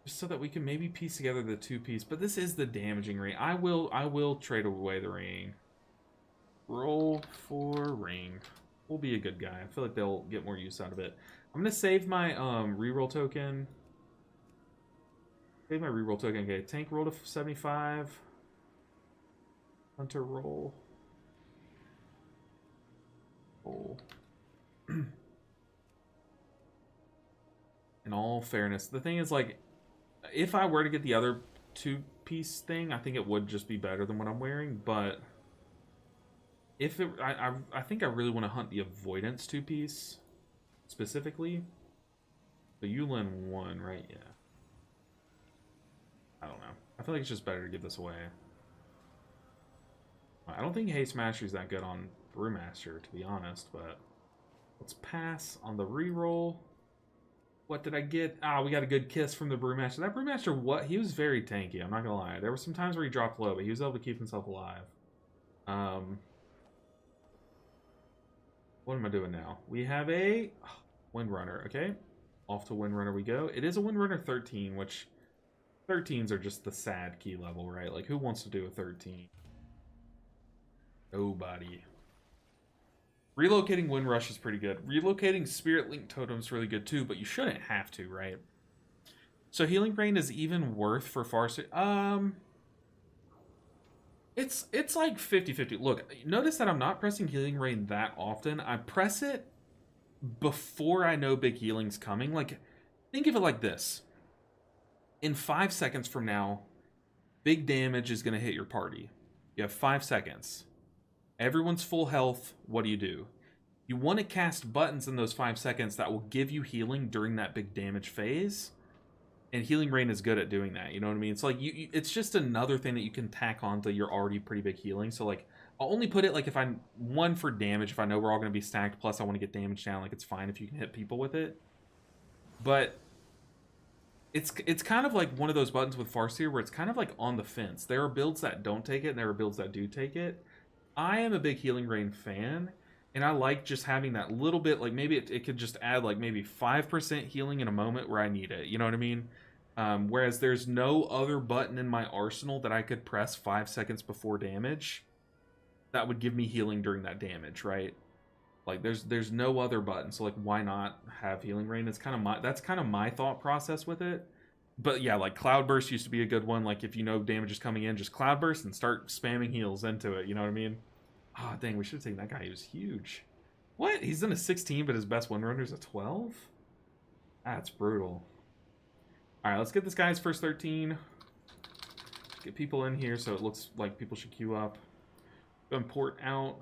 just so that we can maybe piece together the 2-piece. But this is the damaging ring. I will trade away the ring. Roll for ring. We'll be a good guy. I feel like they'll get more use out of it. I'm gonna save my reroll token. Save my reroll token. Okay, tank roll to 75. Hunter roll. Roll. In all fairness, the thing is, like, if I were to get the other 2-piece thing, I think it would just be better than what I'm wearing. But if it, I think I really want to hunt the avoidance 2-piece specifically. The Yulin 1, right? Yeah. I don't know. I feel like it's just better to give this away. I don't think Haste Mastery is that good on Brewmaster, to be honest, but let's pass on the reroll. What did I get? Ah, we got a good kiss from the Brewmaster. That Brewmaster, what? He was very tanky, I'm not gonna lie. There were some times where he dropped low, but he was able to keep himself alive. What am I doing now? We have a Windrunner, okay? Off to Windrunner we go. It is a Windrunner 13, which 13s are just the sad key level, right? Like, who wants to do a 13? Nobody. Relocating Windrush is pretty good. Relocating Spirit Link Totem is really good too, but you shouldn't have to, right? So Healing Rain is even worth for Farseer. It's like 50-50. Look, notice that I'm not pressing Healing Rain that often. I press it before I know big healing's coming. Like, think of it like this. In 5 seconds from now, big damage is going to hit your party. You have 5 seconds. Everyone's full health. What do? You want to cast buttons in those 5 seconds that will give you healing during that big damage phase. And Healing Rain is good at doing that. You know what I mean? It's like it's just another thing that you can tack onto your already pretty big healing. So, like, I'll only put it, like, if I'm one for damage, if I know we're all going to be stacked, plus I want to get damage down, like, it's fine if you can hit people with it. But it's kind of like one of those buttons with Farseer where it's kind of like on the fence. There are builds that don't take it, and there are builds that do take it. I am a big Healing Rain fan, and I like just having that little bit, like, maybe it could just add, like, maybe 5% healing in a moment where I need it. You know what I mean? Whereas there's no other button in my arsenal that I could press 5 seconds before damage that would give me healing during that damage, right? Like, there's no other button, so, like, why not have Healing Rain? That's kind of my thought process with it. But yeah, like, Cloudburst used to be a good one. Like, if you know damage is coming in, just Cloudburst and start spamming heals into it. You know what I mean? Ah, oh, dang, we should have taken that guy. He was huge. What? He's in a 16, but his best Windrunner's a 12? That's brutal. Alright, let's get this guy's first 13. Get people in here so it looks like people should queue up. Go import out.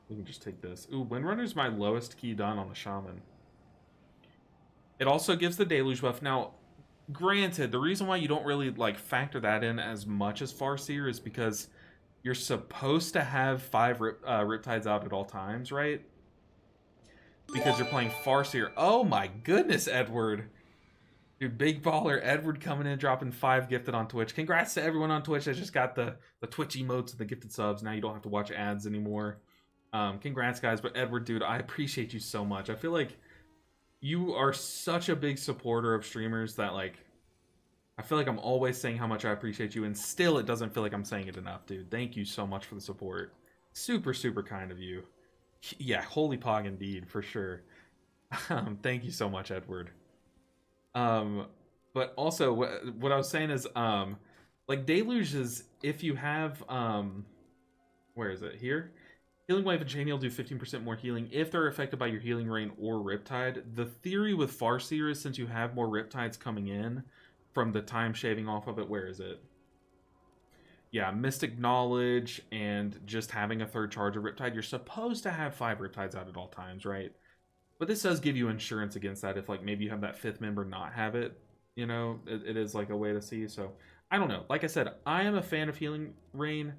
We can just take this. Ooh, Windrunner's my lowest key done on the Shaman. It also gives the Deluge buff. Now, granted, the reason why you don't really, like, factor that in as much as Farseer is because you're supposed to have 5 Riptides out at all times, right? Because you're playing Farseer. Oh my goodness, Edward. Dude, big baller Edward coming in, dropping 5 gifted on Twitch. Congrats to everyone on Twitch that just got the Twitch emotes and the gifted subs. Now you don't have to watch ads anymore. Congrats, guys. But Edward, dude, I appreciate you so much. I feel like you are such a big supporter of streamers that, like, I feel like I'm always saying how much I appreciate you, and still it doesn't feel like I'm saying it enough, dude. Thank you so much for the support. Super, super kind of you. Yeah, holy pog indeed, for sure. Thank you so much, Edward. Um, but also what I was saying is like deluge is if you have where is it here? Healing Wave and Chain Heal do 15% more healing if they're affected by your Healing Rain or Riptide. The theory with Farseer is since you have more Riptides coming in from the time shaving off of it, where is it? Yeah, Mystic Knowledge and just having a third charge of Riptide, you're supposed to have 5 Riptides out at all times, right? But this does give you insurance against that if, like, maybe you have that 5th member not have it. You know, it is, like, a way to see. So, I don't know. Like I said, I am a fan of Healing Rain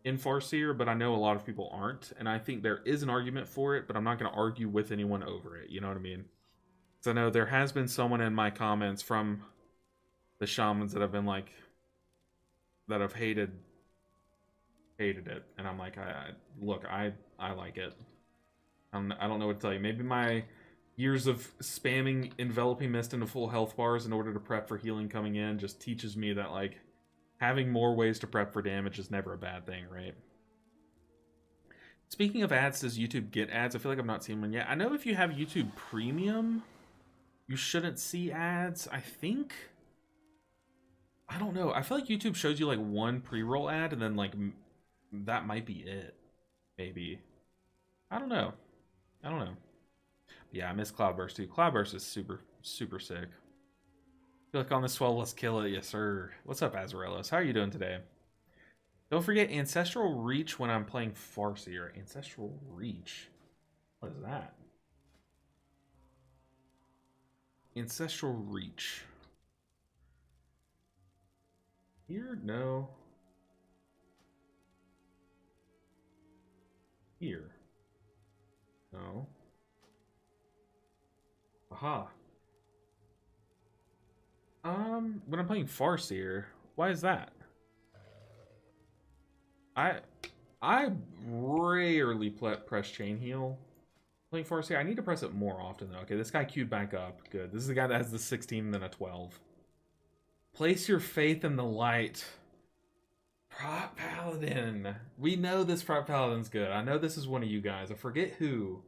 in Farseer, but I know a lot of people aren't. And I think there is an argument for it, but I'm not going to argue with anyone over it. You know what I mean? Because I know there has been someone in my comments from the shamans that have been, like, that have hated it. And I'm like, look, I like it. I don't know what to tell you. Maybe my years of spamming Enveloping Mist into full health bars in order to prep for healing coming in just teaches me that, like, having more ways to prep for damage is never a bad thing, right? Speaking of ads, does YouTube get ads? I feel like I've not seen one yet. I know if you have YouTube Premium, you shouldn't see ads, I think. I don't know. I feel like YouTube shows you, like, one pre-roll ad, and then, like, that might be it. Maybe. I don't know. Yeah, I miss Cloudburst too. Cloudburst is super, super sick. Click on the swell, let's kill it. Yes, sir. What's up, Azarelos? How are you doing today? Don't forget Ancestral Reach when I'm playing Farseer. Ancestral Reach? What is that? Ancestral Reach. Here? No. Here. No. Aha. When I'm playing Farseer, why is that? I rarely press Chain Heal playing Farseer. I need to press it more often though. Okay, this guy queued back up. Good. This is the guy that has the 16 and then a 12. Place your faith in the light. Prot Paladin. We know this Prot Paladin's good. I know this is one of you guys. I forget who.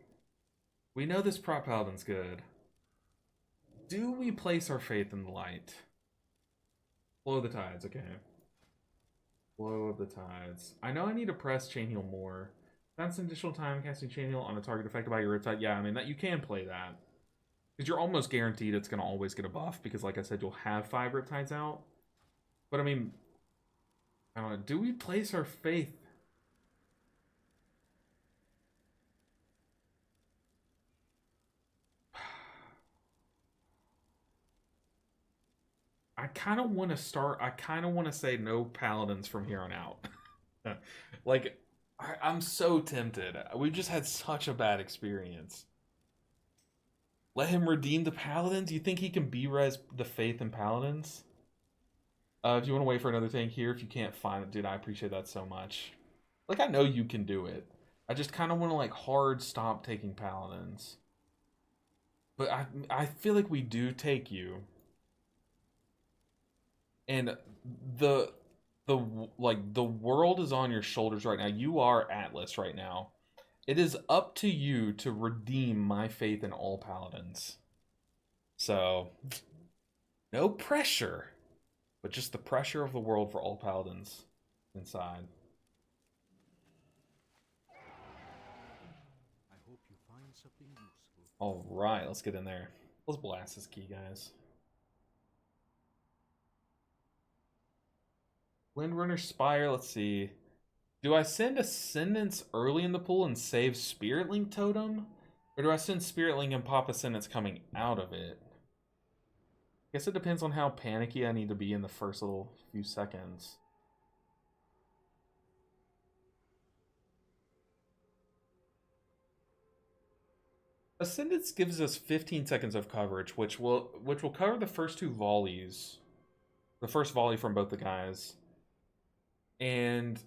We know this Prot Paladin's good. Do we place our faith in the light? Flow of the tides, okay. Flow of the tides. I know I need to press Chain Heal more. That's an additional time casting Chain Heal on a target affected by your Riptide. Yeah, I mean, that you can play that. Because you're almost guaranteed it's going to always get a buff. Because, like I said, you'll have 5 Riptides out. But, I mean, I don't know. Do we place our faith? I kind of want to say no paladins from here on out. Like, I'm so tempted. We've just had such a bad experience. Let him redeem the paladins? You think he can B-res the faith in paladins? If you want to wait for another tank here, if you can't find it, dude, I appreciate that so much. Like, I know you can do it. I just kind of want to, like, hard stop taking paladins. But I feel like we do take you. And the world is on your shoulders right now. You are Atlas right now. It is up to you to redeem my faith in all paladins. So, no pressure, but just the pressure of the world for all paladins inside. I hope you find something useful. All right, let's get in there. Let's blast this key, guys. Windrunner Spire, let's see. Do I send Ascendance early in the pool and save Spirit Link Totem? Or do I send Spirit Link and pop Ascendance coming out of it? I guess it depends on how panicky I need to be in the first little few seconds. Ascendance gives us 15 seconds of coverage, which will cover the first 2 volleys. The first volley from both the guys. And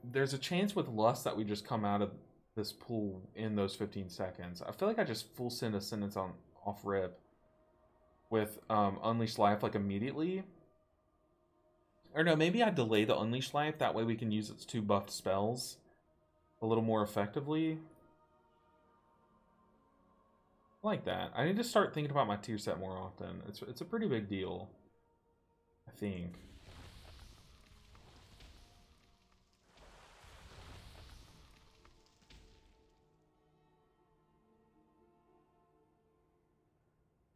there's a chance with Lust that we just come out of this pool in those 15 seconds. I feel like I just full send Ascendance on off rip with Unleash Life like immediately. Or no, maybe I delay the Unleash Life. That way we can use its 2 buffed spells a little more effectively. I like that. I need to start thinking about my tier set more often. It's a pretty big deal, I think.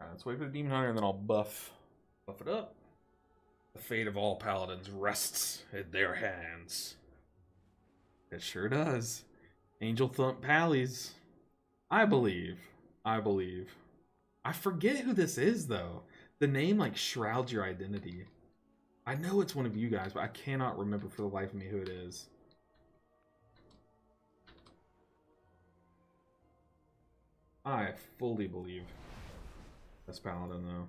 Alright, let's wait for the Demon Hunter and then I'll buff it up. The fate of all paladins rests in their hands. It sure does. Angel Thump Pallies. I believe. I forget who this is, though. The name, like, shrouds your identity. I know it's one of you guys, but I cannot remember for the life of me who it is. I fully believe this paladin, though.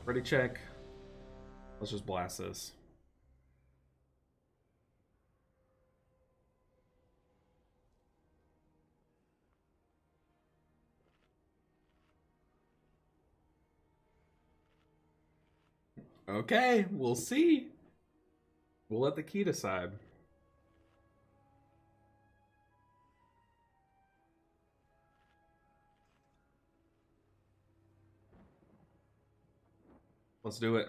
Ready, check. Let's just blast this. Okay, we'll see. We'll let the key decide. Let's do it.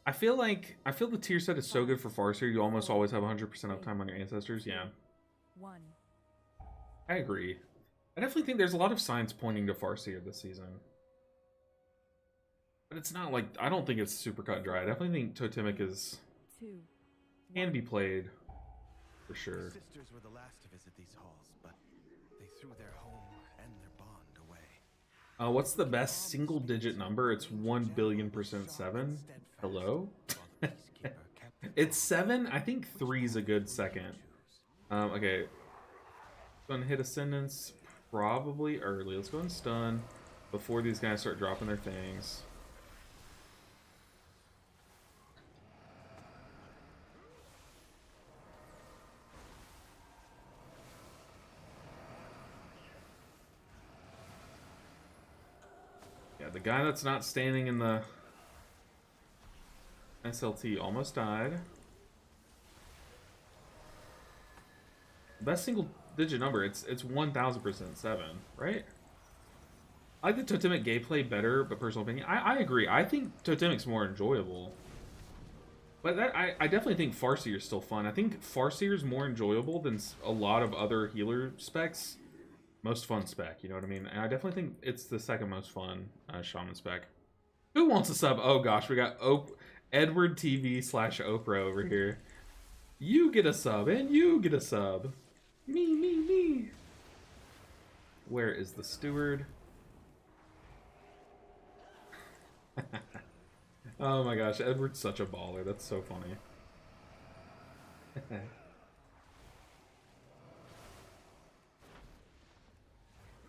I feel the tier set is so good for Farseer, you almost always have 100% uptime on your ancestors. Yeah. 1. I agree. I definitely think there's a lot of signs pointing to Farseer this season. But it's not like, I don't think it's super cut and dry. I definitely think Totemic is 2. can be played for sure. Sisters were the last to visit these halls, but they threw their home and their bond away. What's the best single digit number? It's 1,000,000,000% 7. Hello? It's 7. I think 3 is a good second. Okay. Gonna hit Ascendance probably early. Let's go and stun before these guys start dropping their things. Yeah, the guy that's not standing in the SLT almost died. Best single digit number, it's 1,000% 7, right? I like the Totemic gameplay better, but personal opinion, I agree. I think Totemic's more enjoyable. But that I definitely think Farseer is still fun. I think Farseer is more enjoyable than a lot of other healer specs. Most fun spec, you know what I mean? And I definitely think it's the second most fun Shaman spec. Who wants a sub? Oh gosh, we got Edward TV / Oprah over here. You get a sub, and you get a sub. Me. Where is the steward? Oh my gosh, Edward's such a baller. That's so funny.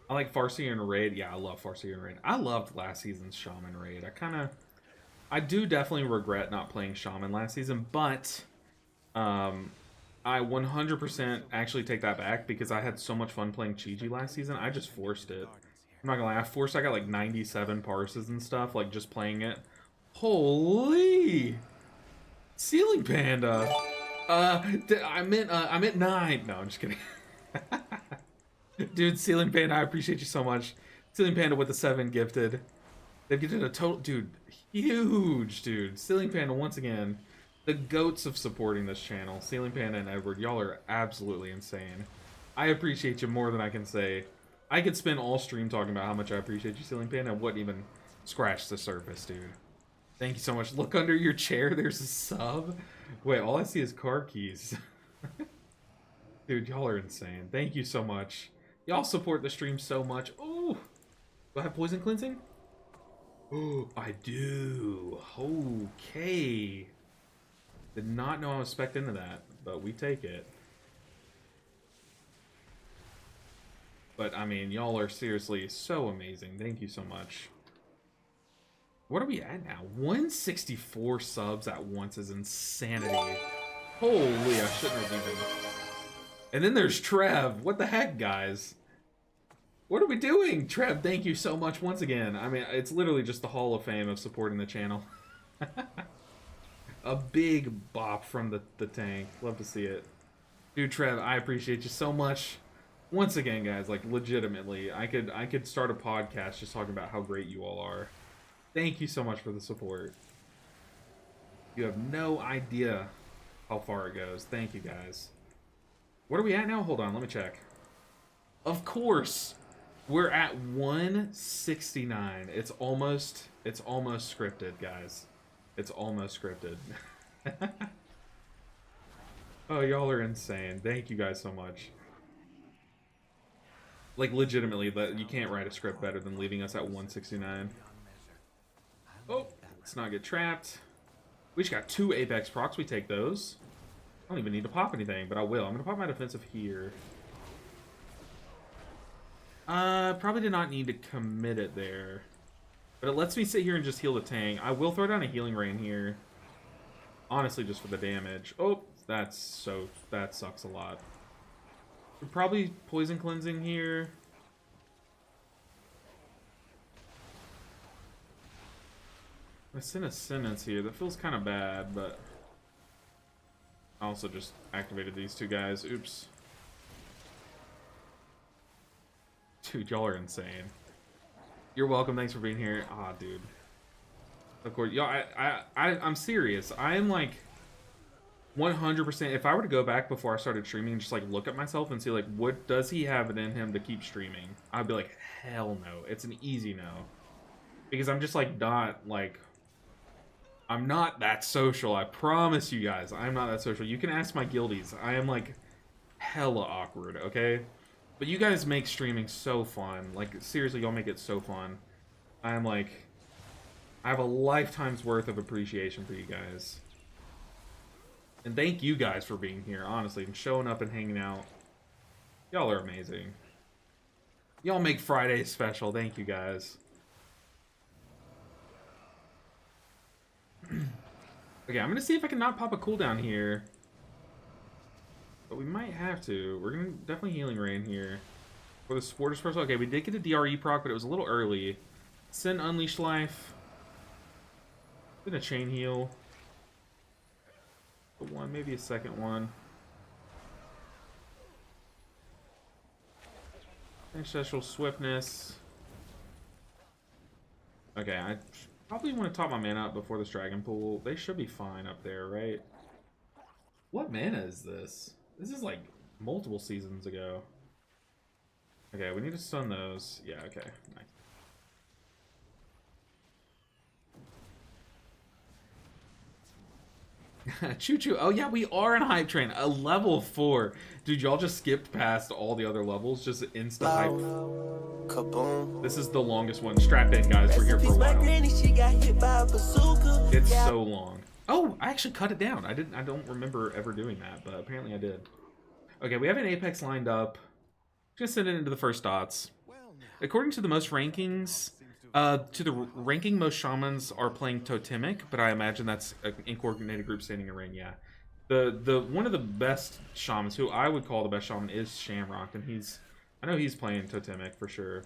I like Farseer and Raid. Yeah, I love Farseer and Raid. I loved last season's Shaman Raid. I do definitely regret not playing Shaman last season, but I 100% actually take that back because I had so much fun playing Chi-Ji last season. I just forced it. I'm not gonna lie, I got like 97 parses and stuff, like just playing it. Holy! Ceiling Panda! I meant 9. No, I'm just kidding. Dude, Ceiling Panda, I appreciate you so much. Ceiling Panda with the 7 gifted. They've gifted a total, dude, huge, dude. Ceiling Panda, once again, the goats of supporting this channel. Ceiling Panda and Edward, y'all are absolutely insane. I appreciate you more than I can say. I could spend all stream talking about how much I appreciate you, Ceiling Panda. I wouldn't even scratch the surface, dude. Thank you so much. Look under your chair, there's a sub. Wait, all I see is car keys. Dude, y'all are insane. Thank you so much. Y'all support the stream so much. Oh, do I have poison cleansing? Oh, I do. Okay. Did not know I was spec'd into that, but we take it. But, I mean, y'all are seriously so amazing. Thank you so much. What are we at now? 164 subs at once is insanity. Holy, I shouldn't have even... And then there's Trev. What the heck, guys? What are we doing? Trev, thank you so much once again. I mean, it's literally just the Hall of Fame of supporting the channel. A big bop from the tank. Love to see it. Dude, Trev, I appreciate you so much. Once again, guys, like legitimately, I could start a podcast just talking about how great you all are. Thank you so much for the support. You have no idea how far it goes. Thank you, guys. What are we at now? Hold on, let me check. Of course, we're at 169. It's almost scripted, guys. It's almost scripted. Oh, y'all are insane. Thank you guys so much. Like, legitimately, you can't write a script better than leaving us at 169. Oh, let's not get trapped. We just got 2 Apex procs. We take those. I don't even need to pop anything, but I will. I'm going to pop my defensive here. Probably did not need to commit it there. But it lets me sit here and just heal the tank. I will throw down a healing rain here. Honestly, just for the damage. Oh, that sucks a lot. We're probably poison cleansing here. I sent a sentence here. That feels kind of bad, but I also just activated these 2 guys. Oops. Dude, y'all are insane. You're welcome. Thanks for being here. Ah, dude. Of course, y'all. I'm serious. I am like 100%. If I were to go back before I started streaming and just like look at myself and see like what does he have it in him to keep streaming, I'd be like, hell no. It's an easy no, because I'm just like not like. I'm not that social. I promise you guys, I'm not that social. You can ask my guildies. I am like hella awkward. Okay. But you guys make streaming so fun. Like, seriously, y'all make it so fun. I'm like... I have a lifetime's worth of appreciation for you guys. And thank you guys for being here, honestly, and showing up and hanging out. Y'all are amazing. Y'all make Fridays special. Thank you, guys. Okay, I'm going to see if I can not pop a cooldown here. But we might have to. We're going to definitely healing rain here. For the supporters first. Okay, we did get a DRE proc, but it was a little early. Send Unleash Life. Then a chain heal. One, maybe a second one. Ancestral Swiftness. Okay, I probably want to top my mana up before this Dragon Pool. They should be fine up there, right? What mana is this? This is like multiple seasons ago. Okay, we need to stun those. Yeah, okay. Nice. Choo choo. Oh yeah, we are in Hype Train. A level 4. Dude, y'all just skipped past all the other levels. Just insta hype. Kaboom. This is the longest one. Strap in, guys. We're here for a while. It's so long. Oh, I actually cut it down. I don't remember ever doing that, but apparently I did. Okay, we have an Apex lined up. Just send it into the first dots. According to the most rankings, to the ranking, most shamans are playing Totemic, but I imagine that's an incoordinated group standing in ring. Yeah, the one of the best shamans, who I would call the best shaman, is Shamrock, and I know he's playing Totemic for sure.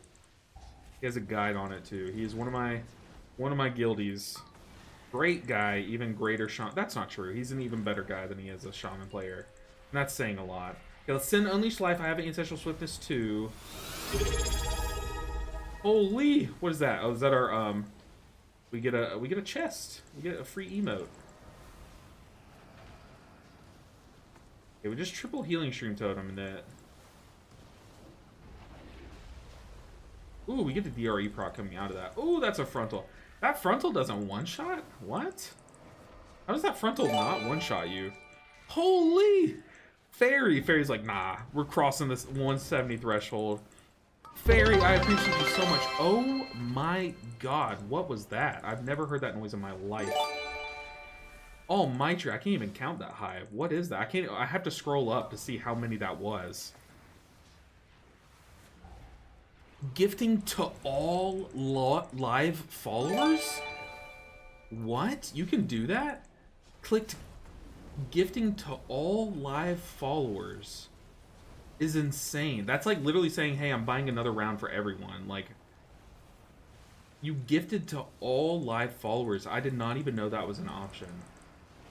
He has a guide on it too. He is one of my guildies. Great guy, even greater shaman. That's not true. He's an even better guy than he is a shaman player. And that's saying a lot. Okay, let's send Unleash Life. I have an Ancestral Swiftness too. Holy, what is that? Oh, is that our we get a chest. We get a free emote. Okay, we just triple healing stream totem in that. Ooh, we get the DRE proc coming out of that. Ooh, that's a frontal. That frontal doesn't one-shot? What? How does that frontal not one-shot you? Holy! Fairy's like, nah, we're crossing this 170 threshold. Fairy, I appreciate you so much. Oh my god, what was that? I've never heard that noise in my life. Oh, Mitri, I can't even count that high. What is that? I have to scroll up to see how many that was. Gifting to all live followers? What? You can do that? Clicked gifting to all live followers is insane. That's like literally saying, hey, I'm buying another round for everyone. Like, you gifted to all live followers. I did not even know that was an option.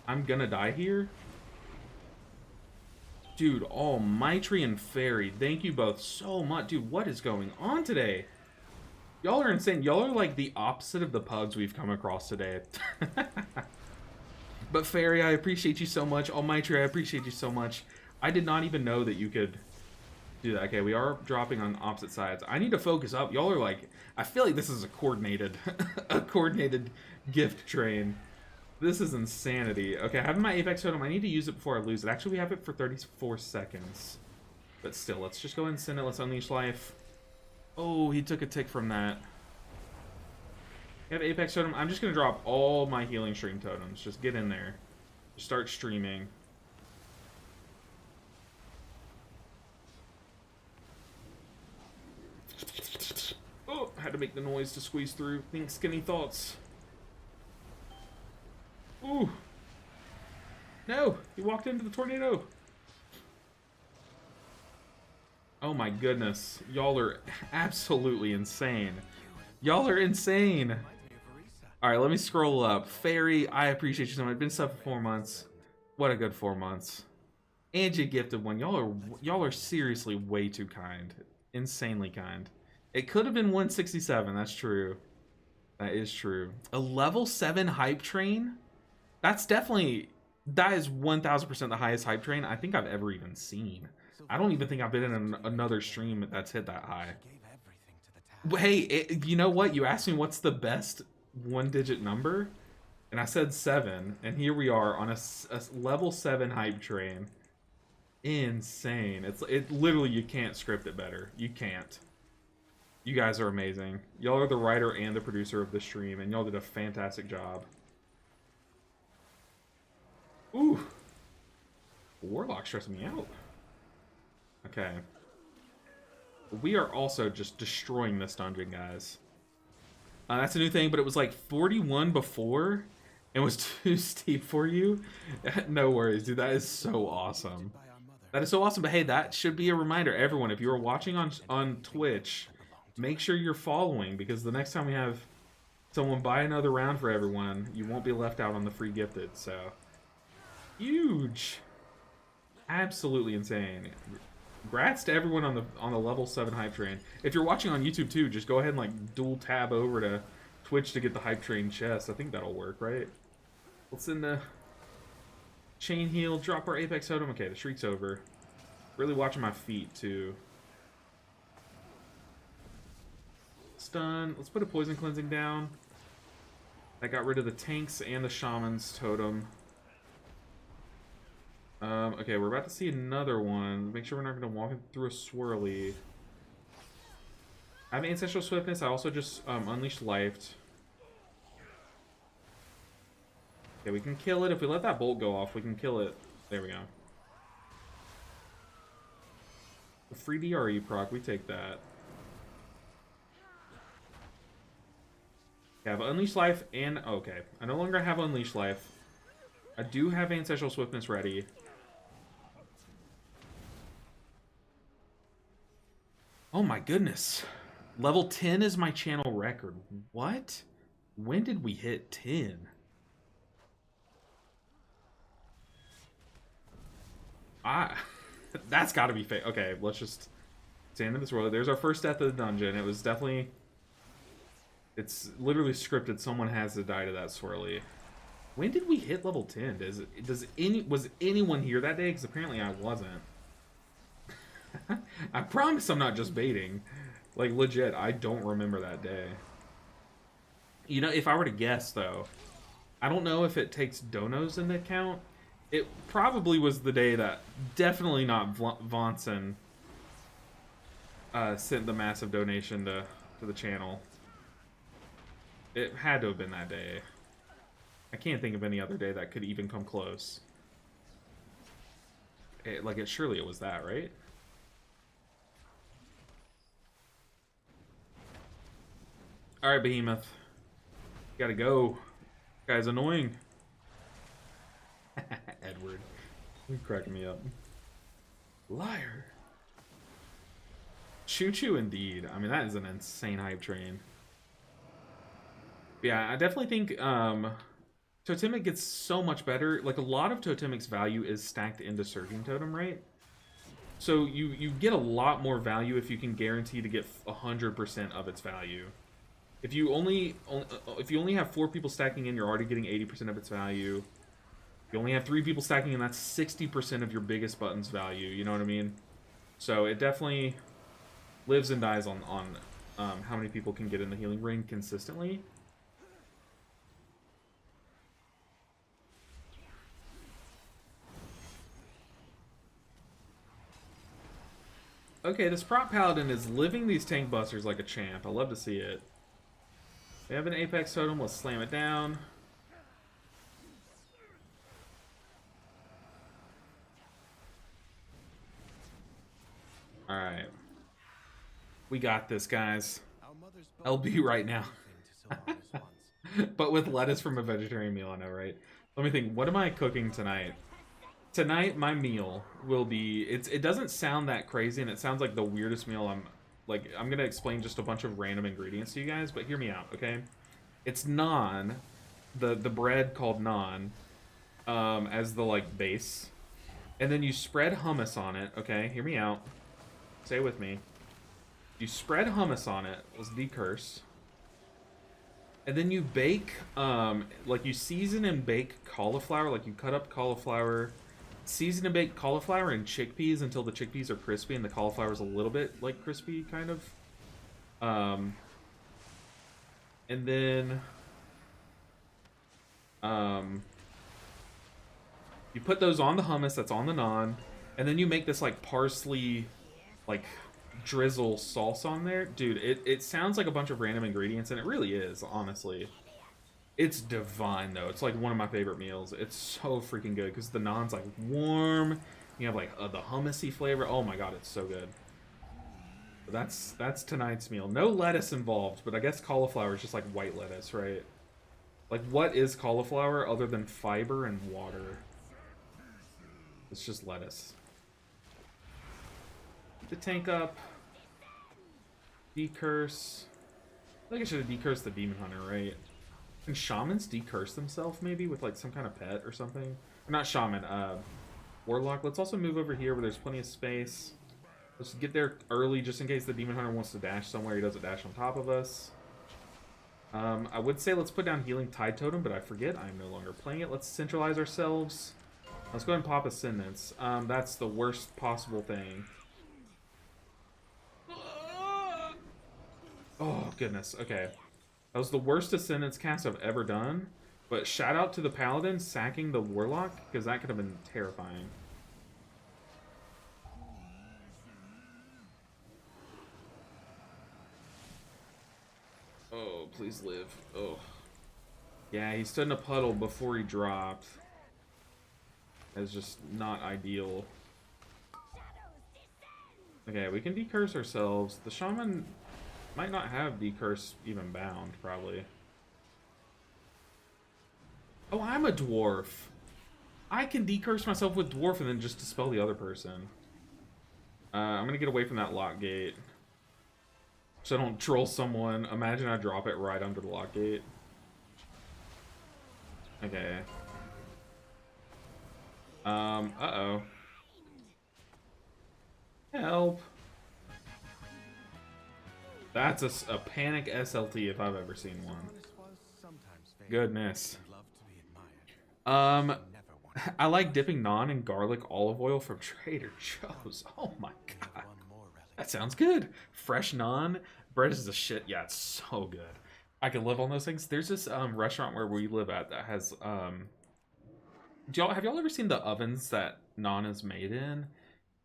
I'm gonna die here. Dude, oh, Mitri and Fairy, thank you both so much. Dude, what is going on today? Y'all are insane. Y'all are like the opposite of the pugs we've come across today. But Fairy, I appreciate you so much. Oh, Mitri, I appreciate you so much. I did not even know that you could do that. Okay, we are dropping on opposite sides. I need to focus up. Y'all are like, I feel like this is a coordinated, a coordinated gift train. This is insanity. Okay, having my Apex Totem, I need to use it before I lose it. Actually, we have it for 34 seconds. But still, let's just go ahead and send it. Let's unleash life. Oh, he took a tick from that. We have Apex Totem. I'm just going to drop all my healing stream totems. Just get in there. Just start streaming. Oh, I had to make the noise to squeeze through. Think skinny thoughts. Ooh. No, he walked into the tornado. Oh my goodness. Y'all are absolutely insane. Y'all are insane. Alright, let me scroll up. Fairy, I appreciate you so much. It's been sub for 4 months. What a good 4 months. And you gifted one. Y'all are seriously way too kind. Insanely kind. It could have been 167, that's true. That is true. A level 7 hype train? That is 1000% the highest hype train I think I've ever even seen. I don't even think I've been in another stream that's hit that high. Hey, you know what? You asked me what's the best 1-digit number, and I said 7, and here we are on a level 7 hype train. Insane. It literally, you can't script it better. You can't. You guys are amazing. Y'all are the writer and the producer of the stream, and y'all did a fantastic job. Ooh. Warlock stressing me out. Okay. We are also just destroying this dungeon, guys. That's a new thing, but it was like 41 before. It was too steep for you. No worries, dude. That is so awesome. That is so awesome. But hey, that should be a reminder. Everyone, if you are watching on Twitch, make sure you're following, because the next time we have someone buy another round for everyone, you won't be left out on the free gifted. So, huge. Absolutely insane. Congrats to everyone on the level 7 hype train. If you're watching on YouTube too, just go ahead and like dual tab over to Twitch to get the hype train chest. I think that'll work, right? Let's send the chain heal, drop our Apex Totem. Okay, the shriek's over. Really watching my feet too. Stun. Let's put a poison cleansing down. That got rid of the tanks and the shaman's totem. Okay, we're about to see another one. Make sure we're not going to walk through a swirly. I have Ancestral Swiftness. I also just Unleashed Life. Okay, we can kill it. If we let that bolt go off, we can kill it. There we go. The free DRE proc, we take that. Okay, I have Unleashed Life and... Okay, I no longer have Unleashed Life. I do have Ancestral Swiftness ready. Oh my goodness. Level 10 is my channel record. What? When did we hit 10? That's got to be fake. Okay, let's just stand in this world. There's our first death of the dungeon. It was definitely... It's literally scripted. Someone has to die to that swirly. When did we hit level 10? Was anyone here that day? Because apparently I wasn't. I promise I'm not just baiting. Like, legit, I don't remember that day. You know, if I were to guess, though, I don't know if it takes donos into account. It probably was the day that definitely not Vonson sent the massive donation to the channel. It had to have been that day. I can't think of any other day that could even come close. Surely it was that, right? Alright, Behemoth. Gotta go. Guy's annoying. Edward. You're cracking me up. Liar. Choo-choo indeed. I mean, that is an insane hype train. Yeah, I definitely think Totemic gets so much better. Like, a lot of Totemic's value is stacked into Surging Totem, right? So you get a lot more value if you can guarantee to get 100% of its value. If you only have 4 people stacking in, you're already getting 80% of its value. If you only have 3 people stacking in, that's 60% of your biggest button's value. You know what I mean? So it definitely lives and dies on how many people can get in the healing ring consistently. Okay, this prop paladin is living these tank busters like a champ. I love to see it. We have an apex totem. Let's slam it down. All right, we got this, guys. LB right now. But with lettuce from a vegetarian meal, I know, right? Let me think. What am I cooking tonight? Tonight, my meal will be... It doesn't sound that crazy, and it sounds like the weirdest meal. I'm going to explain just a bunch of random ingredients to you guys, but hear me out, okay? It's naan, the bread called naan, as the, like, base. And then you spread hummus on it, okay? Hear me out. Stay with me. You spread hummus on it. Let's decurse. And then you bake, like you season and bake cauliflower. Like you cut up cauliflower, season and bake cauliflower and chickpeas until the chickpeas are crispy and the cauliflower is a little bit like crispy, kind of. And then, you put those on the hummus that's on the naan, and then you make this like parsley, like drizzle sauce on there. Dude, it sounds like a bunch of random ingredients, and it really is, honestly. It's divine, though. It's like one of my favorite meals. It's so freaking good because the naan's like warm. You have like the hummusy flavor. Oh my god, it's so good. But that's tonight's meal. No lettuce involved, but I guess cauliflower is just like white lettuce, right? Like, what is cauliflower other than fiber and water? It's just lettuce. Keep the tank up. Decurse. I think I should have decursed the demon hunter, right? Can shamans decurse themselves maybe with like some kind of pet or something? Or not shaman, warlock. Let's also move over here where there's plenty of space. Let's get there early just in case the demon hunter wants to dash somewhere. He doesn't dash on top of us. I would say let's put down healing tide totem, but I forget. I'm no longer playing it. Let's centralize ourselves. Let's go ahead and pop ascendance. That's the worst possible thing. Oh, goodness. Okay. That was the worst Ascendance cast I've ever done. But shout out to the Paladin sacking the Warlock, because that could have been terrifying. Oh, please live. Oh. Yeah, he stood in a puddle before he dropped. That's just not ideal. Okay, we can decurse ourselves. The Shaman might not have decurse even bound, probably. Oh, I'm a dwarf. I can decurse myself with dwarf and then just dispel the other person. I'm gonna get away from that lock gate. So I don't troll someone. Imagine I drop it right under the lock gate. Okay. Uh-oh. Help. That's a panic SLT if I've ever seen one. Goodness. I like dipping naan in garlic olive oil from Trader Joe's. Oh my god. That sounds good. Fresh naan. Bread is the shit. Yeah, it's so good. I can live on those things. There's this restaurant where we live at that has have y'all ever seen the ovens that naan is made in?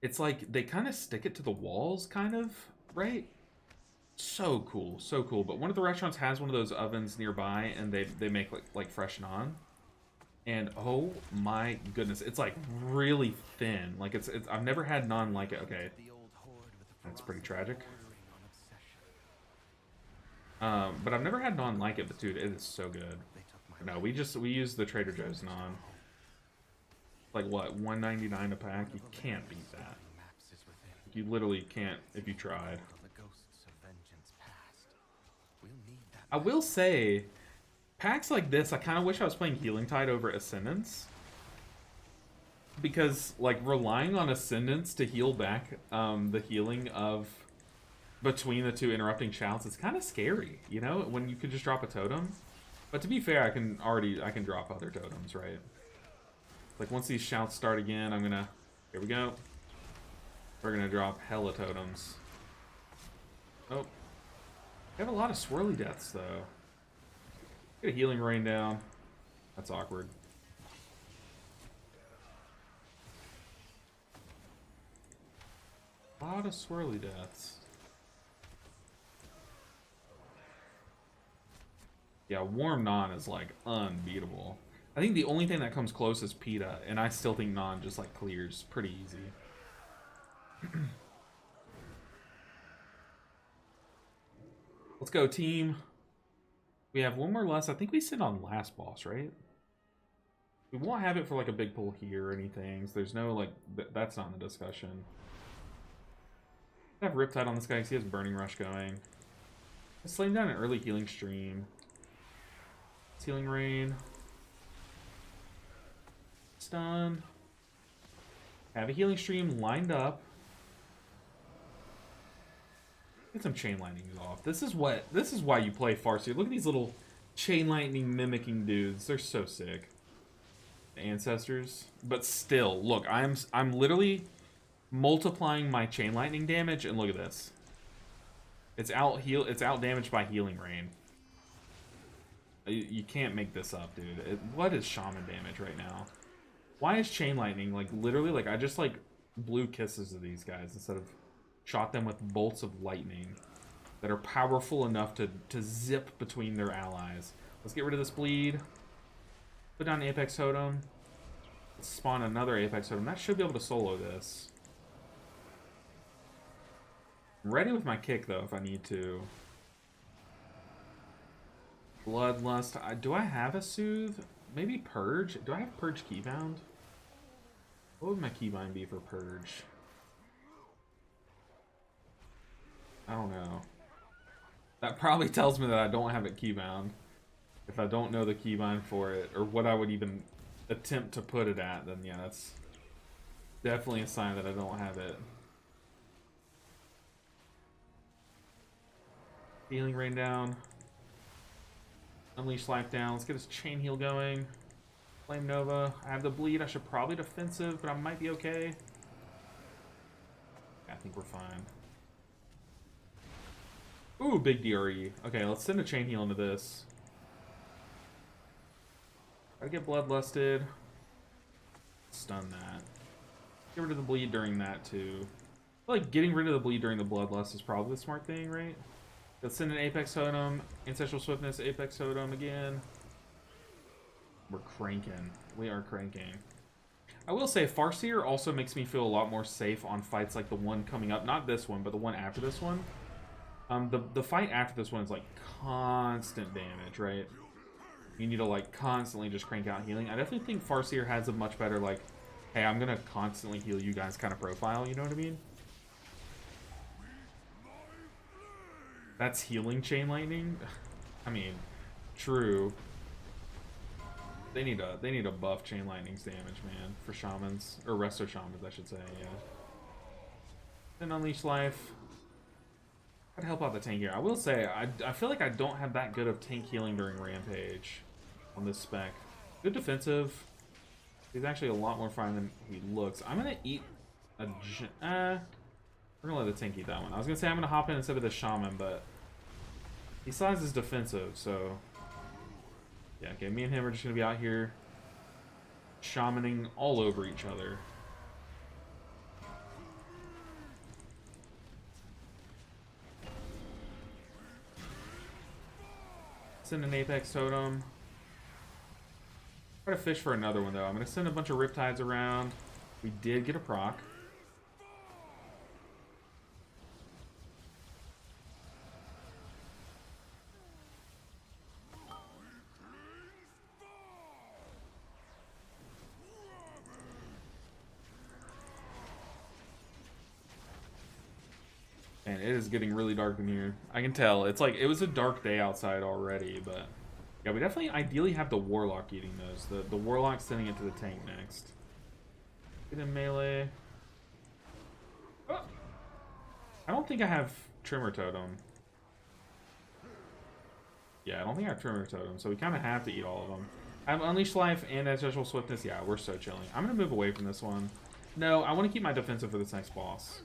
It's like they kind of stick it to the walls, kind of, right? So cool, so cool. But one of the restaurants has one of those ovens nearby, and they make like fresh naan. And oh my goodness, it's like really thin. Like it's I've never had naan like it. Okay, that's pretty tragic. But I've never had naan like it. But dude, it is so good. No, we use the Trader Joe's naan. Like what, $1.99 a pack? You can't beat that. You literally can't if you tried. I will say, packs like this, I kind of wish I was playing Healing Tide over Ascendance. because like relying on Ascendants to heal back the healing of between the two interrupting shouts is kind of scary, you know, when you could just drop a totem. But to be fair, I can drop other totems, right? Like once these shouts start again, I'm gonna, here we go. We're gonna drop hella totems. Oh, we have a lot of swirly deaths though. Get a healing rain down. That's awkward. A lot of swirly deaths. Yeah, Warm Non is like unbeatable. I think the only thing that comes close is PETA, and I still think Non just like clears pretty easy. Let's go, team. We have one more less. I think we sit on last boss, right? We won't have it for like a big pull here or anything. So there's no like, that's not in the discussion. I have Riptide on this guy because he has Burning Rush going. Let's slay him down an early healing stream. Healing Rain. Stun. Have a healing stream lined up. Get some chain lightnings off. This is why you play Farseer. Look at these little chain lightning mimicking dudes. They're so sick. The ancestors. But still, look, I'm literally multiplying my chain lightning damage, and look at this. It's out damaged by Healing Rain. You can't make this up, dude. What is shaman damage right now? Why is chain lightning like literally like I just like blew kisses of these guys instead of shot them with bolts of lightning that are powerful enough to zip between their allies. Let's get rid of this bleed. Put down Apex Totem. Let's spawn another Apex Totem. That should be able to solo this. I'm ready with my kick though if I need to. Bloodlust. Do I have a Soothe? Maybe Purge? Do I have Purge Keybound? What would my keybind be for Purge? I don't know. That probably tells me that I don't have it keybound. If I don't know the keybind for it, or what I would even attempt to put it at, then yeah, that's definitely a sign that I don't have it. Healing Rain down. Unleash Life down. Let's get his Chain Heal going. Flame Nova. I have the bleed. I should probably defensive, but I might be okay. Yeah, I think we're fine. Ooh, big DRE. Okay, let's send a Chain Heal into this. Gotta get Bloodlusted. Stun that. Get rid of the bleed during that, too. I feel like getting rid of the bleed during the Bloodlust is probably the smart thing, right? Let's send an Apex Totem. Ancestral Swiftness, Apex Totem again. We're cranking. We are cranking. I will say, Farseer also makes me feel a lot more safe on fights like the one coming up. Not this one, but the one after this one. The fight after this one is like constant damage, right? You need to like constantly just crank out healing. I definitely think Farseer has a much better like, hey, I'm gonna constantly heal you guys kind of profile, you know what I mean? That's healing Chain Lightning? I mean, true. They need to buff Chain Lightning's damage, man, for shamans. Or resto shamans, I should say, yeah. Then Unleash Life. I'd help out the tank here. I will say, I feel like I don't have that good of tank healing during Rampage on this spec. Good defensive. He's actually a lot more fine than he looks. I'm gonna eat a... we're gonna let the tank eat that one. I was gonna say I'm gonna hop in instead of the shaman, but he still has his defensive, so... Yeah, okay, me and him are just gonna be out here shamaning all over each other. Send an Apex Totem. Try to fish for another one though. I'm gonna send a bunch of Riptides around. We did get a proc. And it is getting really dark in here. I can tell. It's like, it was a dark day outside already, but... Yeah, we definitely ideally have the Warlock eating those. The Warlock sending it to the tank next. Get in melee. Oh. I don't think I have Trimmer Totem. Yeah, I don't think I have Trimmer Totem, so we kind of have to eat all of them. I have Unleash Life and Ancestral Swiftness. Yeah, we're so chilling. I'm going to move away from this one. No, I want to keep my defensive for this next boss.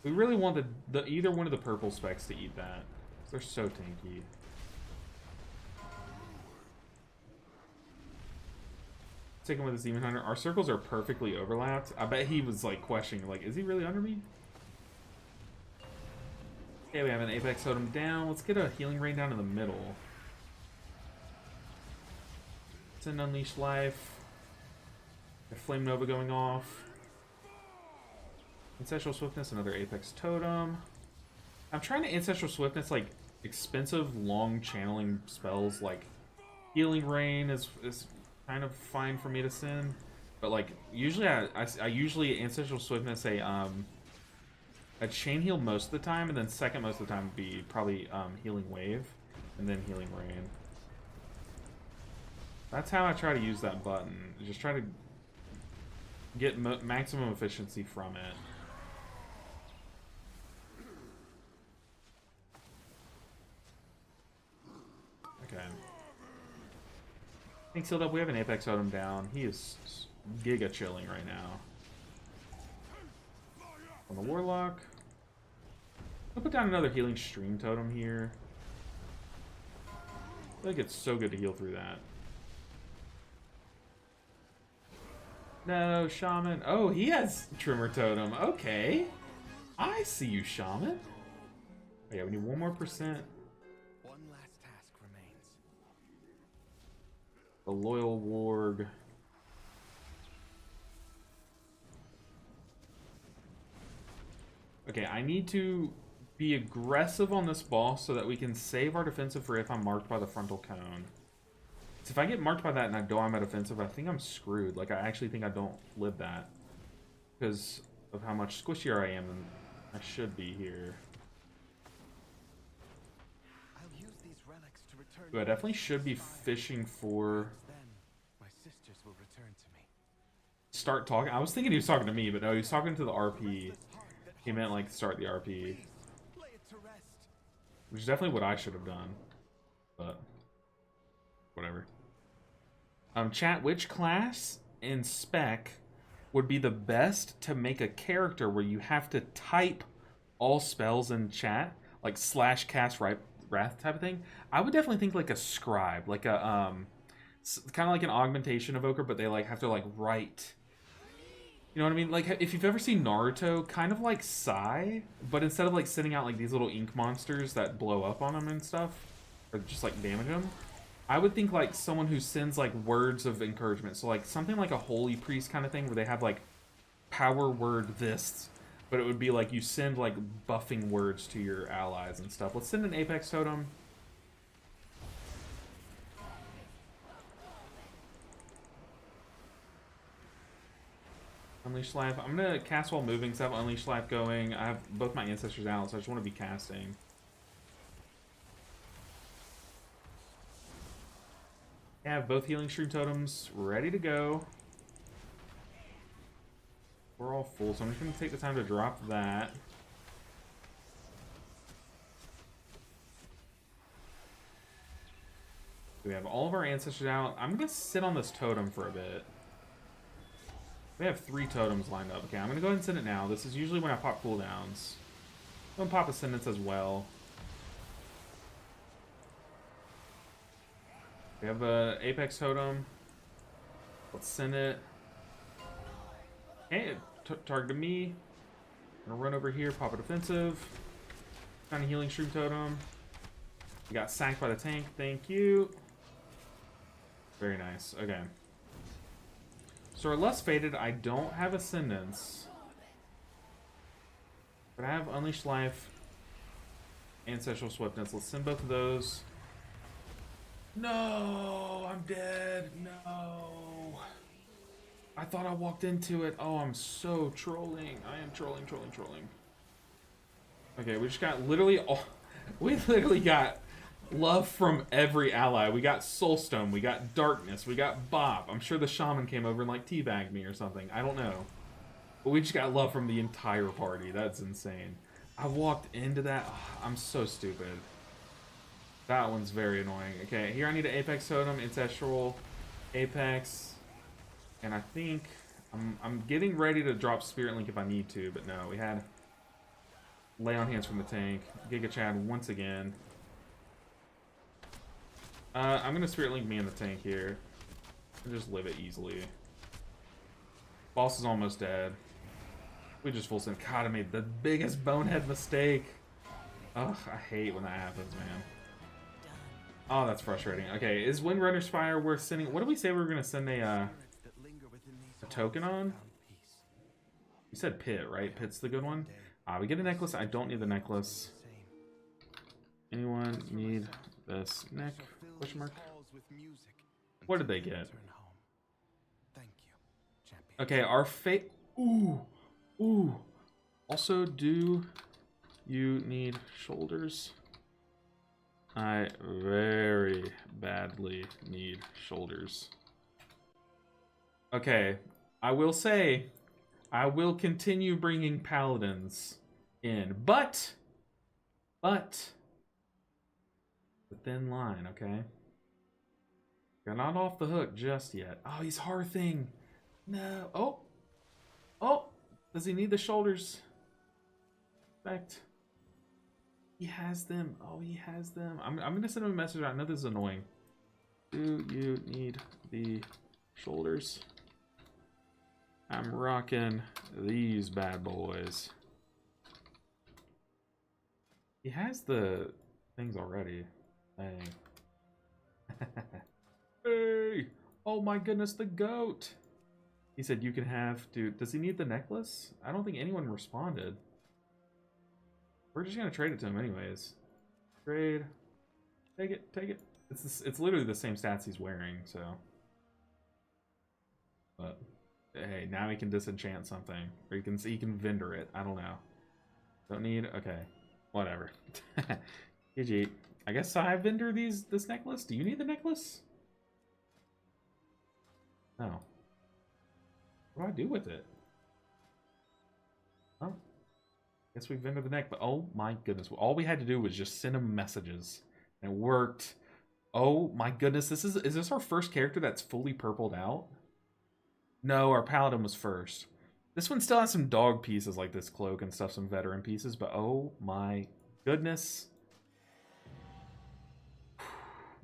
We really want the either one of the purple specs to eat that. They're so tanky. Take him with his Demon Hunter. Our circles are perfectly overlapped. I bet he was like questioning, like, is he really under me? Okay, we have an Apex Totem down. Let's get a Healing Rain down in the middle. It's an Unleash Life. A Flame Nova going off. Ancestral Swiftness, another Apex Totem. I'm trying to Ancestral Swiftness like expensive, long channeling spells like Healing Rain is kind of fine for me to send. But like usually I usually Ancestral Swiftness a Chain Heal most of the time, and then second most of the time would be probably Healing Wave, and then Healing Rain. That's how I try to use that button. Just try to get maximum efficiency from it. Okay. Thanks, Sealed Up. We have an Apex Totem down. He is giga chilling right now. On the Warlock. I'll put down another Healing Stream Totem here. I feel like it's so good to heal through that. No, Shaman. Oh, he has Trimmer Totem. Okay. I see you, Shaman. Oh, yeah, we need 1% more. One last task remains. The Loyal Warg. Okay, I need to be aggressive on this boss so that we can save our defensive for if I'm marked by the frontal cone. So if I get marked by that and I know I'm at offensive, I think I'm screwed. Like, I actually think I don't live that because of how much squishier I am than I should be here. I'll use these relics to return. But I definitely should be fishing for... Then my sisters will return to me. Start talking. I was thinking he was talking to me, but no, he was talking to the RP. He meant, like, start the RP. Lay it to rest. Which is definitely what I should have done. But... whatever. Chat, which class in spec would be the best to make a character where you have to type all spells in chat, like /cast wrath type of thing? I would definitely think like a scribe, like a kind of like an augmentation evoker, but they like have to like write. You know what I mean? Like if you've ever seen Naruto, kind of like Sai, but instead of like sending out like these little ink monsters that blow up on them and stuff, or just like damage them. I would think like someone who sends like words of encouragement. So like something like a holy priest kind of thing where they have like power word this, but it would be like you send like buffing words to your allies and stuff. Let's send an Apex Totem. Unleash Life. I'm going to cast while moving because I have Unleash Life going. I have both my ancestors out, so I just want to be casting. I have both Healing Stream Totems ready to go. We're all full, so I'm just going to take the time to drop that. We have all of our ancestors out. I'm going to sit on this totem for a bit. We have 3 totems lined up. Okay, I'm going to go ahead and send it now. This is usually when I pop cooldowns. I'm going to pop Ascendance as well. We have a Apex Totem. Let's send it. Hey, target me. I'm gonna run over here, pop a defensive. Kind of Healing Stream Totem. We got sacked by the tank. Thank you. Very nice. Okay. So our less faded. I don't have Ascendance, but I have Unleash Life, Ancestral Swiftness. Let's send both of those. No, I'm dead. No. I thought I walked into it. Oh, I'm so trolling. I am trolling. Okay, we just got literally all... We literally got Love from every ally. We got Soulstone, we got Darkness, we got Bob. I'm sure the Shaman came over and like teabagged me or something. I don't know. But we just got love from the entire party. That's insane. I walked into that. Oh, I'm so stupid. That one's very annoying. Okay, here I need an Apex Totem, Ancestral, Apex. And I think I'm getting ready to drop Spirit Link if I need to, but no, we had Lay on Hands from the tank. Giga Chad once again. I'm gonna Spirit Link me in the tank here. And just live it easily. Boss is almost dead. We just full send. God, I made the biggest bonehead mistake. Ugh, I hate when that happens, man. Oh, that's frustrating. Okay, is Windrunner's Fire worth sending? What did we say we were gonna send a token on? You said Pit, right? Pit's the good one. We get a necklace. I don't need the necklace. Anyone need this neck? Question mark. What did they get? Okay, our fate. Ooh, ooh. Also, do you need shoulders? I very badly need shoulders. Okay, I will say, I will continue bringing paladins in, but the thin line, okay? You're not off the hook just yet. Oh, he's Hearthing. No. Oh. Oh. Does he need the shoulders? Effect. He has them. Oh, he has them. I'm going to send him a message. I know this is annoying. Do you need the shoulders? I'm rocking these bad boys. He has the things already. Dang. Hey! Oh my goodness, the goat! He said you can have, dude. Does he need the necklace? I don't think anyone responded. We're just gonna trade it to him anyways. Trade. Take it, take it. It's literally the same stats he's wearing, so. But hey, now he can disenchant something. Or he can vendor it. I don't know. Don't need, okay. Whatever. GG. I guess I vendor this necklace. Do you need the necklace? No. What do I do with it? Oh. Guess we vendor the neck, but oh my goodness. All we had to do was just send him messages. And it worked. Oh my goodness. Is this our first character that's fully purpled out? No, our paladin was first. This one still has some dog pieces like this cloak and stuff, some veteran pieces, but oh my goodness.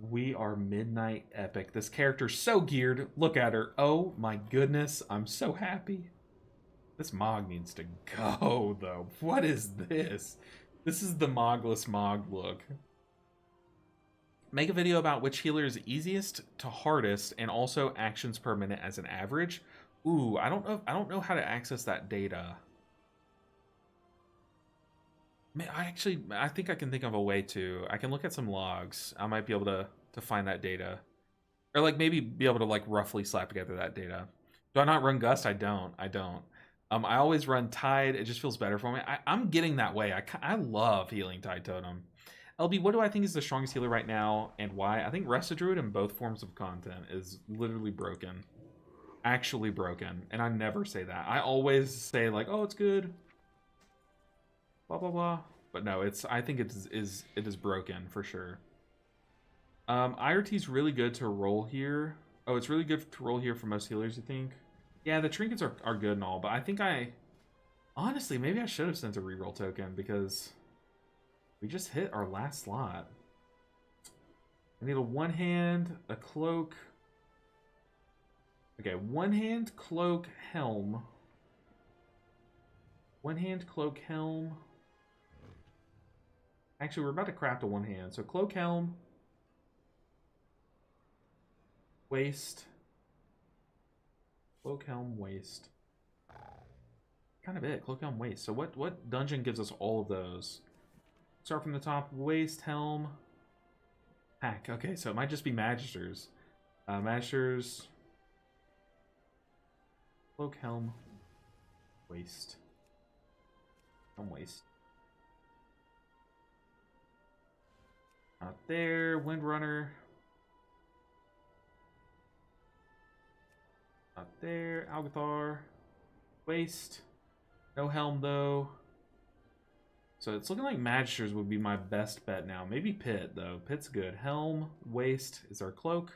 We are Midnight Epic. This character's so geared. Look at her. Oh my goodness. I'm so happy. This Mog needs to go, though. What is this? This is the Mogless Mog look. Make a video about which healer is easiest to hardest and also actions per minute as an average. Ooh, I don't know how to access that data. I think I can think of a way to. I can look at some logs. I might be able to find that data. Or like maybe be able to like roughly slap together that data. Do I not run Gust? I don't. I always run Tide. It just feels better for me. I'm getting that way. I love healing Tide Totem. LB, what do I think is the strongest healer right now and why? I think Rest of Druid in both forms of content is literally broken. Actually broken. And I never say that. I always say like, oh, it's good. Blah blah blah. But no, I think it is broken for sure. IRT's really good to roll here. Oh, it's really good to roll here for most healers, you think? Yeah, the trinkets are good and all, but I think honestly, maybe I should have sent a reroll token because we just hit our last slot. I need a one hand, a cloak. Okay, one hand, cloak, helm. One hand, cloak, helm. Actually, we're about to craft a one hand. So cloak, helm, waist, cloak, helm, waist. Kind of it. Cloak, helm, waist. So what dungeon gives us all of those? Start from the top. Waist, helm, pack. Okay, so it might just be Magisters. Magisters, cloak, helm, waist, helm, waist. Not there. Windrunner. Not there. Algathar. Waste. No helm, though. So it's looking like Magisters would be my best bet now. Maybe Pit, though. Pit's good. Helm, Waste is our cloak.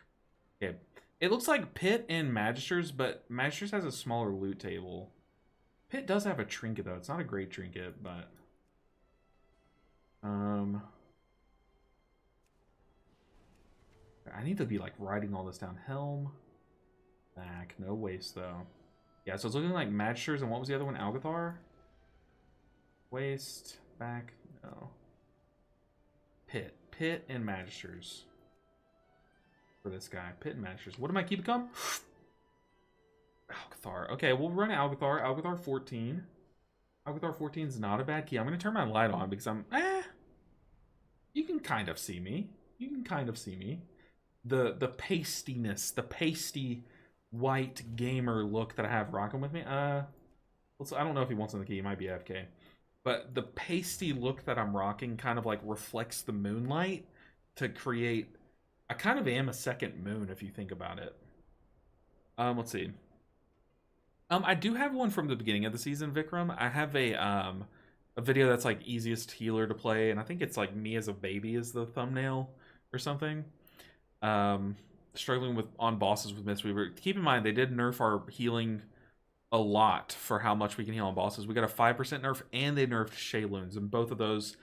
Okay. It looks like Pit and Magisters, but Magisters has a smaller loot table. Pit does have a trinket, though. It's not a great trinket, but... I need to be, like, writing all this down. Helm. Back. No Waste, though. Yeah, so it's looking like Magisters, and what was the other one? Algathar? Waste. Back. No. Pit. Pit and Magisters. For this guy. Pit and Magisters. What am I keep become? Algathar. Okay, we'll run Algathar. Algathar 14. Algathar 14 is not a bad key. I'm going to turn my light on because I'm... You can kind of see me. You can kind of see me. The pastiness, the pasty white gamer look that I have rocking with me. I don't know if he wants on the key. He might be AFK. But the pasty look that I'm rocking kind of like reflects the moonlight to create... I kind of am a second moon if you think about it. Let's see. I do have one from the beginning of the season, Vikram. I have a video that's like easiest healer to play, and I think it's like me as a baby is the thumbnail or something. Struggling on bosses with Mistweaver. Keep in mind, they did nerf our healing a lot for how much we can heal on bosses. We got a 5% nerf, and they nerfed Shayloons, and both of those,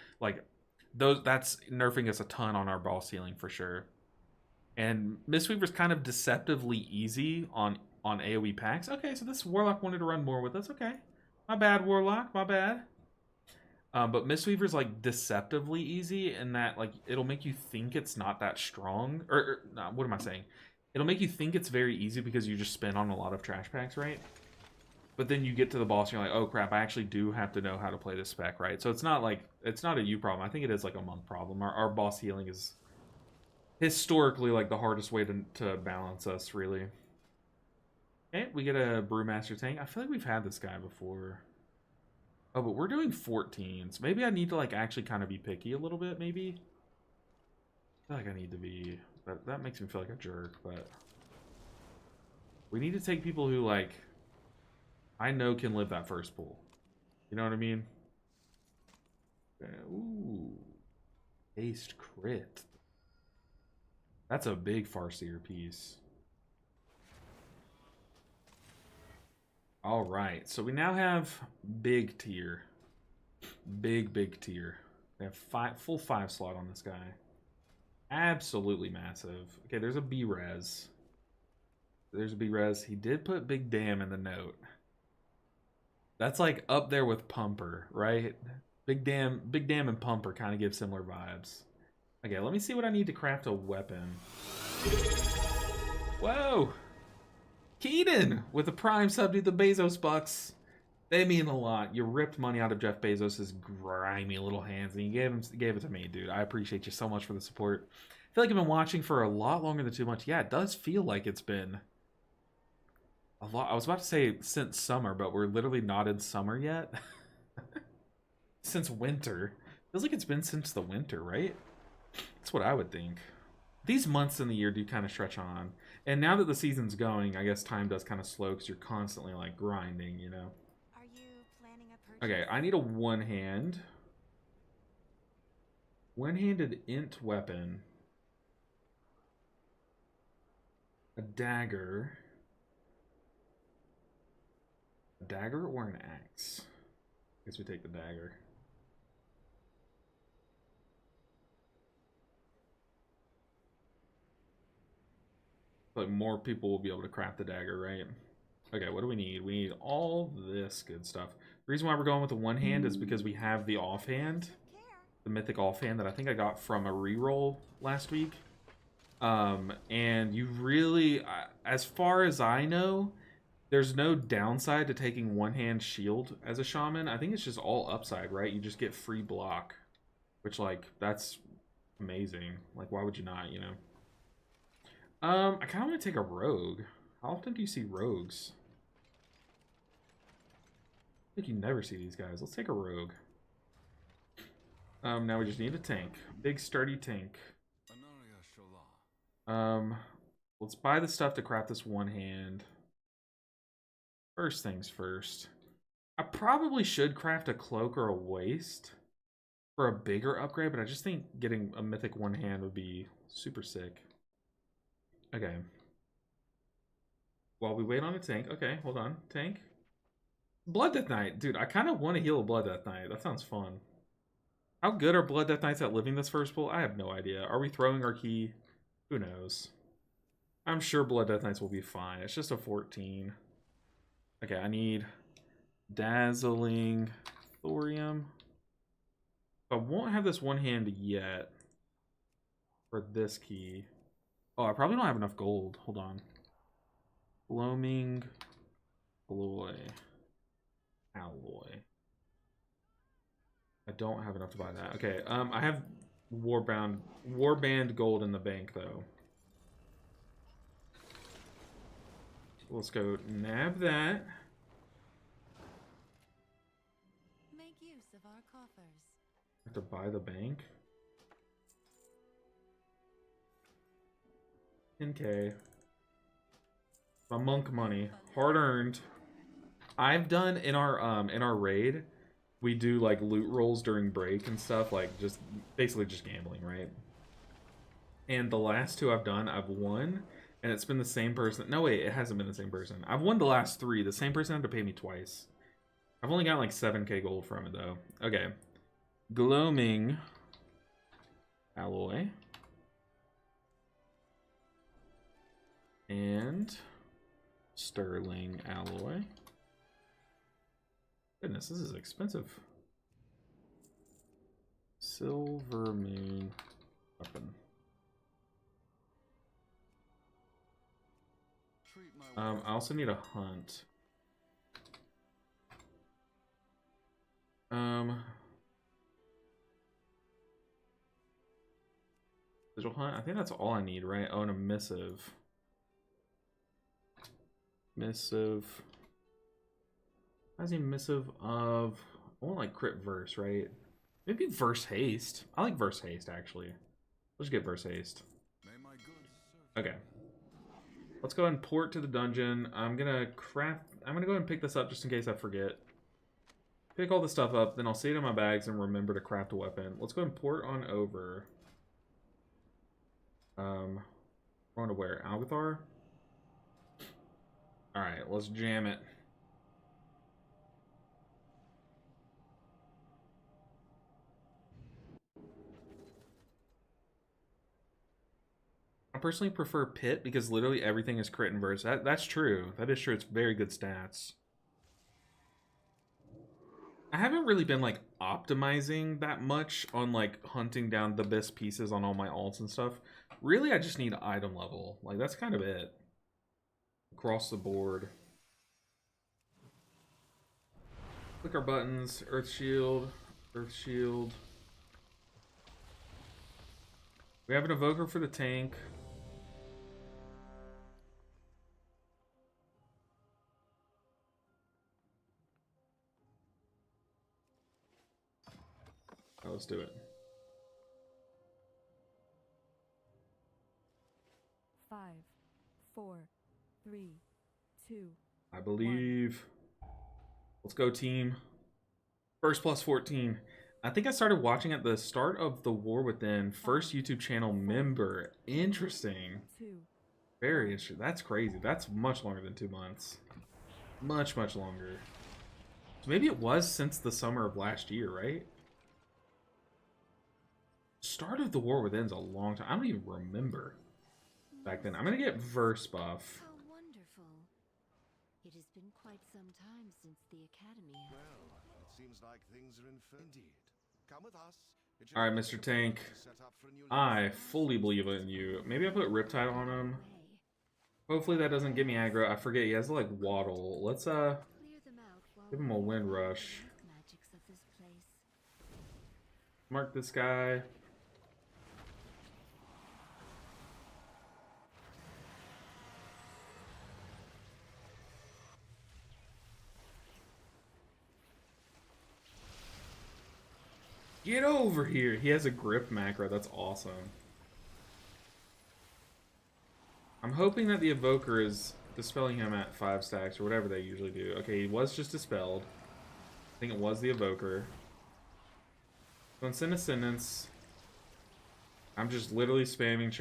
that's nerfing us a ton on our boss healing for sure. And Mistweaver's kind of deceptively easy on AoE packs. Okay, so this Warlock wanted to run more with us. Okay. My bad, Warlock. My bad. But Mistweaver's, like, deceptively easy in that, like, it'll make you think it's not that strong. No, what am I saying? It'll make you think it's very easy because you just spin on a lot of trash packs, right? But then you get to the boss and you're like, oh, crap, I actually do have to know how to play this spec, right? So it's not, like, it's not a you problem. I think it is, like, a monk problem. Our boss healing is historically, like, the hardest way to balance us, really. Okay, we get a Brewmaster tank. I feel like we've had this guy before. Oh, but we're doing 14s. Maybe I need to, like, actually kind of be picky a little bit, maybe? I feel like I need to be... That makes me feel like a jerk, but... We need to take people who, like, I know can live that first pool. You know what I mean? Ooh. Aced crit. That's a big Farseer piece. All right, so we now have big tier. Big tier. We have full 5 slot on this guy. Absolutely massive. Okay, there's a B-Res. There's a B-Res. He did put Big Damn in the note. That's like up there with Pumper, right? Big Damn and Pumper kind of give similar vibes. Okay, let me see what I need to craft a weapon. Whoa! Keaton with a prime sub to the Bezos bucks. They mean a lot. You ripped money out of Jeff Bezos' grimy little hands, and you gave it to me, dude. I appreciate you so much for the support. I feel like I've been watching for a lot longer than 2 months. Yeah, it does feel like it's been a lot. I was about to say since summer, but we're literally not in summer yet. Since winter. Feels like it's been since the winter, right? That's what I would think. These months in the year do kind of stretch on. And now that the season's going, I guess time does kind of slow because you're constantly, like, grinding, you know? Are you planning a purchase? Okay, I need a one-hand. One-handed int weapon. A dagger. A dagger or an axe? I guess we take the dagger. Like, more people will be able to craft the dagger, right? Okay, what do we need? We need all this good stuff. The reason why we're going with the one hand is because we have the offhand. The mythic offhand that I think I got from a reroll last week. And you really, as far as I know, there's no downside to taking one-hand shield as a shaman. I think it's just all upside, right? You just get free block. Which, like, that's amazing. Like, why would you not, you know? I kind of want to take a rogue. How often do you see rogues? I think you never see these guys. Let's take a rogue. Now we just need a tank. Big sturdy tank. Let's buy the stuff to craft this one hand. First things first. I probably should craft a cloak or a waist for a bigger upgrade, but I just think getting a mythic one hand would be super sick. Okay. While we wait on a tank. Okay, hold on. Tank. Blood Death Knight. Dude, I kind of want to heal a Blood Death Knight. That sounds fun. How good are Blood Death Knights at living this first pull? I have no idea. Are we throwing our key? Who knows? I'm sure Blood Death Knights will be fine. It's just a 14. Okay, I need Dazzling Thorium. I won't have this one hand yet for this key. Oh, I probably don't have enough gold. Hold on. Gloaming Alloy. I don't have enough to buy that. Okay, I have Warband gold in the bank though. Let's go nab that. Make use of our coffers. I have to buy the bank. 10K. My monk money, hard earned. I've done in our raid, we do like loot rolls during break and stuff, like just basically just gambling, right? And the last two I've done, I've won, and it's been the same person. No, wait, it hasn't been the same person. I've won the last three. The same person had to pay me twice. I've only got like 7K gold from it though. Okay. Gloaming Alloy. And Sterling Alloy. Goodness, this is expensive. Silver Moon Weapon. I also need a hunt. Sigil hunt? I think that's all I need, right? Oh, and a missive. Missive. How is he missive of... I want like crit verse, right? Maybe verse haste. I like verse haste, actually. Let's get verse haste. Okay. Let's go ahead and port to the dungeon. I'm gonna go ahead and pick this up just in case I forget. Pick all the stuff up, then I'll see it in my bags and remember to craft a weapon. Let's go ahead and port on over. We're on to where? Algathar? Alright, let's jam it. I personally prefer Pit because literally everything is crit and verse. That's true. That is true. It's very good stats. I haven't really been like optimizing that much on like hunting down the best pieces on all my alts and stuff. Really, I just need item level. Like that's kind of it. Across the board. Click our buttons. Earth Shield. Earth Shield. We have an evoker for the tank. Oh, let's do it. 5, 4, 3, 2. I believe. Let's go, team. First plus 14. I think I started watching at the start of the War Within. First YouTube channel member. Interesting. 2. Very interesting. That's crazy. That's much longer than 2 months. Much, much longer. So maybe it was since the summer of last year, right? Start of the War Within's a long time. I don't even remember back then. I'm gonna get verse buff. How wonderful. It has been quite some time since the academy. Well, it seems like things are indeed. Come with us. All right, Mr. Tank. I fully believe in you. Maybe I put Riptide on him. Hopefully that doesn't get me aggro. I forget he has like waddle. Let's give him a wind rush. Mark this guy. Get over here. He has a grip macro. That's awesome. I'm hoping that the Evoker is dispelling him at 5 stacks or whatever they usually do. Okay, he was just dispelled. I think it was the Evoker. So in Ascendance, I'm just literally spamming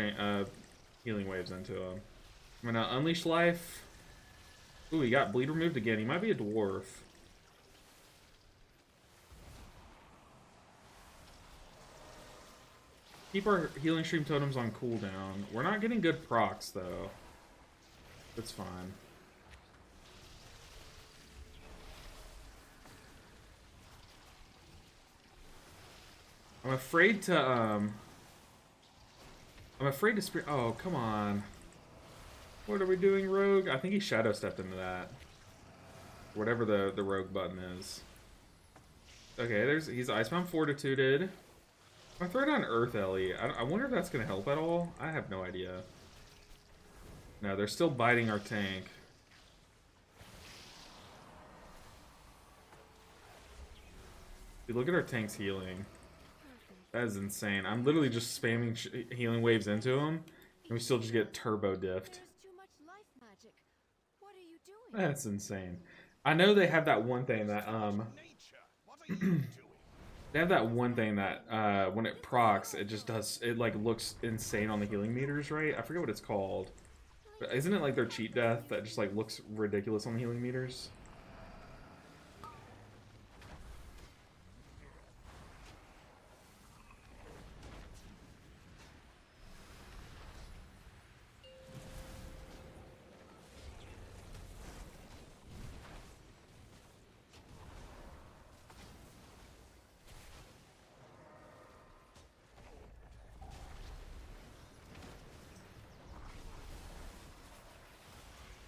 healing waves into him. I'm gonna Unleash Life. Ooh, he got bleed removed again. He might be a dwarf. Keep our healing stream totems on cooldown. We're not getting good procs though. That's fine. I'm afraid to spirit. Oh, come on. What are we doing, Rogue? I think he shadow stepped into that. Whatever the Rogue button is. Okay, he's Icebound Fortituded. I'm gonna throw down Earth Ellie. I wonder if that's gonna help at all. I have no idea. No, they're still biting our tank. Dude, look at our tank's healing. That is insane. I'm literally just spamming healing waves into him, and we still just get turbo diffed. There's too much life magic. What are you doing? That's insane. I know they have that one thing that they have that one thing that when it procs, it just does, it like looks insane on the healing meters, right? I forget what it's called. But isn't it like their cheat death that just like looks ridiculous on the healing meters?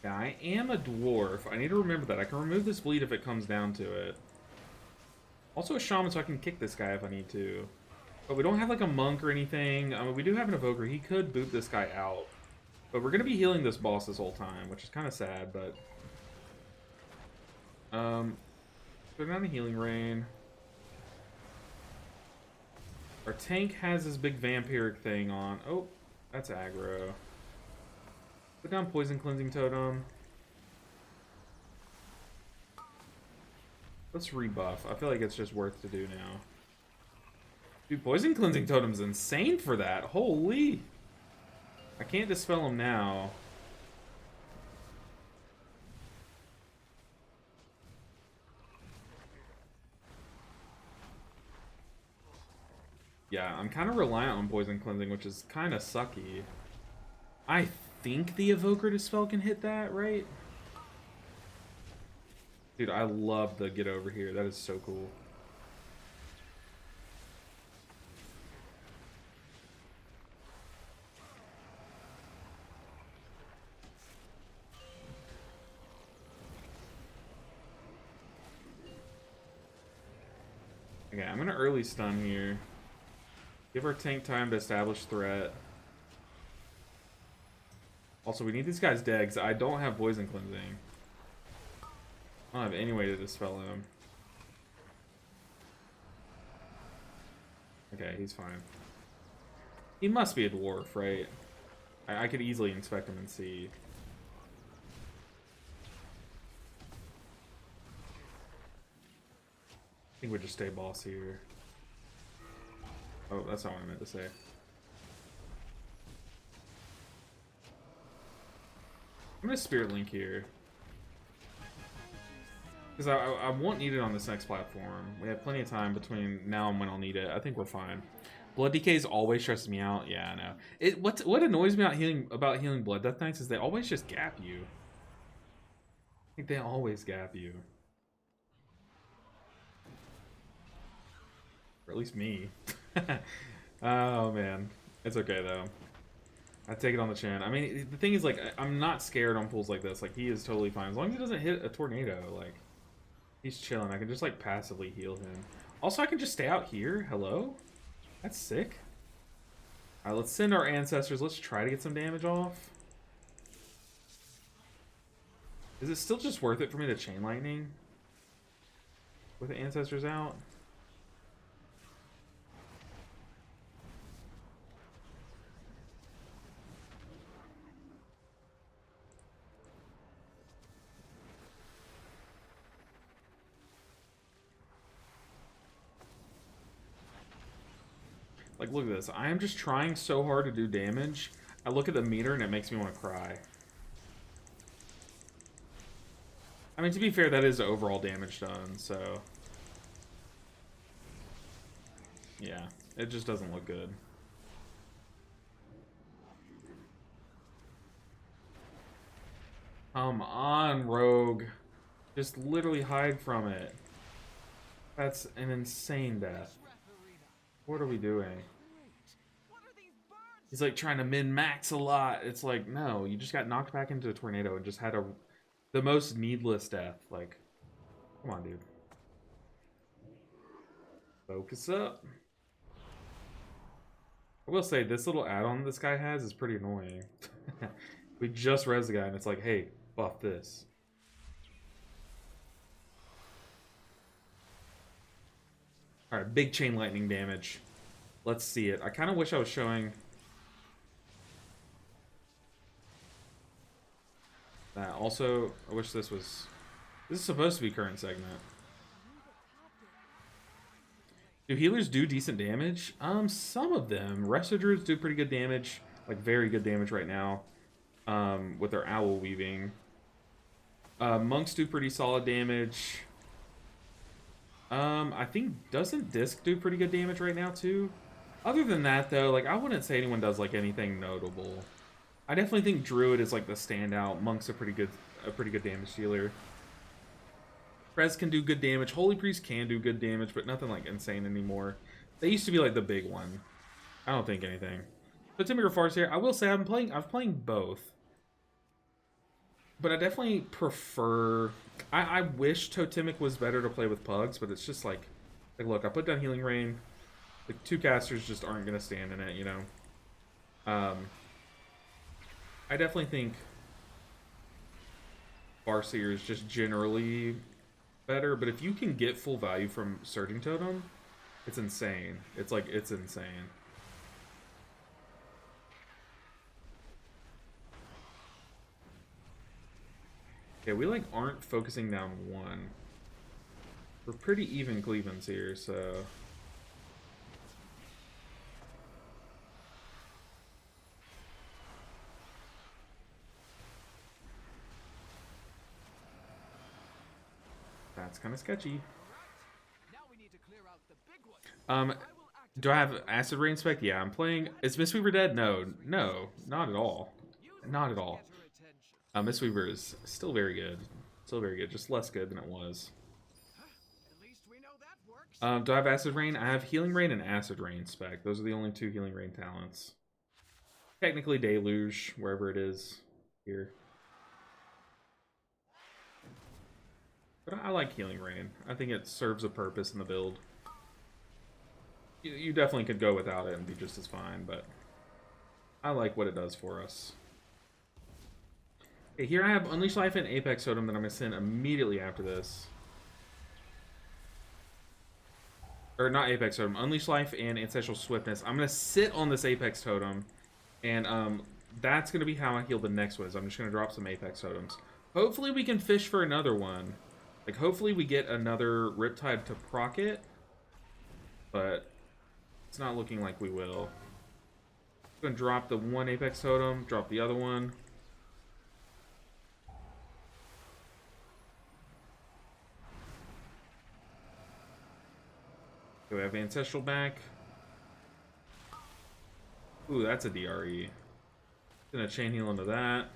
Yeah, I am a dwarf. I need to remember that. I can remove this bleed if it comes down to it. Also a shaman so I can kick this guy if I need to. But we don't have like a monk or anything. I mean, we do have an evoker. He could boot this guy out. But we're going to be healing this boss this whole time, which is kind of sad, but... Go down to Healing Rain. Our tank has this big vampiric thing on. Oh, that's aggro. Put down Poison Cleansing Totem. Let's rebuff. I feel like it's just worth to do now. Dude, Poison Cleansing Totem's insane for that. Holy! I can't dispel him now. Yeah, I'm kind of reliant on Poison Cleansing, which is kind of sucky. I think the Evoker Dispel can hit that, right? Dude, I love the get over here. That is so cool. Okay, I'm gonna early stun here. Give our tank time to establish threat. Also, we need these guys dead because I don't have Poison Cleansing. I don't have any way to dispel him. Okay, he's fine. He must be a dwarf, right? I could easily inspect him and see. I think we just stay boss here. Oh, that's not what I meant to say. I'm gonna Spirit Link here. Because I won't need it on this next platform. We have plenty of time between now and when I'll need it. I think we're fine. Blood decays always stresses me out. Yeah, I know. What annoys me about healing Blood Death Knights is they always just gap you. I think they always gap you. Or at least me. Oh man. It's okay though. I take it on the chin. I mean, the thing is, like, I'm not scared on pulls like this. Like, he is totally fine. As long as he doesn't hit a tornado, like, he's chilling. I can just, like, passively heal him. Also, I can just stay out here. Hello? That's sick. Alright, let's send our ancestors. Let's try to get some damage off. Is it still just worth it for me to Chain Lightning with the ancestors out? Like, look at this. I am just trying so hard to do damage. I look at the meter and it makes me want to cry. I mean, to be fair, that is overall damage done, so... yeah, it just doesn't look good. Come on, Rogue. Just literally hide from it. That's an insane death. What are we doing? He's like trying to min-max a lot. It's like, no, you just got knocked back into a tornado and just had the most needless death. Like, come on, dude. Focus up. I will say, this little add-on this guy has is pretty annoying. We just res the guy and it's like, hey, buff this. Alright, big chain lightning damage. Let's see it. I kind of wish I was showing that. Also, I wish this was... this is supposed to be current segment. Do healers do decent damage? Some of them. Resto Druids do pretty good damage. Like, very good damage right now. With their Owl Weaving. Monks do pretty solid damage. I think, doesn't Disc do pretty good damage right now, too? Other than that, though, like, I wouldn't say anyone does, like, anything notable. I definitely think Druid is, like, the standout. Monk's a pretty good damage dealer. Prez can do good damage. Holy Priest can do good damage, but nothing, like, insane anymore. They used to be, like, the big one. I don't think anything. So, Timmy Farce here. I will say I'm playing both. But I definitely prefer... I wish Totemic was better to play with Pugs, but it's just like, look, I put down Healing Rain. The two casters just aren't going to stand in it, you know? I definitely think Farseer is just generally better, but if you can get full value from Surging Totem, it's insane. It's like, it's insane. Okay, we like aren't focusing down one. We're pretty even Cleavens here, so... that's kind of sketchy. Do I have Acid Rain spec? Yeah, I'm playing... is Mistweaver dead? No, not at all. Not at all. Mistweaver is still very good. Still very good, just less good than it was. Do I have Acid Rain? I have Healing Rain and Acid Rain spec. Those are the only two Healing Rain talents. Technically Deluge, wherever it is here. But I like Healing Rain. I think it serves a purpose in the build. You definitely could go without it and be just as fine, but I like what it does for us. Okay, here I have Unleash Life and Apex Totem that I'm going to send immediately after this. Or not Apex Totem, Unleash Life and Ancestral Swiftness. I'm going to sit on this Apex Totem, and that's going to be how I heal the next one. I'm just going to drop some Apex Totems. Hopefully we can fish for another one. Like, hopefully we get another Riptide to proc it, but it's not looking like we will. I'm going to drop the one Apex Totem, drop the other one. Okay, we have Ancestral back. Ooh, that's a DRE. Gonna chain heal into that.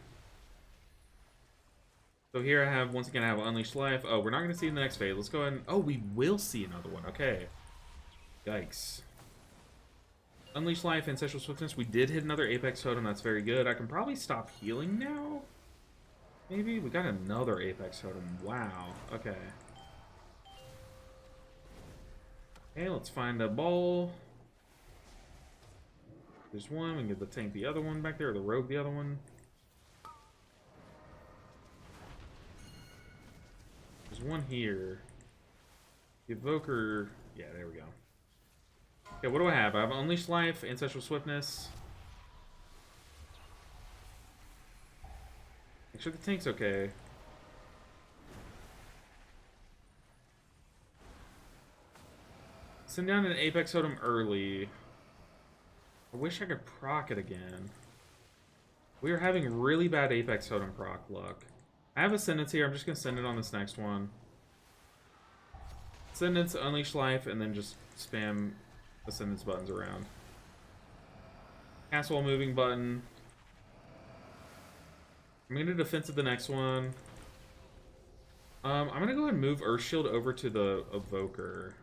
So here I have, once again, I have Unleashed Life. Oh, we're not gonna see in the next phase. Let's go ahead and... oh, we will see another one. Okay. Yikes. Unleashed Life, Ancestral Swiftness. We did hit another Apex Totem. That's very good. I can probably stop healing now. Maybe? We got another Apex Totem. Wow. Okay. Okay, let's find a ball. There's one. We can get the tank the other one back there, or the rogue the other one. There's one here. The Evoker... yeah, there we go. Okay, what do I have? I have Unleashed Life, Ancestral Swiftness. Make sure the tank's okay. Send down an Apex Totem early. I wish I could proc it again. We are having really bad Apex Totem proc luck. I have Ascendance here. I'm just going to send it on this next one. Ascendance, Unleash Life, and then just spam Ascendance buttons around. Cast while moving button. I'm going to defensive the next one. I'm going to go ahead and move Earthshield over to the Evoker.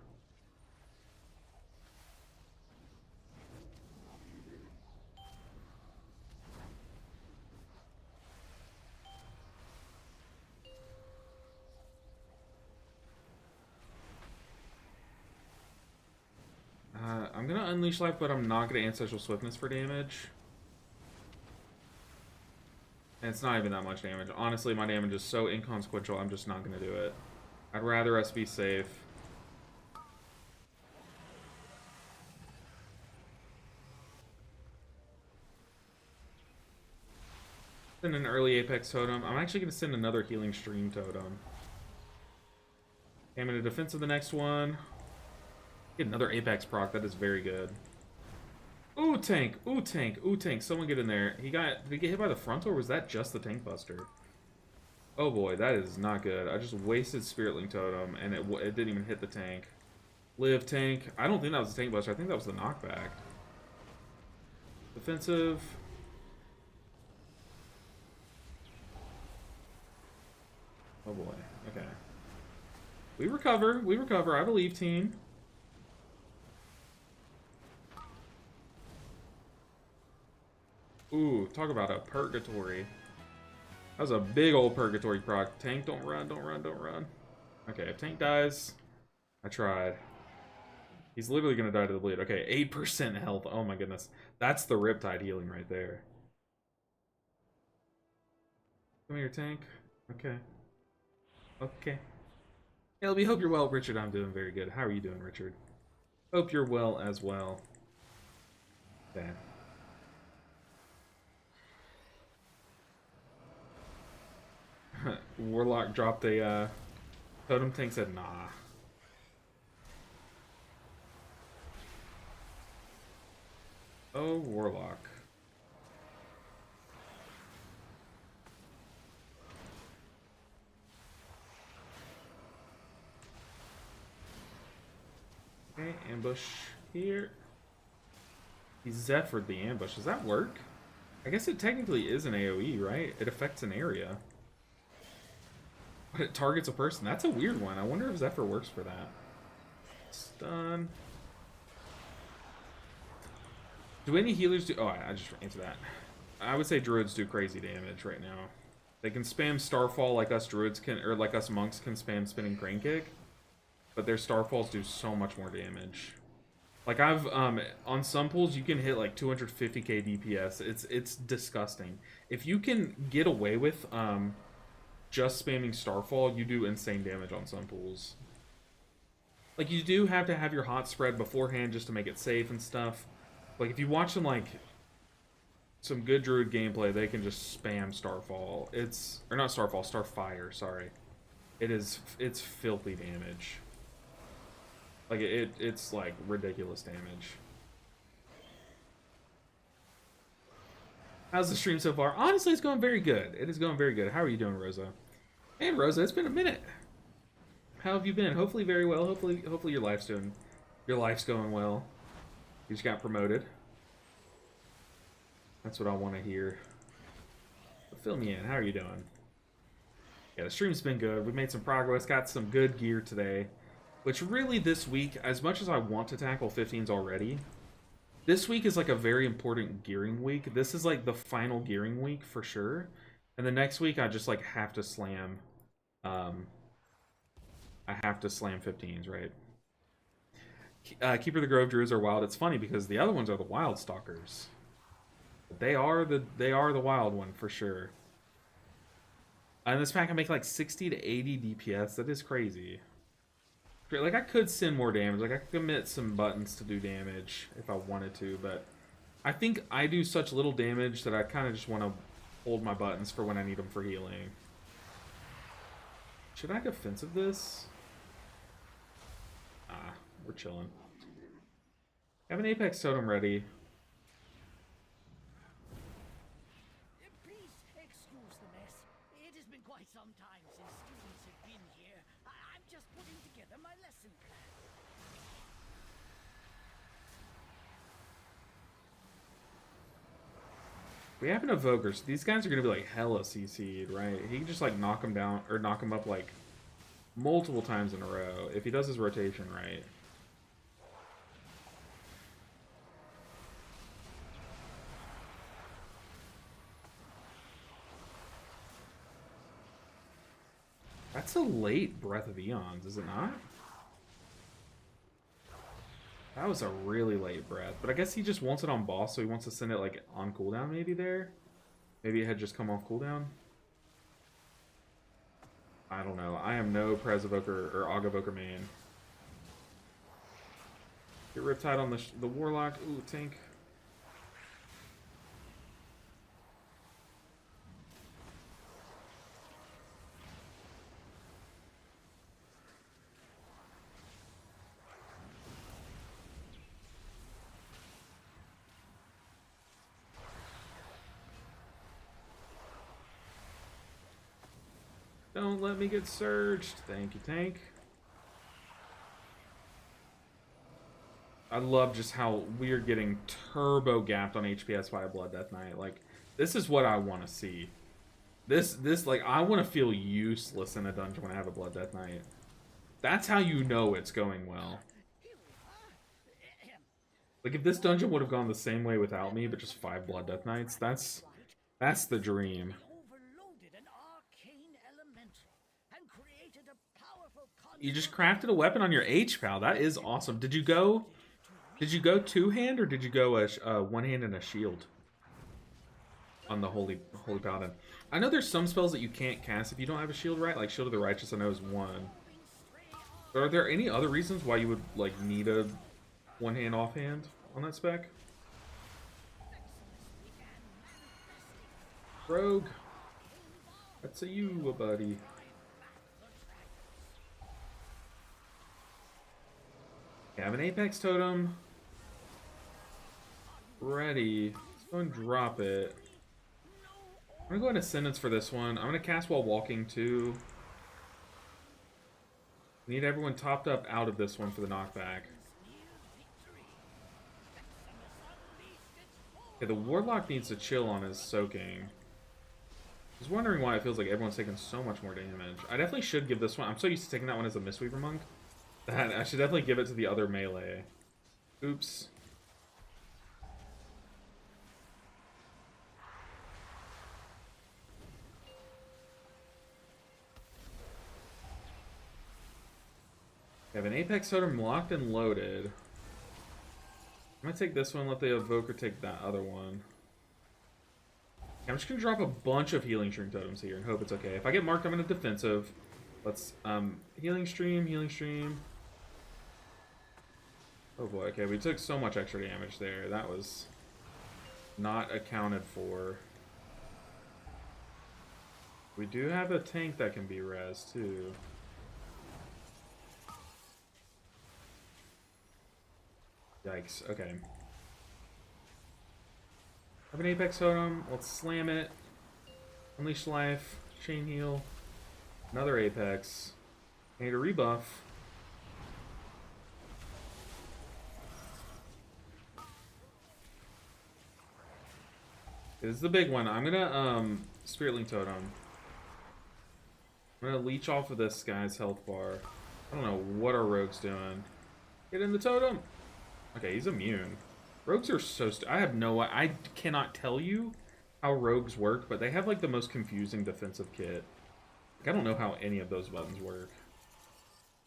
I'm going to Unleash Life, but I'm not going to Ancestral Swiftness for damage. And it's not even that much damage. Honestly, my damage is so inconsequential, I'm just not going to do it. I'd rather us be safe. Send an early Apex Totem. I'm actually going to send another Healing Stream Totem. Okay, I'm going to defensive the next one. Get another Apex proc. That is very good. Ooh, tank. Ooh, tank. Ooh, tank. Someone get in there. Did he get hit by the frontal, or was that just the tank buster? Oh boy, that is not good. I just wasted Spirit Link Totem, and it didn't even hit the tank. Live, tank. I don't think that was the tank buster. I think that was the knockback. Defensive. Oh boy. Okay. We recover. We recover. I believe, team. Ooh, talk about a purgatory. That was a big old purgatory proc. Tank, don't run, don't run, don't run. Okay, if tank dies, I tried. He's literally gonna die to the bleed. Okay, 8% health. Oh my goodness. That's the Riptide healing right there. Come here, tank. Okay. Okay. LB, hope you're well, Richard. I'm doing very good. How are you doing, Richard? Hope you're well as well. Okay. Warlock dropped a totem. Tank said nah. Oh, Warlock. Okay, ambush here. He Zephyr'd the ambush. Does that work? I guess it technically is an AoE, right? It affects an area. But it targets a person. That's a weird one. I wonder if Zephyr works for that. Stun. Do any healers do... Oh, I just answered that. I would say druids do crazy damage right now. They can spam Starfall like us druids can... Or like us monks can spam Spinning Crane Kick. But their Starfalls do so much more damage. Like I've... on some pools, you can hit like 250k DPS. It's disgusting. If you can get away with... just spamming Starfall, you do insane damage on some pools. Like, you do have to have your hot spread beforehand just to make it safe and stuff. Like, if you watch some, like, some good Druid gameplay, they can just spam Starfall. It's... Or not Starfall, Starfire, sorry. It's filthy damage. Like, it's, like, ridiculous damage. How's the stream so far? Honestly, it's going very good. It is going very good. How are you doing, Rosa? Hey, Rosa, it's been a minute. How have you been? Hopefully very well. Hopefully your life's going well. You just got promoted. That's what I want to hear. But fill me in. How are you doing? Yeah, the stream's been good. We made some progress. Got some good gear today. Which really this week, as much as I want to tackle 15s already, this week is like a very important gearing week. This is like the final gearing week for sure. And the next week I just like have to slam I have to slam 15s, right? Keeper of the Grove Druids are wild. It's funny because the other ones are the Wild Stalkers. They are the wild one for sure. And this pack I make like 60 to 80 DPS. That is crazy. Like, I could send more damage. Like, I could commit some buttons to do damage if I wanted to, but I think I do such little damage that I kind of just want to hold my buttons for when I need them for healing. Should I defensive this? We're chilling. I have an Apex Totem ready. It has been quite some time since students have been here. I'm just putting together my lesson plan. We have an evoker, so these guys are gonna be like hella CC'd, right? He can just like knock them down or knock them up like multiple times in a row if he does his rotation right. That's a late Breath of Eons, is it not? That was a really late breath, but I guess he just wants it on boss, so he wants to send it like on cooldown maybe there? Maybe it had just come off cooldown? I don't know. I am no Prez Evoker or Og Evoker main. Get Riptide on the Warlock. Ooh, tank. Don't let me get surged. Thank you, tank. I love just how we're getting turbo gapped on HPS by a Blood Death Knight. Like, this is what I want to see. This like, I want to feel useless in a dungeon when I have a Blood Death Knight. That's how you know it's going well. Like, if this dungeon would have gone the same way without me, but just 5 Blood Death Knights, that's the dream. You just crafted a weapon on your H, pal. That is awesome. Did you go two-hand or did you go a one-hand and a shield on the Holy Paladin? I know there's some spells that you can't cast if you don't have a shield, right? Like Shield of the Righteous, I know is one. But are there any other reasons why you would like need a one-hand offhand on that spec? Rogue, that's a you, buddy. I have an Apex Totem ready. Let's go and drop it. I'm gonna go into Ascendance for this one. I'm gonna cast while walking too. Need everyone topped up out of this one for the knockback. Okay, the Warlock needs to chill on his soaking. I was wondering why it feels like everyone's taking so much more damage. I definitely should give this one. I'm so used to taking that one as a Mistweaver Monk that I should definitely give it to the other melee. Oops. I have an Apex Totem locked and loaded. I'm gonna take this one, let the Evoker take that other one. I'm just gonna drop a bunch of Healing Stream Totems here and hope it's okay. If I get marked, I'm in a defensive. Let's, Healing Stream, Healing Stream. Oh boy, okay, we took so much extra damage there. That was not accounted for. We do have a tank that can be res too. Yikes, okay. Have an Apex Totem, let's slam it. Unleash Life, Chain Heal. Another Apex. Need a rebuff. This is the big one. I'm gonna Spirit Link Totem. I'm gonna leech off of this guy's health bar. I don't know what our rogue's doing. Get in the totem. Okay, he's immune. Rogues are so I have no... I cannot tell you how rogues work, but they have like the most confusing defensive kit. Like, I don't know how any of those buttons work.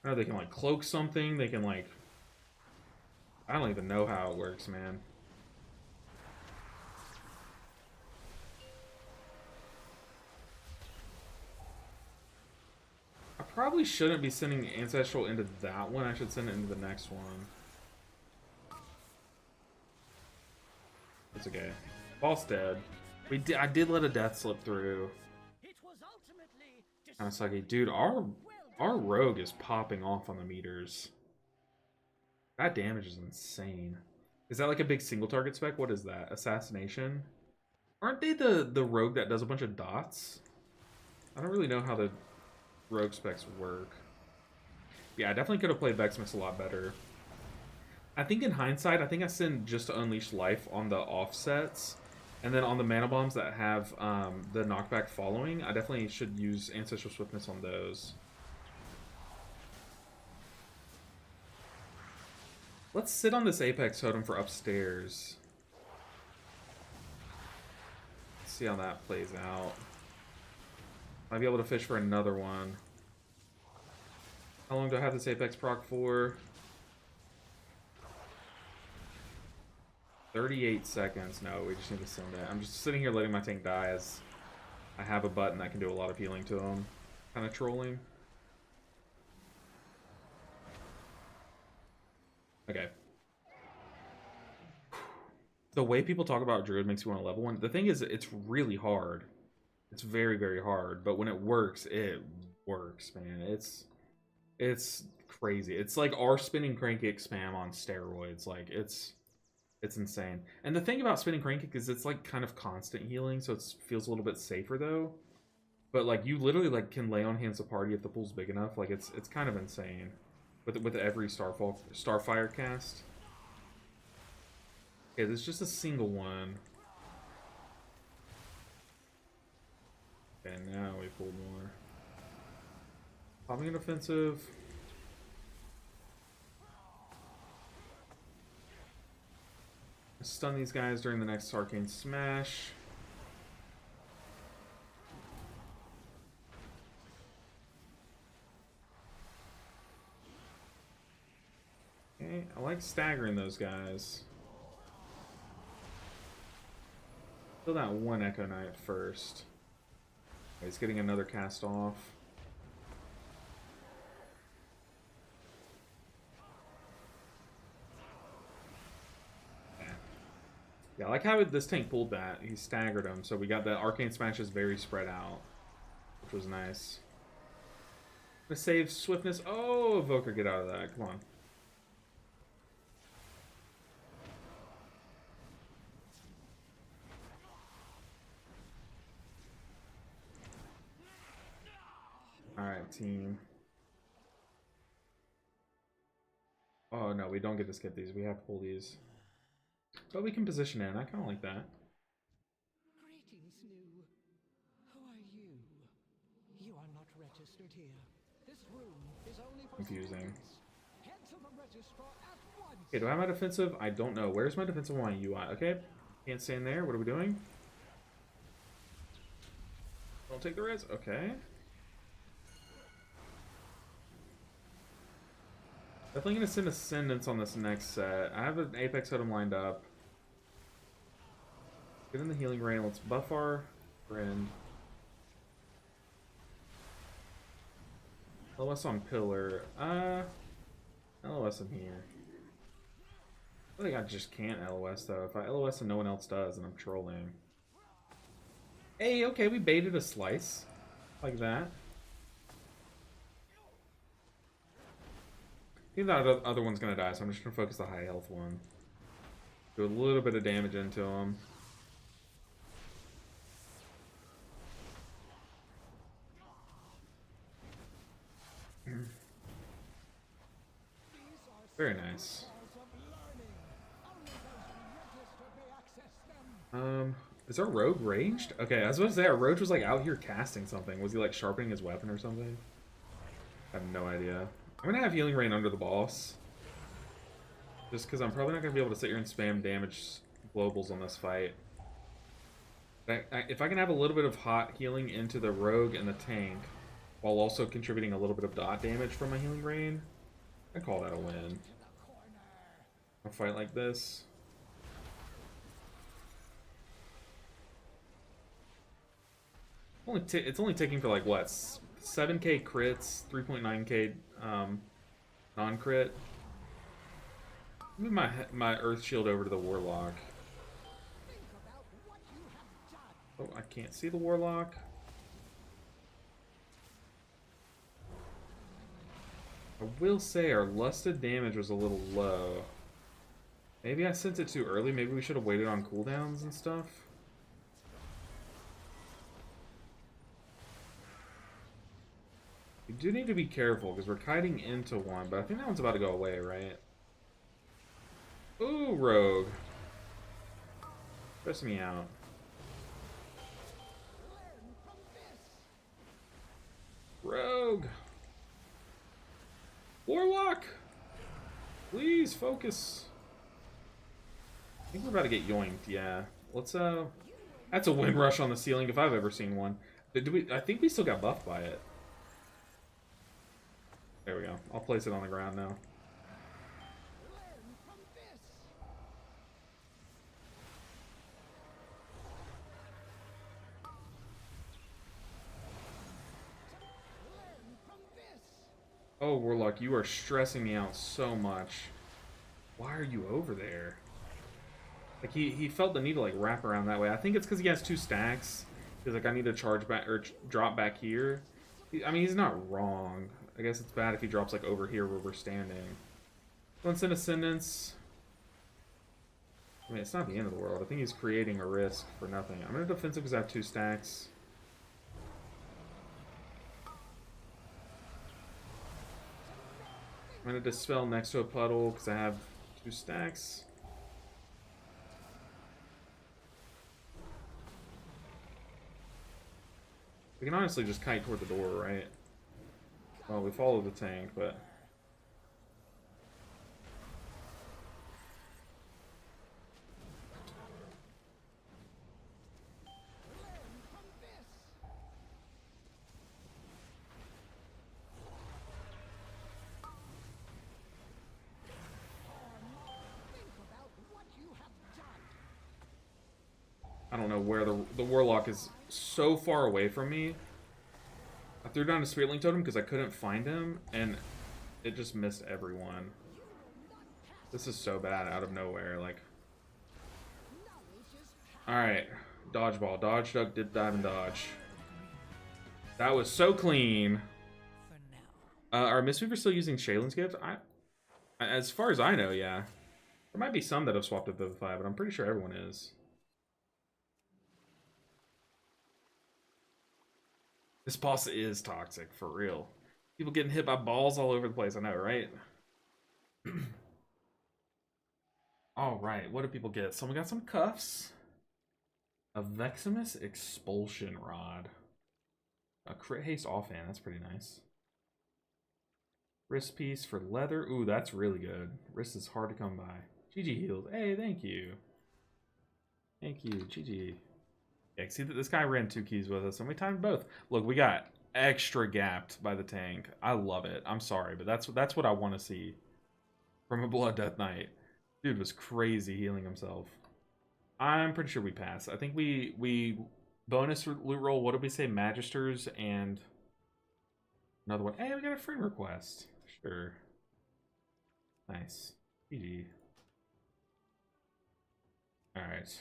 I know they can like cloak something. They can like... I don't even know how it works, man. I probably shouldn't be sending Ancestral into that one. I should send it into the next one. It's okay. Boss dead. I did let a death slip through. Kind of sucky. Dude, our rogue is popping off on the meters. That damage is insane. Is that like a big single target spec? What is that? Assassination? Aren't they the rogue that does a bunch of dots? I don't really know how the rogue specs work. Yeah, I definitely could have played Vexmix a lot better. I think in hindsight, I think I send just to Unleash Life on the offsets. And then on the mana bombs that have the knockback following, I definitely should use Ancestral Swiftness on those. Let's sit on this Apex Totem for upstairs. See how that plays out. Might be able to fish for another one. How long do I have this Apex proc for? 38 seconds. No, we just need to send it. I'm just sitting here letting my tank die as I have a button that can do a lot of healing to him. Kind of trolling. Okay. The way people talk about Druid makes me want to level one. The thing is, it's really hard. It's very, very hard. But when it works, man. It's crazy. It's like our spinning crank kick spam on steroids. Like, it's insane. And the thing about spinning crank kick is it's like kind of constant healing, so it feels a little bit safer though. But like you literally like can lay on hands of party if the pool's big enough. Like it's kind of insane with every Starfire cast. Okay, there's just a single one. Okay, now we pulled more. Popping an offensive. Stun these guys during the next Arcane Smash. Okay, I like staggering those guys. Kill that one Echo Knight first. Okay, he's getting another cast off. Yeah, I like how this tank pulled that. He staggered him, so we got the Arcane Smashes very spread out, which was nice. I'm gonna save Swiftness. Oh, Evoker, get out of that. Come on. Alright, team. Oh, no, we don't get to skip these. We have to pull these. But we can position in. I kind of like that. Greetings, New. Who are you? You are not registered here. This room is only for Confusing. students. Head to the registrar at once. Okay, do I have my defensive? I don't know. Where's my defensive on my UI? Okay, can't stand there. What are we doing? Don't take the res. Okay. Definitely gonna send Ascendance on this next set. I have an Apex Totem lined up. Get in the healing rain. Let's buff our friend. LOS on pillar. LOS in here. I think I just can't LOS though. If I LOS and no one else does, then I'm trolling. Hey, okay, we baited a slice. Like that. I think that other one's gonna die, so I'm just gonna focus the high health one. Do a little bit of damage into him. Very nice. Is our rogue ranged? Okay, I was about to say our rogue was like out here casting something. Was he like sharpening his weapon or something? I have no idea. I'm gonna have healing rain under the boss. Just because I'm probably not gonna be able to sit here and spam damage globals on this fight. If I can have a little bit of hot healing into the rogue and the tank, while also contributing a little bit of dot damage from my healing rain, I call that a win. A fight like this. It's only taking for like what, 7k crits, 3.9k non-crit. Move my Earth Shield over to the Warlock. Oh, I can't see the Warlock. I will say our lusted damage was a little low. Maybe I sent it too early. Maybe we should have waited on cooldowns and stuff. We do need to be careful because we're kiting into one, but I think that one's about to go away, right? Ooh, rogue. Stress me out. Rogue. Warlock. Please focus. I think we're about to get yoinked. Yeah. Let's That's a wind rush on the ceiling if I've ever seen one. I think we still got buffed by it. There we go. I'll place it on the ground now. Oh, Warlock, you are stressing me out so much. Why are you over there? Like, he felt the need to, like, wrap around that way. I think it's because he has 2 stacks. He's like, I need to charge back, or drop back here. I mean, he's not wrong. I guess it's bad if he drops, like, over here where we're standing. Once in Ascendance. I mean, it's not the end of the world. I think he's creating a risk for nothing. I'm going to defensive because I have 2 stacks. I'm going to Dispel next to a puddle because I have 2 stacks. We can honestly just kite toward the door, right? Well, we follow the tank, but... I don't know where the Warlock is so far away from me. I threw down a Spiritling Totem because I couldn't find him, and it just missed everyone. This is so bad out of nowhere, like... Alright, dodgeball. Dodge, duck, dip, dive, and dodge. That was so clean. Are Mistweavers still using Shaylin's Gift? As far as I know, yeah. There might be some that have swapped to Vivify, but I'm pretty sure everyone is. This boss is toxic, for real. People getting hit by balls all over the place, I know, right? Alright, what do people get? Someone got some cuffs. A Veximus Expulsion Rod. A Crit Haste Offhand, that's pretty nice. Wrist piece for leather. Ooh, that's really good. Wrist is hard to come by. GG healed. Hey, thank you. Thank you, GG. Yeah, see that this guy ran 2 keys with us, and we timed both. Look, we got extra gapped by the tank. I love it. I'm sorry, but that's what I want to see from a Blood Death Knight. Dude was crazy healing himself. I'm pretty sure we pass. I think we bonus loot roll. What did we say? Magisters and another one. Hey, we got a friend request. Sure. Nice. GG. All right.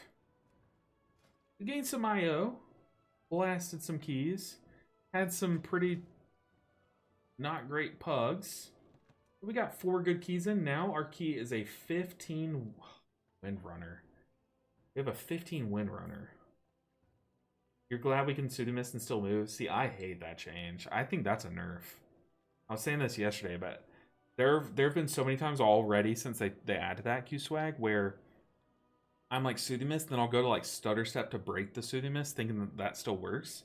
We gained some IO, blasted some keys, had some pretty not great pugs. We got 4 good keys in. Now our key is a 15 Windrunner. We have a 15 Windrunner. You're glad we can Pseudomist and still move? See, I hate that change. I think that's a nerf. I was saying this yesterday, but there have been so many times already since they added that Q-Swag where I'm like Pseudomist, then I'll go to like Stutter Step to break the Pseudomist, thinking that still works.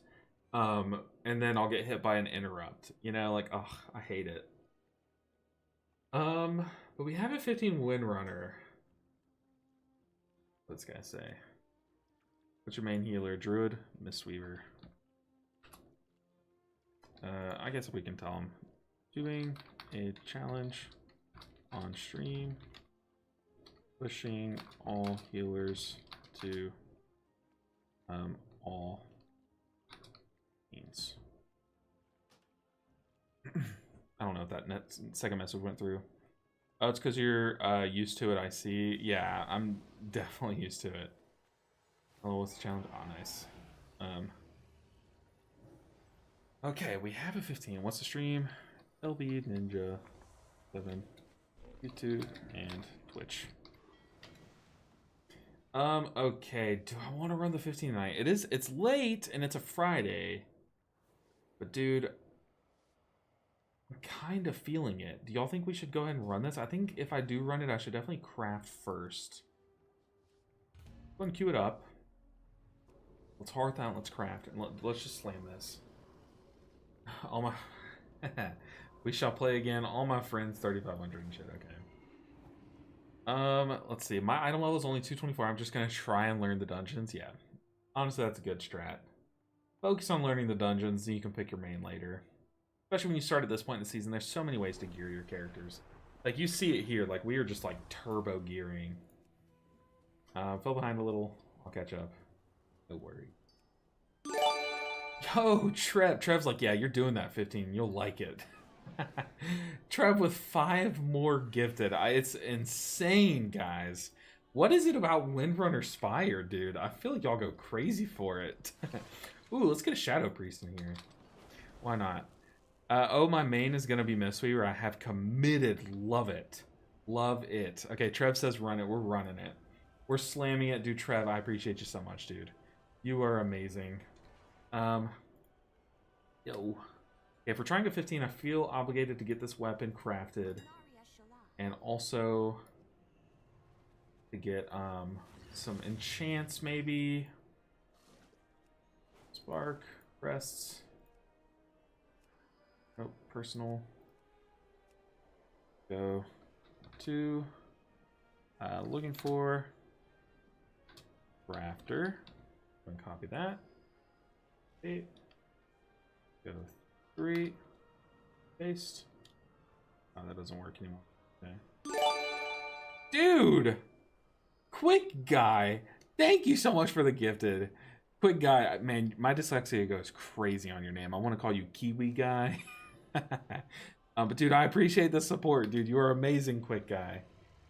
And then I'll get hit by an Interrupt. You know, like, ugh, I hate it. But we have a 15 Windrunner. What's this guy say? What's your main healer? Druid? Mistweaver. I guess we can tell him. Doing a challenge on stream. Pushing all healers to all means. I don't know if that second message went through. Oh, it's because you're used to it, I see. Yeah, I'm definitely used to it. Oh, what's the challenge? Oh, nice. Okay, we have a 15. What's the stream? LB Ninja 7, YouTube, and Twitch. Okay, do I want to run the 15 tonight? It's late and it's a Friday. But dude, I'm kind of feeling it. Do y'all think we should go ahead and run this? I think if I do run it, I should definitely craft first. Go ahead and queue it up. Let's hearth out, let's craft, and let's just slam this. All my... We shall play again. All my friends, 3,500 and shit, okay. Let's see. My item level is only 224. I'm just gonna try and learn the dungeons. Yeah. Honestly, that's a good strat. Focus on learning the dungeons, and you can pick your main later. Especially when you start at this point in the season, there's so many ways to gear your characters. Like, you see it here. Like, we are just, like, turbo gearing. Fell behind a little. I'll catch up. No worry. Yo, Trev. Trev's like, yeah, you're doing that, 15. You'll like it. Trev with 5 more gifted. It's insane, guys. What is it about Windrunner Spire, dude? I feel like y'all go crazy for it. Ooh, let's get a Shadow Priest in here. Why not? Oh, my main is going to be Mistweaver. I have committed. Love it. Love it. Okay, Trev says run it. We're running it. We're slamming it. Dude, Trev, I appreciate you so much, dude. You are amazing. Yo. If we're trying to 15, I feel obligated to get this weapon crafted. And also to get some enchants, maybe. Spark, crests. Nope, personal. Go to looking for crafter. Go and copy that. 8. Go 3. Paste. Oh, that doesn't work anymore. Okay. Dude! Quick Guy! Thank you so much for the gifted. Quick Guy, man, my dyslexia goes crazy on your name. I want to call you Kiwi Guy. But dude, I appreciate the support, dude. You are amazing, Quick Guy.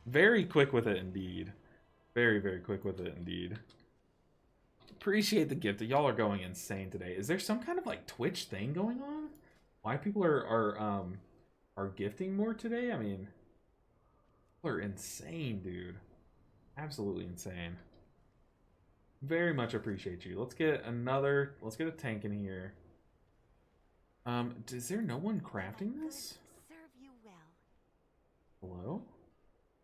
Very quick with it indeed. Very, very quick with it indeed. Appreciate the gift. Y'all are going insane today. Is there some kind of like Twitch thing going on? Why people are gifting more today? I mean, people are insane, dude. Absolutely insane. Very much appreciate you. Let's get a tank in here. Is there no one crafting this? Serve you well. Hello?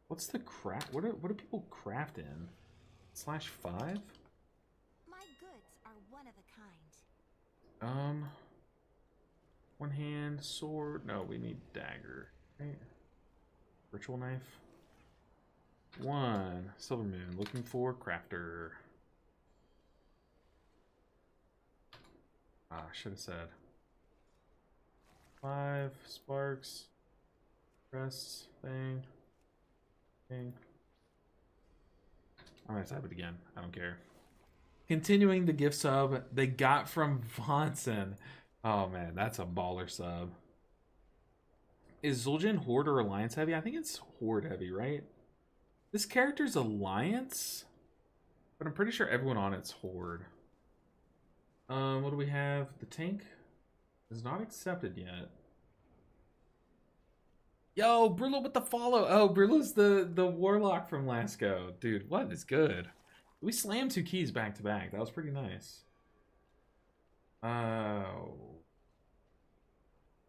What's the craft? What do people craft in? /5? My goods are one of a kind. One hand, sword. No, we need dagger. Right? Ritual knife. 1 silver moon. Looking for crafter. Ah, should have said. 5 sparks. Press thing. Thing. I'm gonna type it again. I don't care. Continuing the gift sub they got from Vonson. Oh man, that's a baller sub. Is Zul'jin Horde or Alliance heavy? I think it's Horde heavy, right? This character's Alliance, but I'm pretty sure everyone on it's Horde. What do we have? The tank is not accepted yet. Yo, Brillo with the follow. Oh, Brillo's the warlock from last go. Dude, what is good? We slammed 2 keys back to back. That was pretty nice. Oh.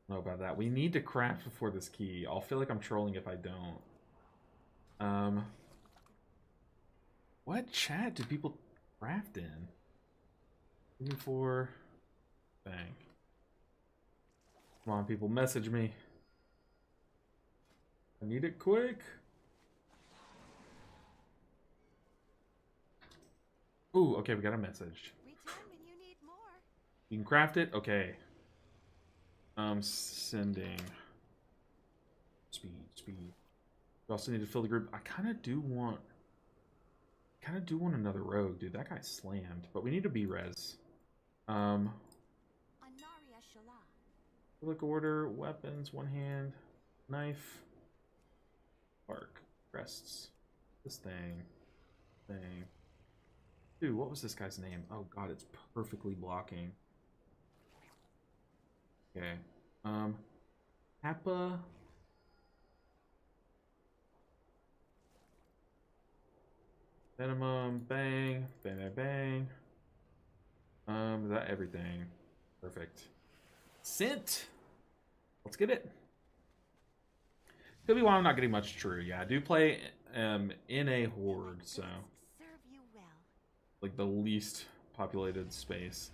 Know about that. We need to craft before this key. I'll feel like I'm trolling if I don't. What chat do people craft in? Looking for bang. Come on, people, message me. I need it quick. Ooh, okay, we got a message. Return when you need more. You can craft it? Okay. Sending. Speed. We also need to fill the group. I kind of do want another rogue, dude. That guy slammed. But we need to B-res. Anaria Shala. Public order, weapons, one hand, knife, bark, crests. This thing. Dude, what was this guy's name? Oh god, it's perfectly blocking. Okay. Kappa. Minimum, bang, bang, bang, bang. Is that everything? Perfect. Sent. Let's get it. Could be why I'm not getting much true. Yeah, I do play in a horde, so Serve you well. like the least populated space.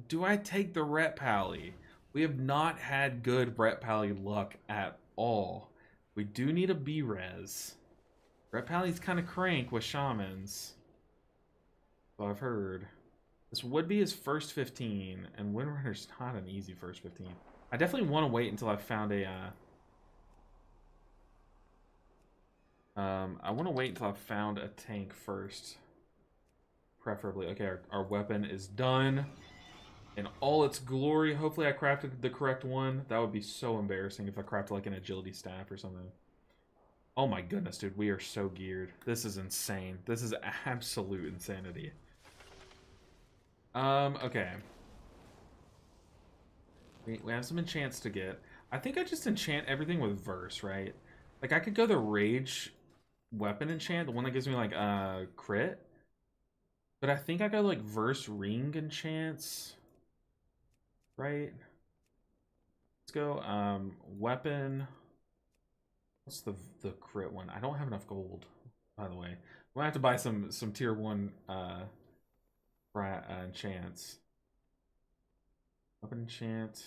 Do I take the Ret Pally? We have not had good Ret Pally luck at all. We do need a B-Res. Ret Pally's kind of crank with shamans. So I've heard. This would be his first 15, and Windrunner's not an easy first 15. I definitely want to wait until I found a I want to wait until I've found a tank first. Preferably. Okay, our weapon is done in all its glory. Hopefully I crafted the correct one. That would be so embarrassing if I crafted like an agility staff or something. Oh my goodness, dude. We are so geared. This is insane. This is absolute insanity. Okay. We have some enchants to get. I think I just enchant everything with verse, right? Like I could go the rage weapon enchant, the one that gives me like crit. But I think I got like verse ring enchants. Right? Let's go weapon. What's the crit one? I don't have enough gold, by the way. We'll have to buy some tier 1 enchants. Weapon enchant.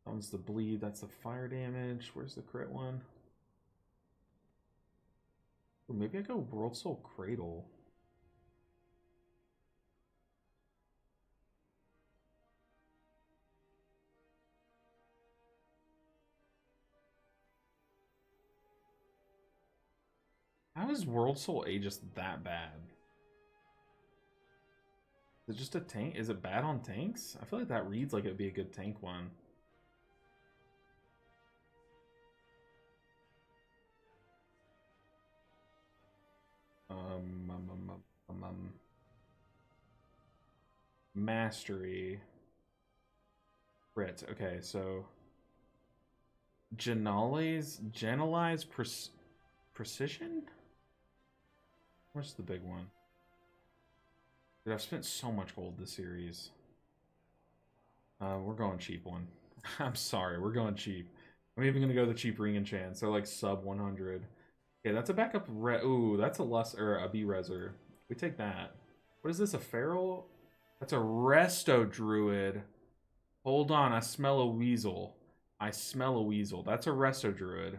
That one's the bleed, that's the fire damage. Where's the crit one? Ooh, maybe I go World Soul Cradle. How is World Soul Aegis that bad? Is it just a tank? Is it bad on tanks? I feel like that reads like it would be a good tank one. Mastery. Crit. Okay, so Generalize Precision? What's the big one? Dude, I've spent so much gold this series. We're going cheap one. I'm sorry, we're going cheap. I'm even gonna go the cheap ring enchant. So like sub 100. Okay, that's a backup. Ooh, that's a less or a B reser. We take that. What is this? A feral? That's a resto druid. Hold on, I smell a weasel. I smell a weasel. That's a resto druid.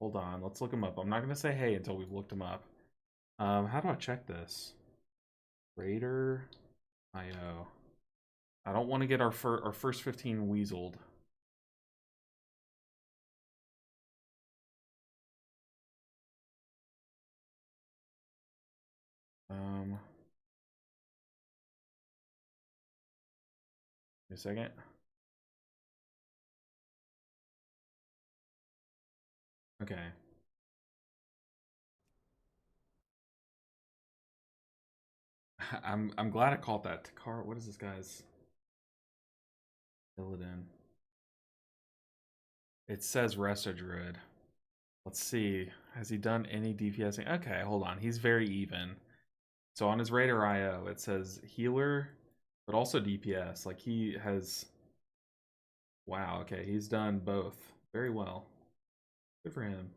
Hold on, let's look him up. I'm not gonna say hey until we've looked him up. How do I check this? Raider IO. I don't want to get our first 15 weaseled. Wait a second. Okay. I'm glad I caught that. Takar, what is this guy's? Fill it in. It says Resto Druid. Let's see. Has he done any DPSing? Okay, hold on. He's very even. So on his Raider IO, it says healer, but also DPS. Like he has. Wow, okay. He's done both very well. Good for him.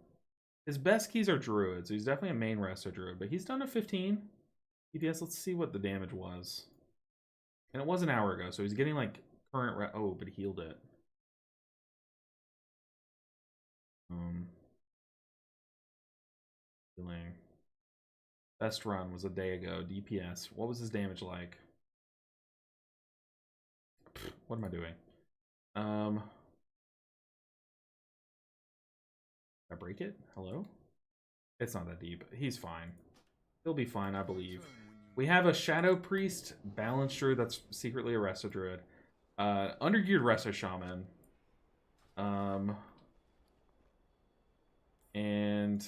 His best keys are Druid, so he's definitely a main Resto Druid, but he's done a 15 DPS. Let's see what the damage was. And it was an hour ago, so he's getting like current. Oh, but he healed it. Healing. Best run was a day ago. DPS. What was his damage like? What am I doing? Did I break it? Hello? It's not that deep. He's fine. He'll be fine, I believe. We have a Shadow Priest Balancer that's secretly a Resto Druid. Undergeared Resto Shaman. And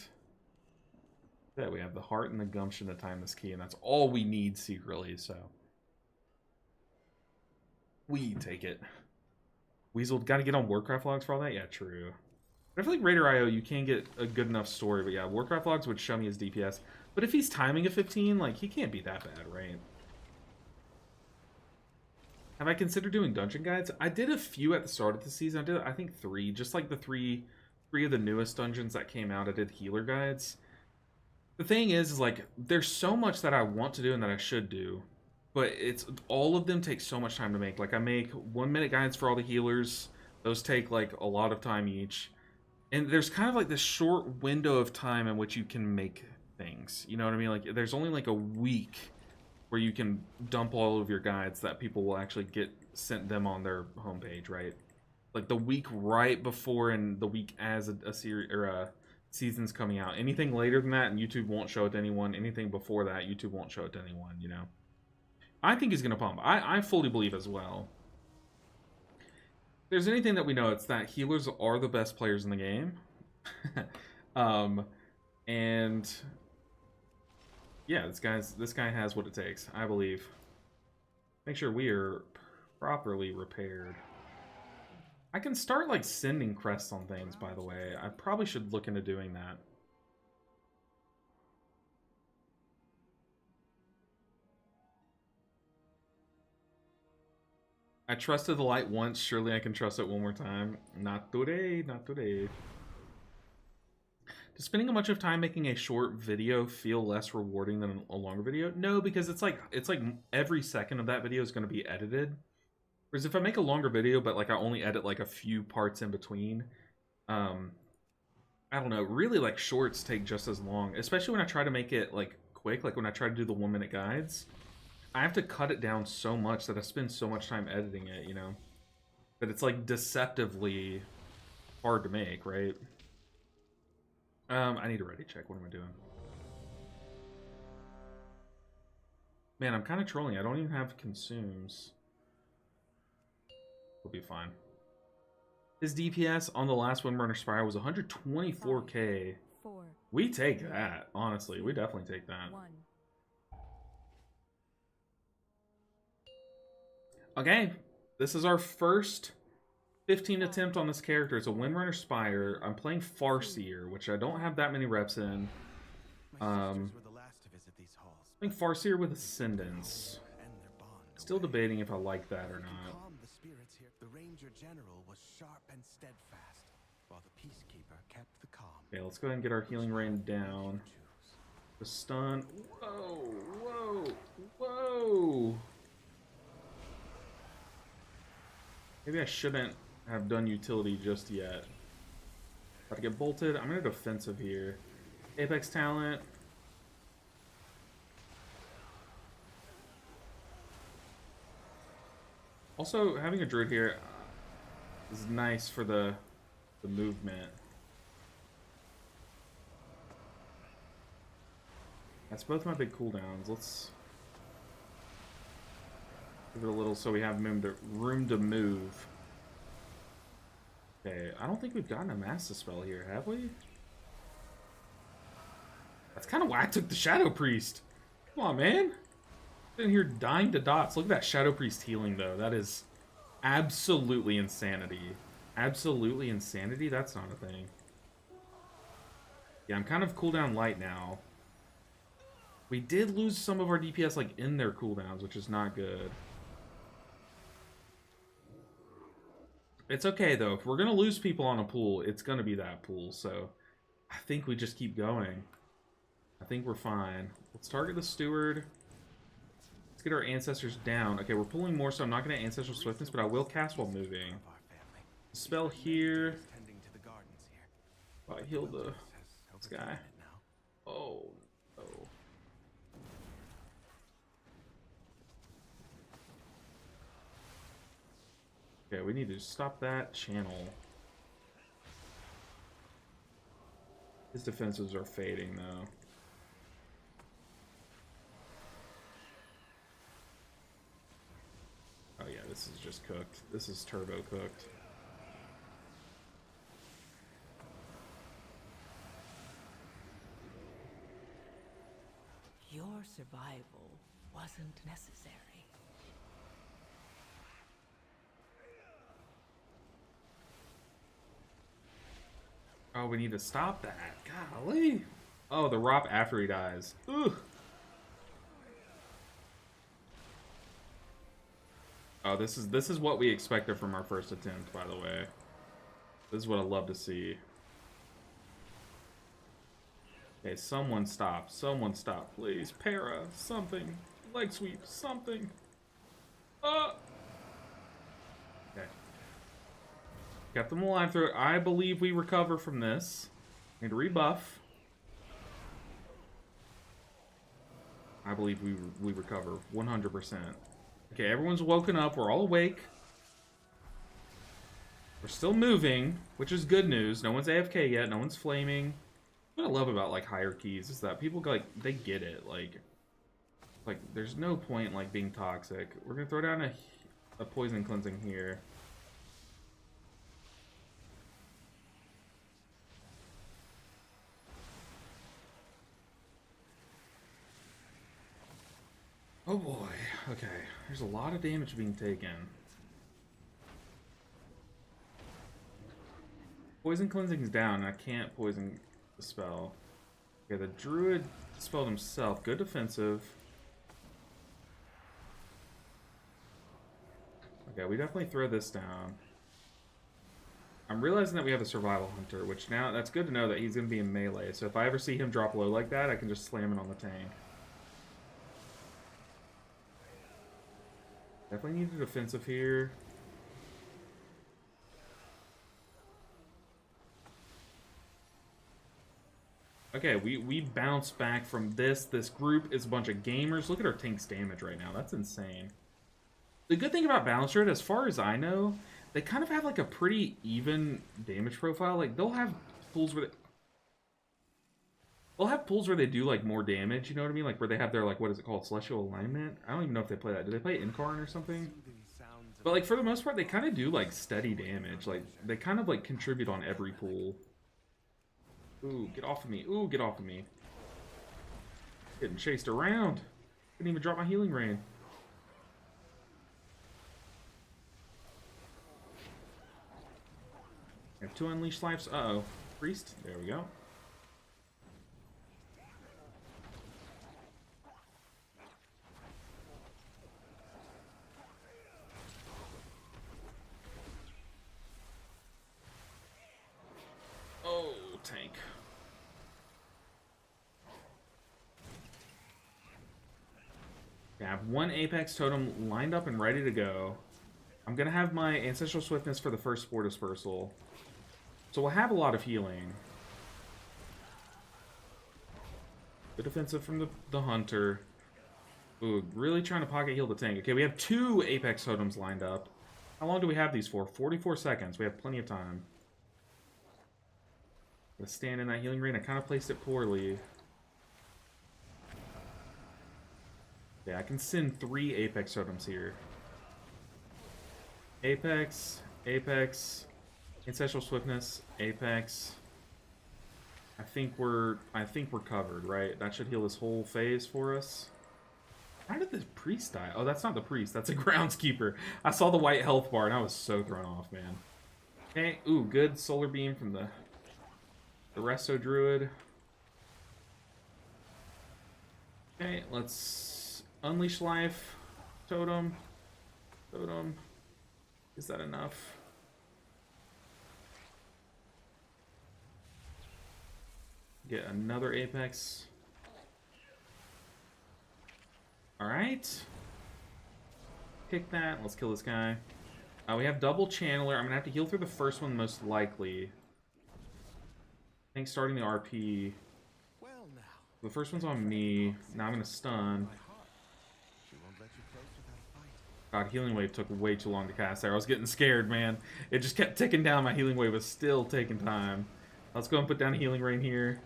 yeah, we have the heart and the gumption to time this key, and that's all we need secretly, so we take it. Weasel, gotta get on Warcraft logs for all that? Yeah, true. But I feel like Raider IO, you can get a good enough story, but yeah, Warcraft logs would show me his DPS. But if he's timing a 15, like, he can't be that bad, right? Have I considered doing dungeon guides? I did a few at the start of the season. I did, I think, 3. Just like the three of the newest dungeons that came out, I did healer guides. The thing is like, there's so much that I want to do and that I should do, but it's all of them take so much time to make. Like, I make 1-minute guides for all the healers. Those take like a lot of time each. And there's kind of like this short window of time in which you can make things. You know what I mean? Like, there's only like a week where you can dump all of your guides that people will actually get sent them on their homepage, right? Like the week right before and the week as a series or a season's coming out. Anything later than that, and YouTube won't show it to anyone. Anything before that, YouTube won't show it to anyone. You know, I think he's gonna pump. I fully believe as well. If there's anything that we know, it's that healers are the best players in the game. And yeah, this guy has what it takes, I believe. Make sure we are properly repaired. I can start like sending crests on things, by the way. I probably should look into doing that. I trusted the light once, surely I can trust it one more time. Not today, not today. Does spending a bunch of time making a short video feel less rewarding than a longer video? No, because it's like every second of that video is going to be edited. Whereas if I make a longer video, but like I only edit like a few parts in between, I don't know, really like shorts take just as long, especially when I try to make it like quick, like when I try to do the 1-minute guides. I have to cut it down so much that I spend so much time editing it, you know? That it's like deceptively hard to make, right? I need a ready check. What am I doing? Man, I'm kind of trolling. I don't even have consumes. We'll be fine. His DPS on the last Windburner Spire was 124k. 4, We take that, honestly. We definitely take that. 1. Okay, this is our first 15 attempt on this character. It's a Windrunner Spire. I'm playing Farseer, which I don't have that many reps in. Playing Farseer with Ascendance. Still debating if I like that or not. The Ranger General was sharp and steadfast, while the Peacekeeper kept the calm. Okay, let's go ahead and get our healing rain down. The stun. Whoa, whoa, whoa! Maybe I shouldn't have done utility just yet. About to get bolted. I'm gonna defensive here. Apex talent. Also, having a druid here is nice for the movement. That's both my big cooldowns. Let's give it a little so we have room to move. Okay, I don't think we've gotten a Master Spell here, have we? That's kind of why I took the Shadow Priest. Come on, man. In here dying to dots. Look at that Shadow Priest healing, though. That is absolutely insanity. Absolutely insanity? That's not a thing. Yeah, I'm kind of cooldown light now. We did lose some of our DPS like in their cooldowns, which is not good. It's okay, though. If we're going to lose people on a pool, it's going to be that pool. So I think we just keep going. I think we're fine. Let's target the Steward. Let's get our Ancestors down. Okay, we're pulling more, so I'm not going to Ancestral Swiftness, but I will cast while moving. Spell here. Oh, I healed this guy. Oh, no. Okay, we need to stop that channel. His defenses are fading, though. Oh yeah, this is just cooked. This is turbo cooked. Your survival wasn't necessary. Oh, we need to stop that. Golly. Oh, the Rop after he dies. Ugh. Oh, this is what we expected from our first attempt, by the way. This is what I love to see. Okay, someone stop. Someone stop, please. Para, something. Leg sweep, something. Okay. Kept them alive through it. I believe we recover from this. Need to rebuff. I believe we recover 100%. Okay, everyone's woken up. We're all awake. We're still moving, which is good news. No one's AFK yet. No one's flaming. What I love about like hierarchies is that people like they get it. Like there's no point like being toxic. We're gonna throw down a poison cleansing here. Oh boy. Okay. There's a lot of damage being taken. Poison cleansing's down, and I can't poison the spell. Okay, the druid spelled himself. Good defensive. Okay, we definitely throw this down. I'm realizing that we have a survival hunter, which now that's good to know that he's going to be in melee. So if I ever see him drop low like that, I can just slam it on the tank. Definitely need a defensive here. Okay, we bounce back from this. This group is a bunch of gamers. Look at our tank's damage right now. That's insane. The good thing about Balance Druid, as far as I know, they kind of have like a pretty even damage profile. Like they'll have pools where they do like more damage, you know what I mean? Like where they have their like, what is it called? Celestial Alignment? I don't even know if they play that. Do they play Incarn or something? But like for the most part, they kind of do like steady damage. Like they kind of like contribute on every pool. Ooh, get off of me. Ooh, get off of me. Getting chased around. Didn't even drop my healing rain. I have 2 unleashed lives. Uh-oh. Priest. There we go. Oh, tank. Okay, I have 1 Apex Totem lined up and ready to go. I'm going to have my Ancestral Swiftness for the first Spore Dispersal. So we'll have a lot of healing. Good defensive from the Hunter. Ooh, really trying to pocket heal the tank. Okay, we have 2 Apex Totems lined up. How long do we have these for? 44 seconds. We have plenty of time. Gonna stand in that healing rain. I kind of placed it poorly. Yeah, I can send 3 Apex Totems here. Apex, Apex, Ancestral Swiftness, Apex. I think we're covered, right? That should heal this whole phase for us. How did the priest die? Oh, that's not the priest. That's a groundskeeper. I saw the white health bar and I was so thrown off, man. Okay, ooh, good solar beam from the Resto Druid. Okay, let's unleash life. Totem. Totem. Is that enough? Get another Apex. Alright. Kick that. Let's kill this guy. We have double channeler. I'm gonna have to heal through the first one most likely. I think starting the RP. The first one's on me. Now I'm gonna stun. God, healing wave took way too long to cast there. I was getting scared, man. It just kept ticking down. My healing wave was still taking time. Let's go and put down a healing rain here.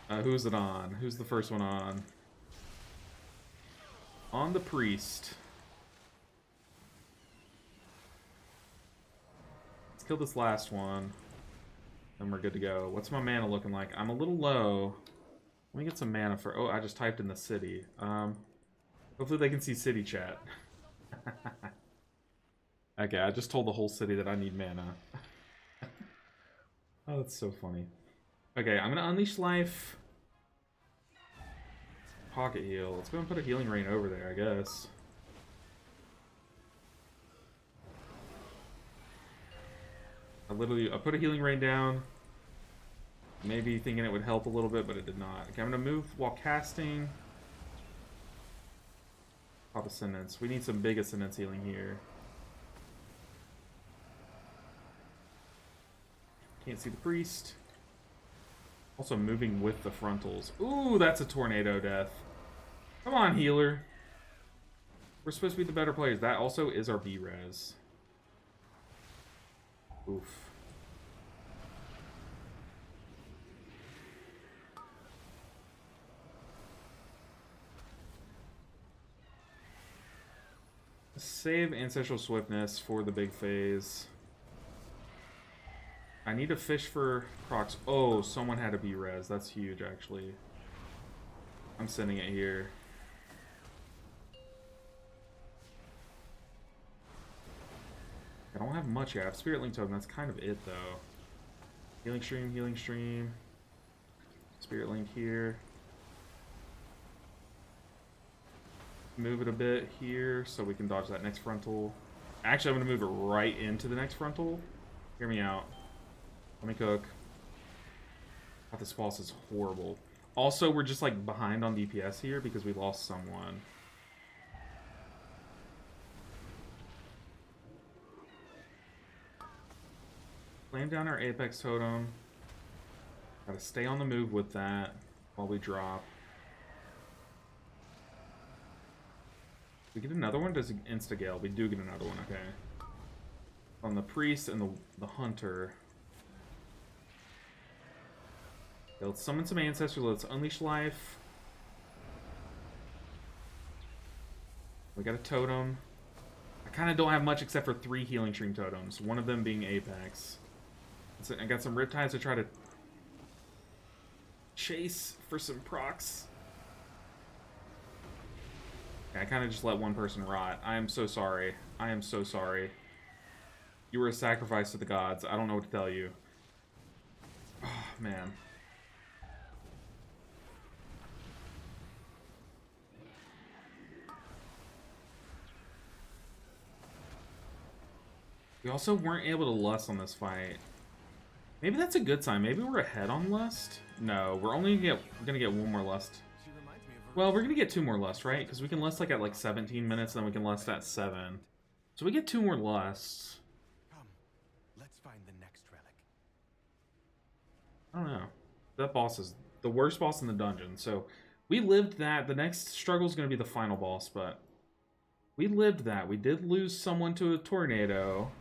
Who's it on? Who's the first one on? On the priest. Let's kill this last one. Then we're good to go. What's my mana looking like? I'm a little low. Let me get some mana for... Oh, I just typed in the city. Hopefully they can see city chat. Okay, I just told the whole city that I need mana. Oh, that's so funny. Okay, I'm gonna unleash life. Pocket heal. Let's go and put a healing rain over there, I guess. I put a healing rain down. Maybe thinking it would help a little bit, but it did not. Okay, I'm gonna move while casting. Pop Ascendance. We need some big Ascendance healing here. Can't see the priest. Also moving with the frontals. Ooh, that's a tornado death. Come on, healer. We're supposed to be the better players. That also is our B-res. Oof. Save Ancestral Swiftness for the big phase. I need to fish for procs. Oh, someone had a B-res. That's huge, actually. I'm sending it here. I don't have much yet. I have Spirit Link Totem. That's kind of it, though. Healing Stream, Healing Stream. Spirit Link here. Move it a bit here so we can dodge that next frontal. Actually, I'm going to move it right into the next frontal. Hear me out. Let me cook. Oh, this boss is horrible. Also, we're just like behind on DPS here because we lost someone. Flame down our Apex Totem. Gotta stay on the move with that while we drop. We get another one? Does it insta-gale? We do get another one, okay. On the priest and the hunter. Okay, let's summon some ancestors. Let's unleash life. We got a totem. I kind of don't have much except for 3 healing stream totems. One of them being Apex. So I got some Riptides to try to chase for some procs. Okay, I kind of just let one person rot. I am so sorry. I am so sorry. You were a sacrifice to the gods. I don't know what to tell you. Oh, man. We also weren't able to lust on this fight. Maybe that's a good sign. Maybe we're ahead on lust? No, we're only gonna get one more lust. Well, we're gonna get 2 more lusts, right? Because we can lust like at 17 minutes, and then we can lust at 7. So we get 2 more lusts. Come, let's find the next relic. I don't know. That boss is the worst boss in the dungeon. So we lived that. The next struggle is gonna be the final boss, but we lived that. We did lose someone to a tornado.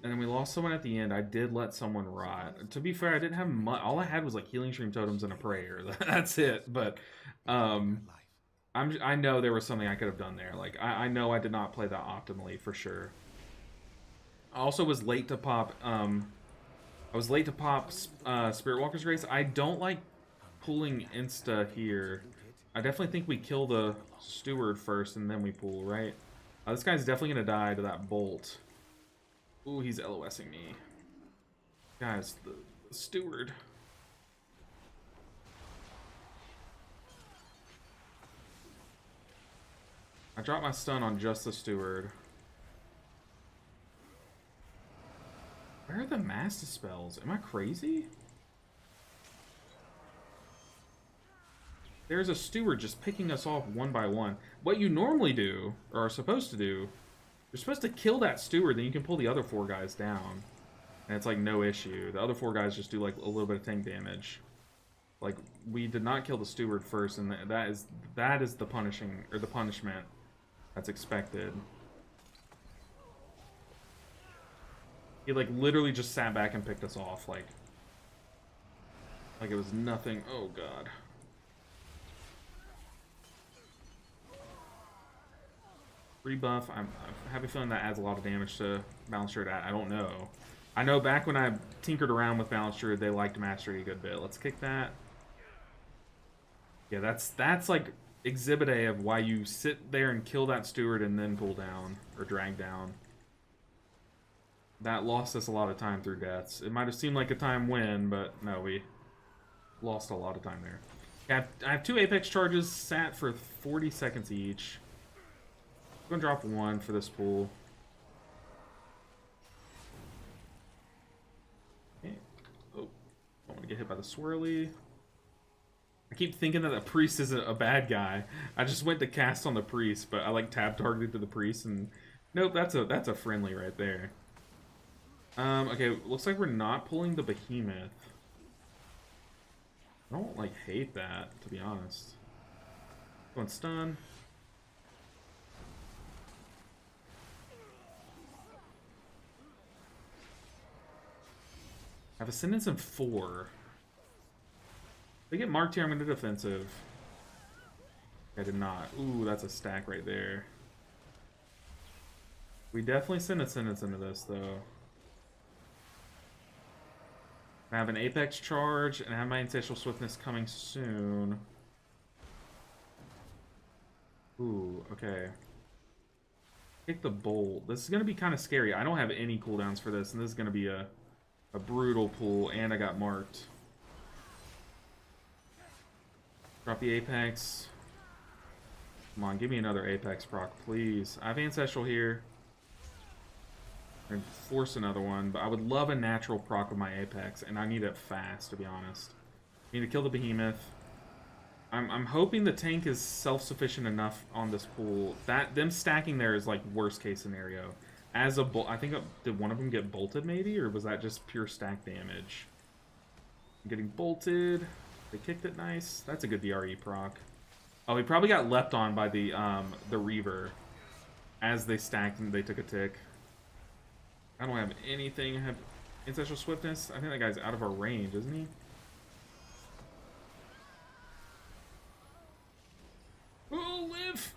And then we lost someone at the end. I did let someone rot. To be fair, I didn't have much. All I had was like healing stream totems and a prayer. That's it. But I know there was something I could have done there. Like I know I did not play that optimally for sure. I also was late to pop. I was late to pop Spirit Walker's Grace. I don't like pulling insta here. I definitely think we kill the steward first and then we pull, right? This guy's definitely gonna die to that bolt. Ooh, he's LOSing me. Guys, the steward. I dropped my stun on just the steward. Where are the master spells? Am I crazy? There's a steward just picking us off one by one. What you normally do, or are supposed to do, you're supposed to kill that steward, then you can pull the other 4 guys down. And it's like no issue. The other 4 guys just do like a little bit of tank damage. Like, we did not kill the steward first, and that is the punishing, or the punishment that's expected. He like literally just sat back and picked us off, like it was nothing. Oh god. Rebuff. I have a feeling that adds a lot of damage to Balance Druid. I don't know. I know back when I tinkered around with Balance Druid, they liked Mastery a good bit. Let's kick that. Yeah, that's like Exhibit A of why you sit there and kill that steward and then pull down or drag down. That lost us a lot of time through deaths. It might have seemed like a time win, but no, we lost a lot of time there. Yeah, I have 2 Apex charges sat for 40 seconds each. I'm gonna drop 1 for this pool. get hit by the swirly. I keep thinking that the priest isn't a bad guy. I just went to cast on the priest, but I like tab targeted to the priest, and nope, that's a friendly right there. Okay, looks like we're not pulling the behemoth. I don't like hate that, to be honest. Going stun. I have Ascendance in 4. If they get marked here, I'm going to defensive. I did not. Ooh, that's a stack right there. We definitely send Ascendance into this, though. I have an Apex charge, and I have my Ancestral Swiftness coming soon. Ooh, okay. Take the Bolt. This is going to be kind of scary. I don't have any cooldowns for this, and this is going to be a brutal pull, and I got marked. Drop the Apex. Come on, give me another Apex proc, please. I have Ancestral here. And force another one, but I would love a natural proc with my Apex, and I need it fast, to be honest. I need to kill the Behemoth. I'm hoping the tank is self-sufficient enough on this pool. Them stacking there is like worst case scenario. As a bolt, I think did one of them get bolted maybe, or was that just pure stack damage? I'm getting bolted. They kicked it nice. That's a good DRE proc. Oh, he probably got leapt on by the Reaver. As they stacked and they took a tick. I don't have anything. I have Ancestral Swiftness. I think that guy's out of our range, isn't he? Oh, live!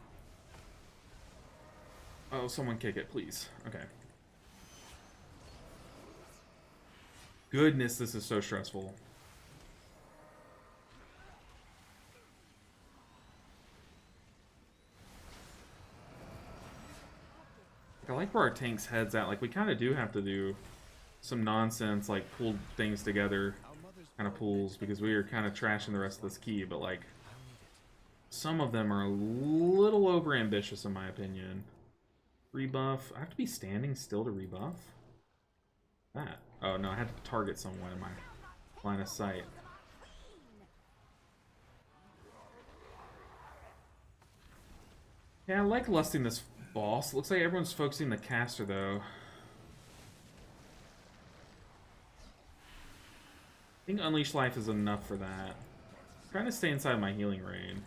Oh, someone kick it, please. Okay. Goodness, this is so stressful. I like where our tank's head's at. Like, we kind of do have to do some nonsense, like, pull things together kind of pulls, because we are kind of trashing the rest of this key, but, like, some of them are a little over ambitious, in my opinion. Rebuff. I have to be standing still to rebuff? That. Oh, no, I had to target someone in my line of sight. Yeah, I like lusting this boss. Looks like everyone's focusing the caster, though. I think Unleash Life is enough for that. I'm trying to stay inside my healing rain.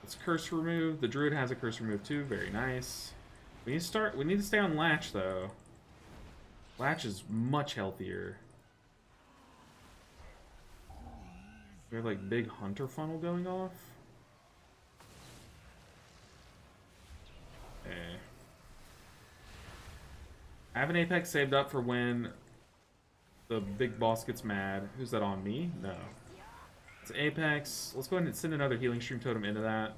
It's curse removed. The druid has a curse removed too. Very nice. We need to stay on Latch though. Latch is much healthier. We have like big hunter funnel going off. Okay. I have an Apex saved up for when the big boss gets mad. Who's that on me? No. It's Apex. Let's go ahead and send another healing stream totem into that.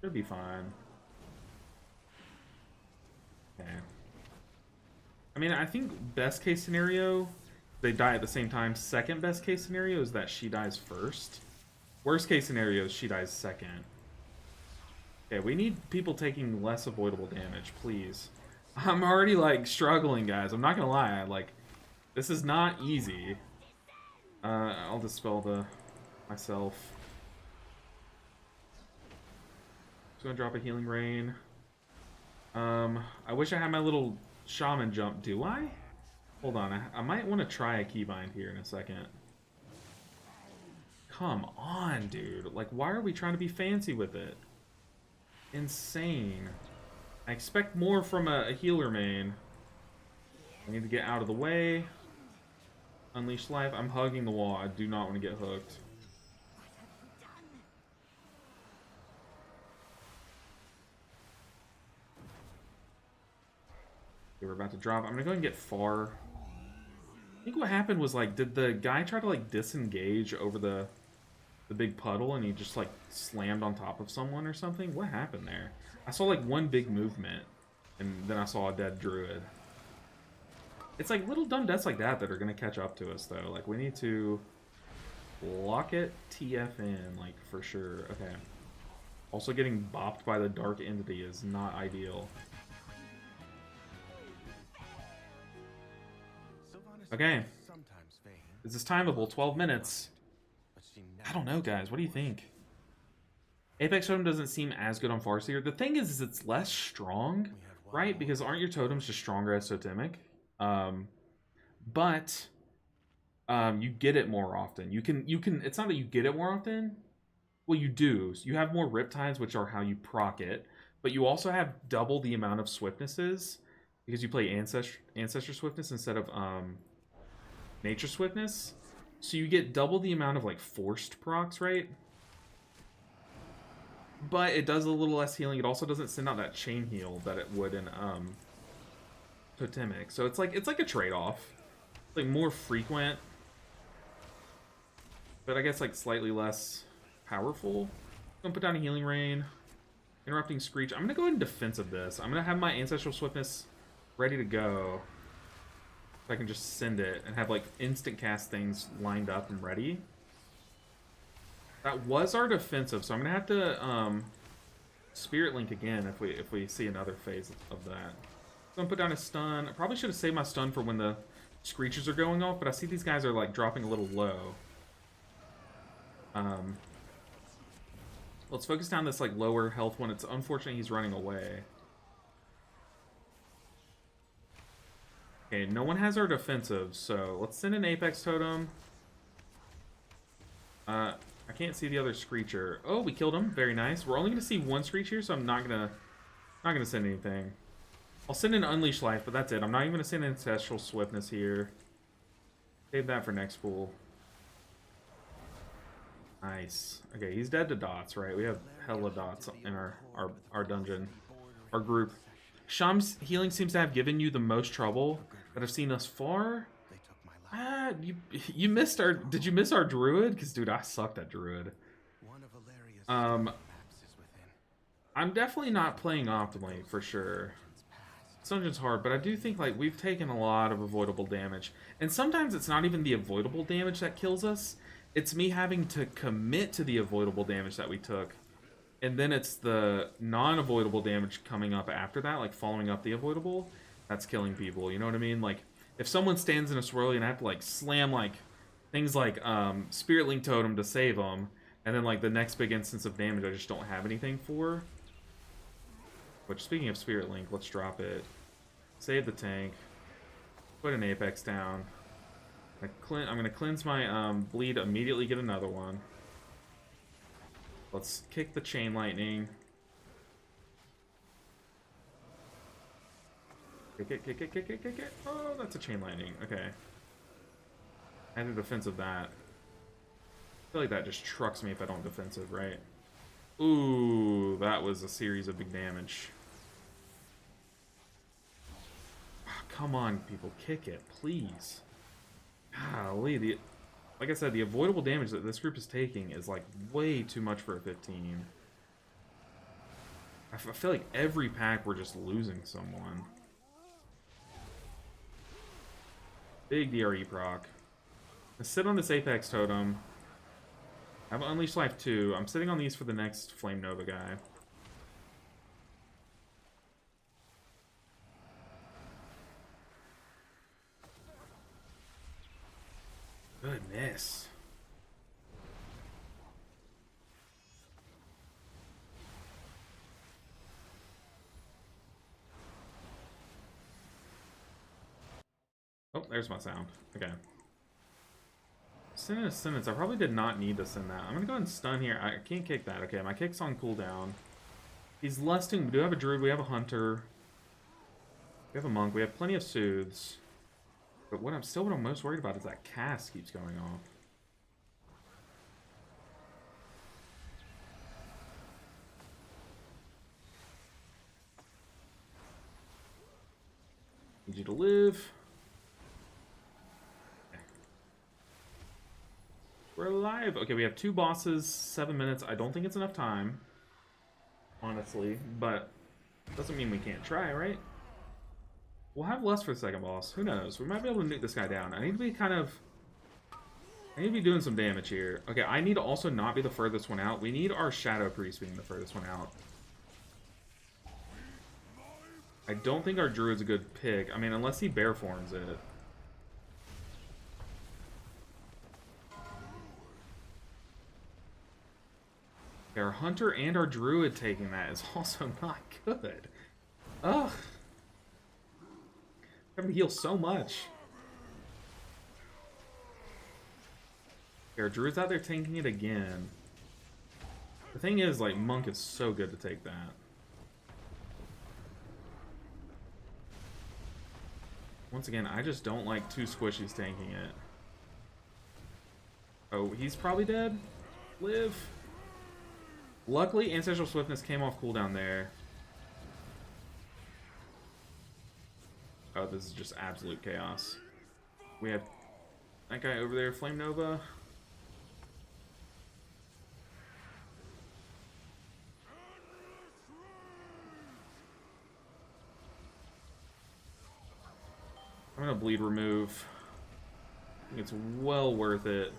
Should be fine. Okay. I mean, I think best case scenario, they die at the same time. Second best case scenario is that she dies first. Worst case scenario is she dies second. Okay, we need people taking less avoidable damage, please. I'm already, like, struggling, guys. I'm not gonna lie. Like, this is not easy. I'll dispel myself. Just gonna drop a healing rain. I wish I had my little shaman jump. Do I? Hold on. I might want to try a keybind here in a second. Come on, dude. Like, why are we trying to be fancy with it? Insane. I expect more from a healer main. I need to get out of the way. Unleash Life. I'm hugging the wall. I do not want to get hooked. Okay, we're about to drop. I'm gonna go and get far. I think what happened was, like, did the guy try to, like, disengage over the big puddle and he just, like, slammed on top of someone or something? What happened there? I saw, like, one big movement and then I saw a dead druid. It's like little dumb deaths like that are gonna catch up to us, though. Like, we need to lock it TF in, like, for sure. Okay. Also, getting bopped by the dark entity is not ideal. Okay. Sometimes vain, Is this timeable? 12 minutes. but she I don't know, guys. What do you think? Apex Totem doesn't seem as good on Farseer. The thing is it's less strong, right? Because aren't your totems just stronger as Totemic? But you get it more often. You can. It's not that you get it more often. Well, you do. You have more Riptides, which are how you proc it, but you also have double the amount of Swiftnesses because you play Ancestor Swiftness instead of Nature Swiftness. So you get double the amount of like forced procs, right? But it does a little less healing. It also doesn't send out that chain heal that it would in Totemic. So it's like a trade-off. It's like more frequent, but I guess like slightly less powerful. I'm gonna put down a Healing Rain, Interrupting Screech. I'm gonna go ahead and defensive this. I'm gonna have my Ancestral Swiftness ready to go. So I can just send it and have like instant cast things lined up and ready. That was our defensive, so I'm gonna have to Spirit Link again if we see another phase of that. So I'm gonna put down a stun. I probably should have saved my stun for when the screeches are going off, but I see these guys are like dropping a little low. Let's focus down this like lower health one. It's unfortunate he's running away. Okay, no one has our defensive, so let's send an Apex Totem. I can't see the other Screecher. Oh, we killed him. Very nice. We're only going to see one Screech here, so I'm not gonna send anything. I'll send an Unleash Life, but that's it. I'm not even going to send Ancestral Swiftness here. Save that for next pool. Nice. Okay, he's dead to dots, right? We have hella dots in our dungeon, our group. Sham's healing seems to have given you the most trouble that I've seen thus far. You missed our. Did you miss our druid? Because dude, I sucked at druid. I'm definitely not playing optimally for sure. This dungeon's hard, but I do think like we've taken a lot of avoidable damage, and sometimes it's not even the avoidable damage that kills us. It's me having to commit to the avoidable damage that we took, and then it's the non-avoidable damage coming up after that, like following up the avoidable, that's killing people. You know what I mean? Like if someone stands in a swirly and I have to like slam like things like Spirit Link Totem to save them, and then like the next big instance of damage I just don't have anything for. Which, speaking of Spirit Link, let's drop it. Save the tank. Put an Apex down. I'm going to cleanse my bleed, immediately get another one. Let's kick the Chain Lightning. Kick it. Oh, that's a Chain Lightning. Okay. I had a defensive that. I feel like that just trucks me if I don't defensive, right? Ooh, that was a series of big damage. Come on, people, kick it, please. Golly, like I said, the avoidable damage that this group is taking is like way too much for a 15. I feel like every pack we're just losing someone. Big DRE proc. Let's sit on this Apex Totem. I have Unleash Life 2. I'm sitting on these for the next Flame Nova guy. Goodness. Oh, there's my sound. Okay. Send in a sentence. I probably did not need to send that. I'm gonna go ahead and stun here. I can't kick that. Okay, my kick's on cooldown. He's lusting. We do have a druid. We have a hunter. We have a monk. We have plenty of soothes. But what I'm most worried about is that cast keeps going off. Need you to live. Okay. We're alive. Okay, we have 2 bosses, 7 minutes. I don't think it's enough time, honestly, but doesn't mean we can't try, right? We'll have less for the second boss. Who knows? We might be able to nuke this guy down. I need to be doing some damage here. Okay, I need to also not be the furthest one out. We need our Shadow Priest being the furthest one out. I don't think our Druid's a good pick. I mean, unless he bear forms it. Our hunter and our druid taking that is also not good. Ugh. Having to heal so much. Our druid's out there tanking it again. The thing is, like, monk is so good to take that. Once again, I just don't like two squishies tanking it. Oh, he's probably dead? Live. Luckily, Ancestral Swiftness came off cooldown there. Oh, this is just absolute chaos. We have that guy over there, Flame Nova. I'm gonna bleed remove. I think it's well worth it.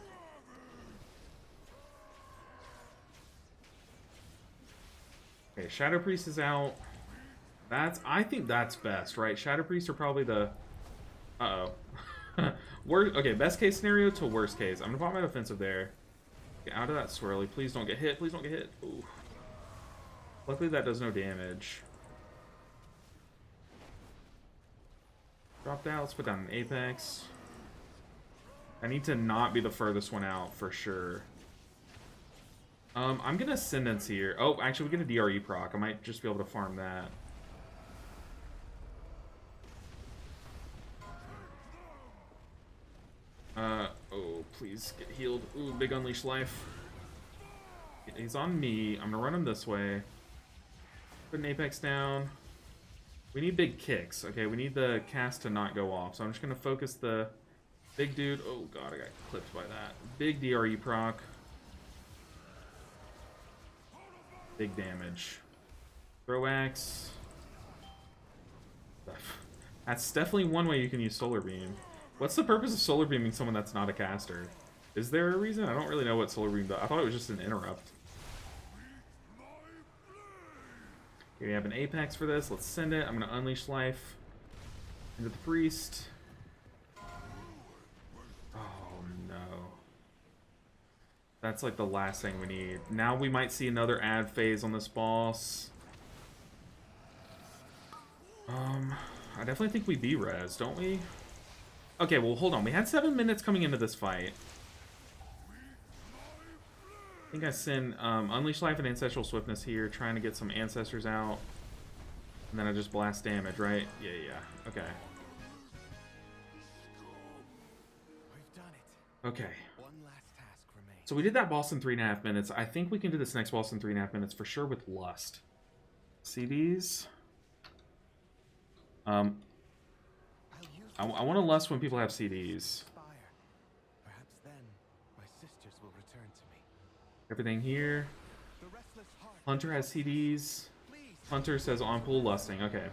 Okay, Shadow Priest is out. I think that's best, right? Shadow Priest are probably the... Uh-oh. Okay, best case scenario to worst case. I'm gonna pop my defensive there. Get out of that swirly. Please don't get hit. Please don't get hit. Ooh. Luckily that does no damage. Drop that. Let's put down an Apex. I need to not be the furthest one out for sure. I'm gonna Ascendance here. Oh, actually, we get a DRE proc. I might just be able to farm that. Oh, please get healed. Ooh, big Unleash Life. He's on me. I'm gonna run him this way. Put an Apex down. We need big kicks. Okay, we need the cast to not go off. So I'm just gonna focus the big dude. Oh god, I got clipped by that. Big DRE proc. Big damage. Throw axe. That's definitely one way you can use Solar Beam. What's the purpose of Solar Beaming someone that's not a caster? Is there a reason? I don't really know what Solar Beam does. I thought it was just an interrupt. Okay, we have an Apex for this. Let's send it. I'm going to Unleash Life into the Priest. Oh, no. That's like the last thing we need. Now we might see another ad phase on this boss. I definitely think we B-res, don't we? Okay, well, hold on. We had 7 minutes coming into this fight. I think I send Unleash Life and Ancestral Swiftness here, trying to get some Ancestors out. And then I just blast damage, right? Yeah. Okay. We've done it. Okay. One last task remains. So we did that boss in 3.5 minutes. I think we can do this next boss in 3.5 minutes for sure with Lust. CDs. I want to Lust when people have CDs. Perhaps then my sisters will return to me. Everything here. The restless heart. Hunter has CDs. Hunter says on pool lusting. Okay.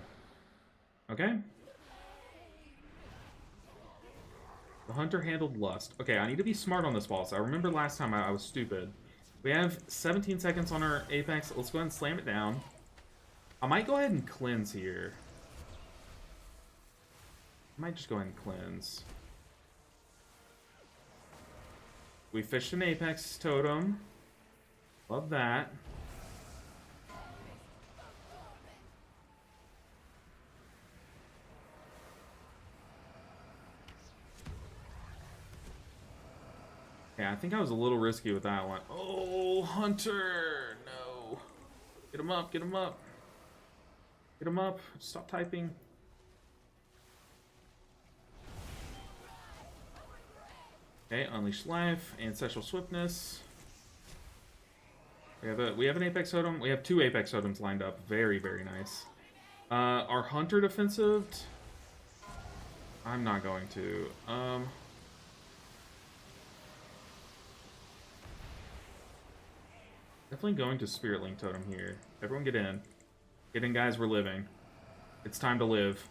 Okay. The Hunter handled Lust. Okay, I need to be smart on this boss. I remember last time I was stupid. We have 17 seconds on our Apex. Let's go ahead and slam it down. I might go ahead and cleanse here. I might just go ahead and cleanse. We fished an Apex totem. Love that. Yeah, I think I was a little risky with that one. Oh, Hunter! No. Get him up, get him up. Get him up. Stop typing. Okay, Unleash Life, Ancestral Swiftness. We have an Apex Totem. We have 2 Apex Totems lined up. Very, very nice. Our Hunter defensive. I'm not going to. Definitely going to Spirit Link Totem here. Everyone get in. Get in, guys. We're living. It's time to live.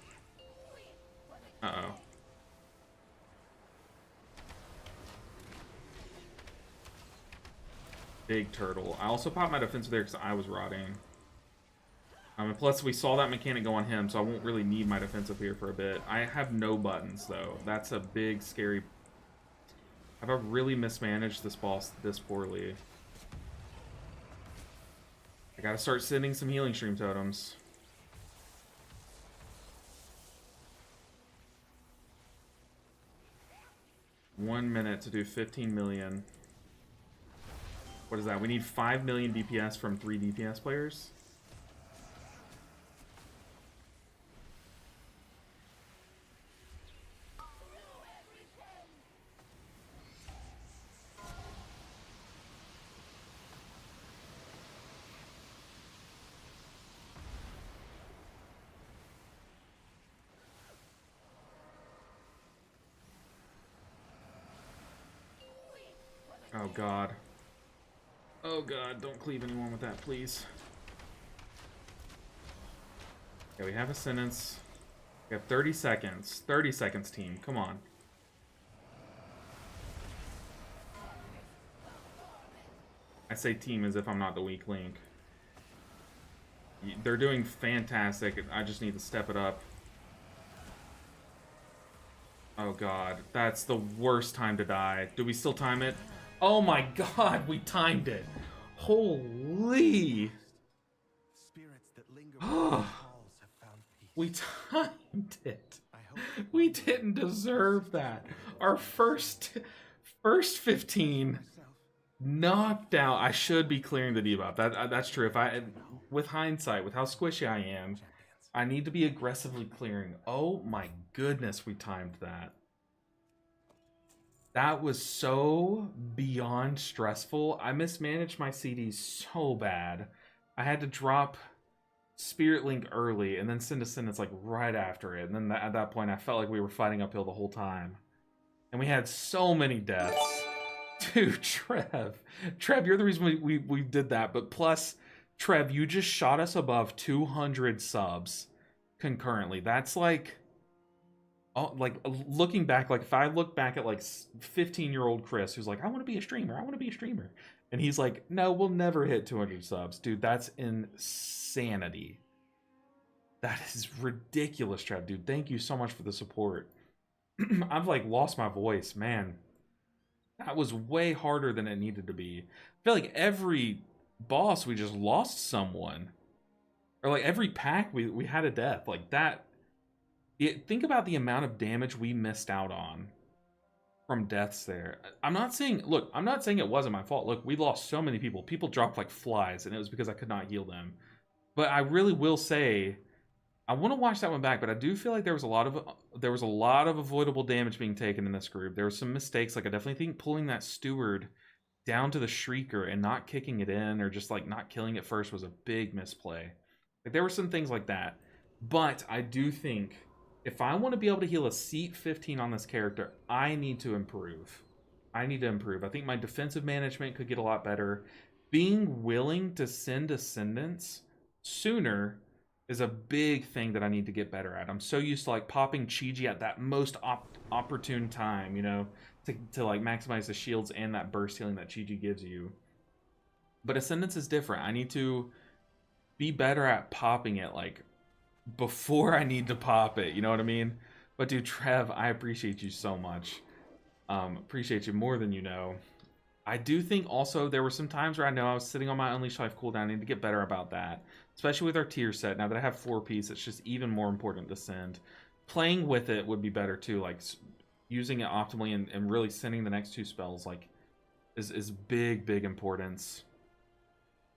Uh-oh. Big turtle. I also popped my defensive there because I was rotting. And plus, we saw that mechanic go on him, so I won't really need my defensive here for a bit. I have no buttons, though. That's a big, scary... Have I really mismanaged this boss this poorly? I gotta start sending some healing stream totems. One minute to do 15 million. What is that? We need 5 million DPS from 3 DPS players. Oh god. Oh god, don't cleave anyone with that, please. Okay, we have a sentence. We have 30 seconds. 30 seconds, team. Come on. I say team as if I'm not the weak link. They're doing fantastic. I just need to step it up. Oh god, that's the worst time to die. Do we still time it? Oh my god, we timed it. Holy. Spirits that linger within the halls have found peace. We timed it. We didn't deserve that. Our first 15 knocked out. I should be clearing the debuff. That's true. If I, with hindsight, with how squishy I am, I need to be aggressively clearing. Oh my goodness, we timed that. That was so beyond stressful. I mismanaged my CDs so bad. I had to drop Spirit Link early and then send a sentence like right after it. And then at that point, I felt like we were fighting uphill the whole time. And we had so many deaths. Dude, Trev, you're the reason we did that. But plus, Trev, you just shot us above 200 subs concurrently. That's like... Oh, like, looking back, like, if I look back at, like, 15-year-old Chris, who's like, I want to be a streamer, I want to be a streamer. And he's like, no, we'll never hit 200 subs. Dude, that's insanity. That is ridiculous, Trev, dude. Thank you so much for the support. I've, like, lost my voice, man. That was way harder than it needed to be. I feel like every boss, we just lost someone. Or, like, every pack, we had a death. Like, that... think about the amount of damage we missed out on from deaths there. I'm not saying, look, I'm not saying it wasn't my fault. Look, we lost so many people. People dropped like flies, and it was because I could not heal them. But I really will say, I want to watch that one back, but I do feel like there was a lot of avoidable damage being taken in this group. There were some mistakes. Like, I definitely think pulling that steward down to the Shrieker and not kicking it in, or just like not killing it first, was a big misplay. Like, there were some things like that. But I do think, if I want to be able to heal a seat 15 on this character, I need to improve. I need to improve. I think my defensive management could get a lot better. Being willing to send ascendants sooner is a big thing that I need to get better at. I'm so used to like popping Chi-Ji at that most opportune time, you know, to like maximize the shields and that burst healing that Chi-Ji gives you. But ascendants is different. I need to be better at popping it like before I need to pop it, you know what I mean? But dude, Trev, I appreciate you so much. Appreciate you more than you know. I do think also there were some times where I know I was sitting on my Unleash Life cooldown. I need to get better about that, especially with our tier set. Now that I have 4-piece, it's just even more important to send. Playing with it would be better too, like using it optimally and really sending the next 2 spells like is big importance.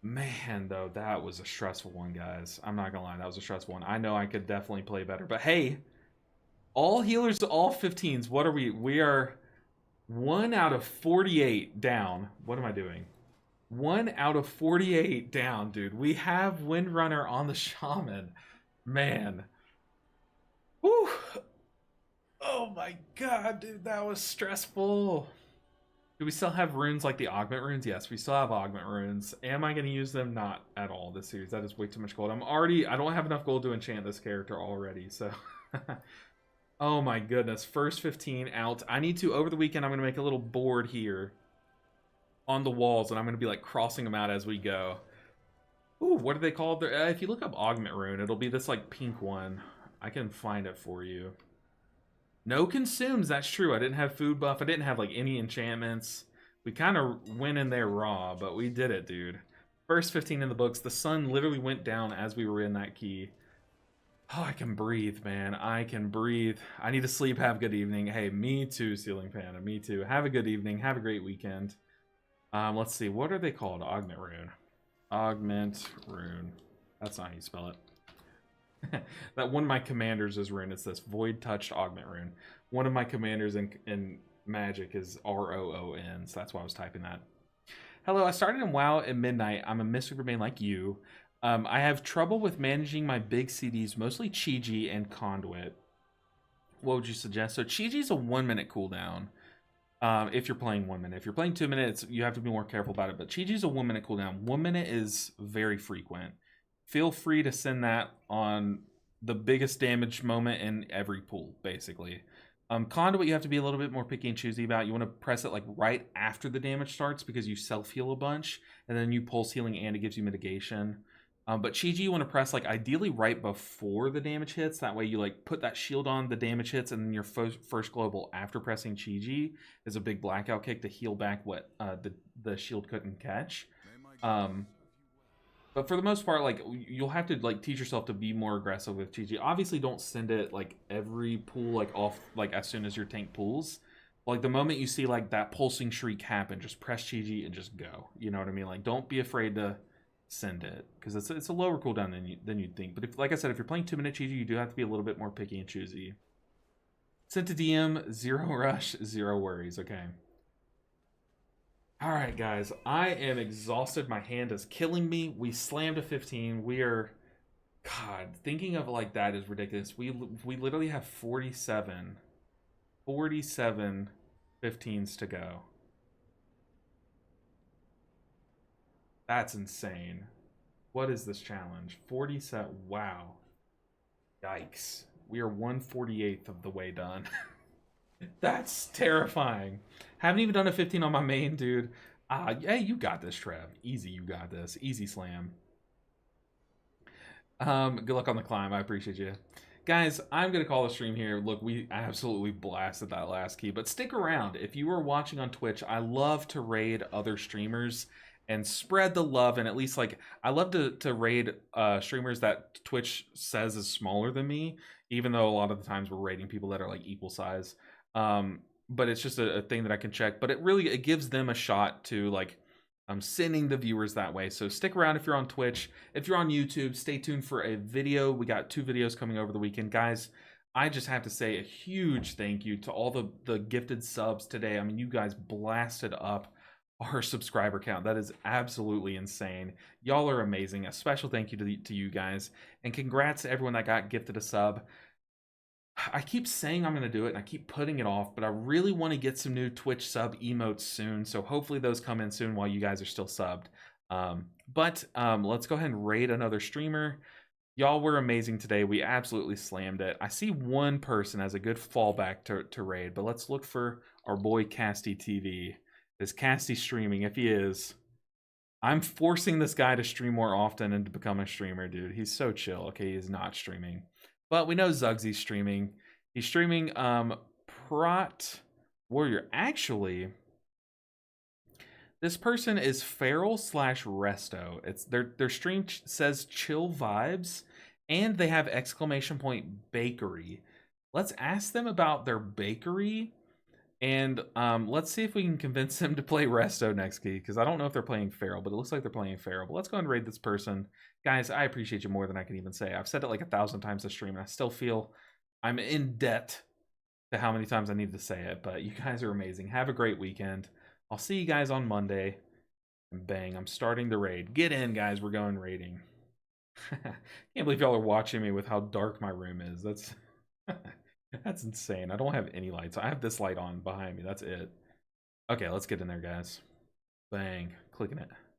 Man, though, that was a stressful one, guys. I'm not gonna lie, that was a stressful one. I know I could definitely play better, but hey, all healers to all 15s. What are we? We are 1 out of 48 down. What am I doing? 1 out of 48 down, dude. We have Windrunner on the Shaman. Man. Whew. Oh my god, dude, that was stressful. Do we still have runes like the augment runes? Yes, we still have augment runes. Am I going to use them? Not at all this series. That is way too much gold. I don't have enough gold to enchant this character already, so. Oh my goodness. First 15 out. I need to, over the weekend, I'm going to make a little board here on the walls, and I'm going to be like crossing them out as we go. Ooh, what do they call it? If you look up augment rune, it'll be this like pink one. I can find it for you. No consumes, that's true. I didn't have food buff. I didn't have like any enchantments. We kind of went in there raw, but we did it, dude. First 15 in the books. The sun literally went down as we were in that key. Oh, I can breathe, man. I can breathe. I need to sleep. Have a good evening. Hey, me too, Ceiling Panda. Me too. Have a good evening. Have a great weekend. Let's see. What are they called? Augment Rune. Augment Rune. That's not how you spell it. That one of my commanders is rune. It's this Void Touched Augment Rune. One of my commanders in Magic is ROON, so that's why I was typing that. Hello, I started in WoW at midnight. I'm a Mystic Remain like you. I have trouble with managing my big CDs, mostly Chi-Ji and Conduit. What would you suggest? So Chi-Ji is a 1 minute cooldown. If you're playing 1 minute. If you're playing 2 minutes, you have to be more careful about it. But Chi-Ji is a 1 minute cooldown. 1 minute is very frequent. Feel free to send that on the biggest damage moment in every pool, basically. Conduit, you have to be a little bit more picky and choosy about. You want to press it like right after the damage starts because you self-heal a bunch, and then you pulse healing and it gives you mitigation. But Chi-Ji, you want to press like ideally right before the damage hits. That way you like put that shield on, the damage hits, and then your first global after pressing Chi-Ji is a big blackout kick to heal back what the shield couldn't catch. But for the most part, like you'll have to like teach yourself to be more aggressive with Chi-Ji. Obviously, don't send it like every pool like off like as soon as your tank pulls. Like the moment you see like that pulsing shriek happen, just press Chi-Ji and just go. You know what I mean? Like don't be afraid to send it because it's a lower cooldown than you'd think. But if, like I said, if you're playing 2 minute Chi-Ji, you do have to be a little bit more picky and choosy. Sent to DM, 0 rush, 0 worries. Okay. All right, guys. I am exhausted. My hand is killing me. We slammed a 15. We are, God, thinking of it like that is ridiculous. We literally have 47 15s to go. That's insane. What is this challenge? 47. Wow. Yikes. We are 1/48th of the way done. That's terrifying. Haven't even done a 15 on my main, dude. Hey, you got this, Trev. Easy, you got this. Easy slam. Good luck on the climb. I appreciate you. Guys, I'm going to call the stream here. Look, we absolutely blasted that last key, but stick around. If you are watching on Twitch, I love to raid other streamers and spread the love, and at least, like, I love to raid streamers that Twitch says is smaller than me, even though a lot of the times we're raiding people that are, like, equal size. But it's just a thing that I can check. But it gives them a shot to, like, I'm sending the viewers that way. So stick around if you're on Twitch. If you're on YouTube, stay tuned for a video. We got 2 videos coming over the weekend. Guys, I just have to say a huge thank you to all the gifted subs today. I mean, you guys blasted up our subscriber count. That is absolutely insane. Y'all are amazing. A special thank you to you guys. And congrats to everyone that got gifted a sub. I keep saying I'm going to do it, and I keep putting it off, but I really want to get some new Twitch sub emotes soon, so hopefully those come in soon while you guys are still subbed. Let's go ahead and raid another streamer. Y'all were amazing today. We absolutely slammed it. I see one person as a good fallback to raid, but let's look for our boy Casty TV. Is Casty streaming? If he is, I'm forcing this guy to stream more often and to become a streamer, dude. He's so chill. Okay, he's not streaming. But we know Zugsy's streaming. He's streaming Prot Warrior. Actually, this person is Feral/Resto. It's their stream says chill vibes, and they have exclamation point bakery. Let's ask them about their bakery, and let's see if we can convince them to play Resto next key, because I don't know if they're playing Feral, but it looks like they're playing Feral. But let's go and raid this person. Guys, I appreciate you more than I can even say. I've said it like 1,000 times this stream, and I still feel I'm in debt to how many times I need to say it, but you guys are amazing. Have a great weekend. I'll see you guys on Monday. And bang, I'm starting the raid. Get in, guys. We're going raiding. Can't believe y'all are watching me with how dark my room is. That's that's insane. I don't have any lights. I have this light on behind me. That's it. Okay, let's get in there, guys. Bang. Clicking it.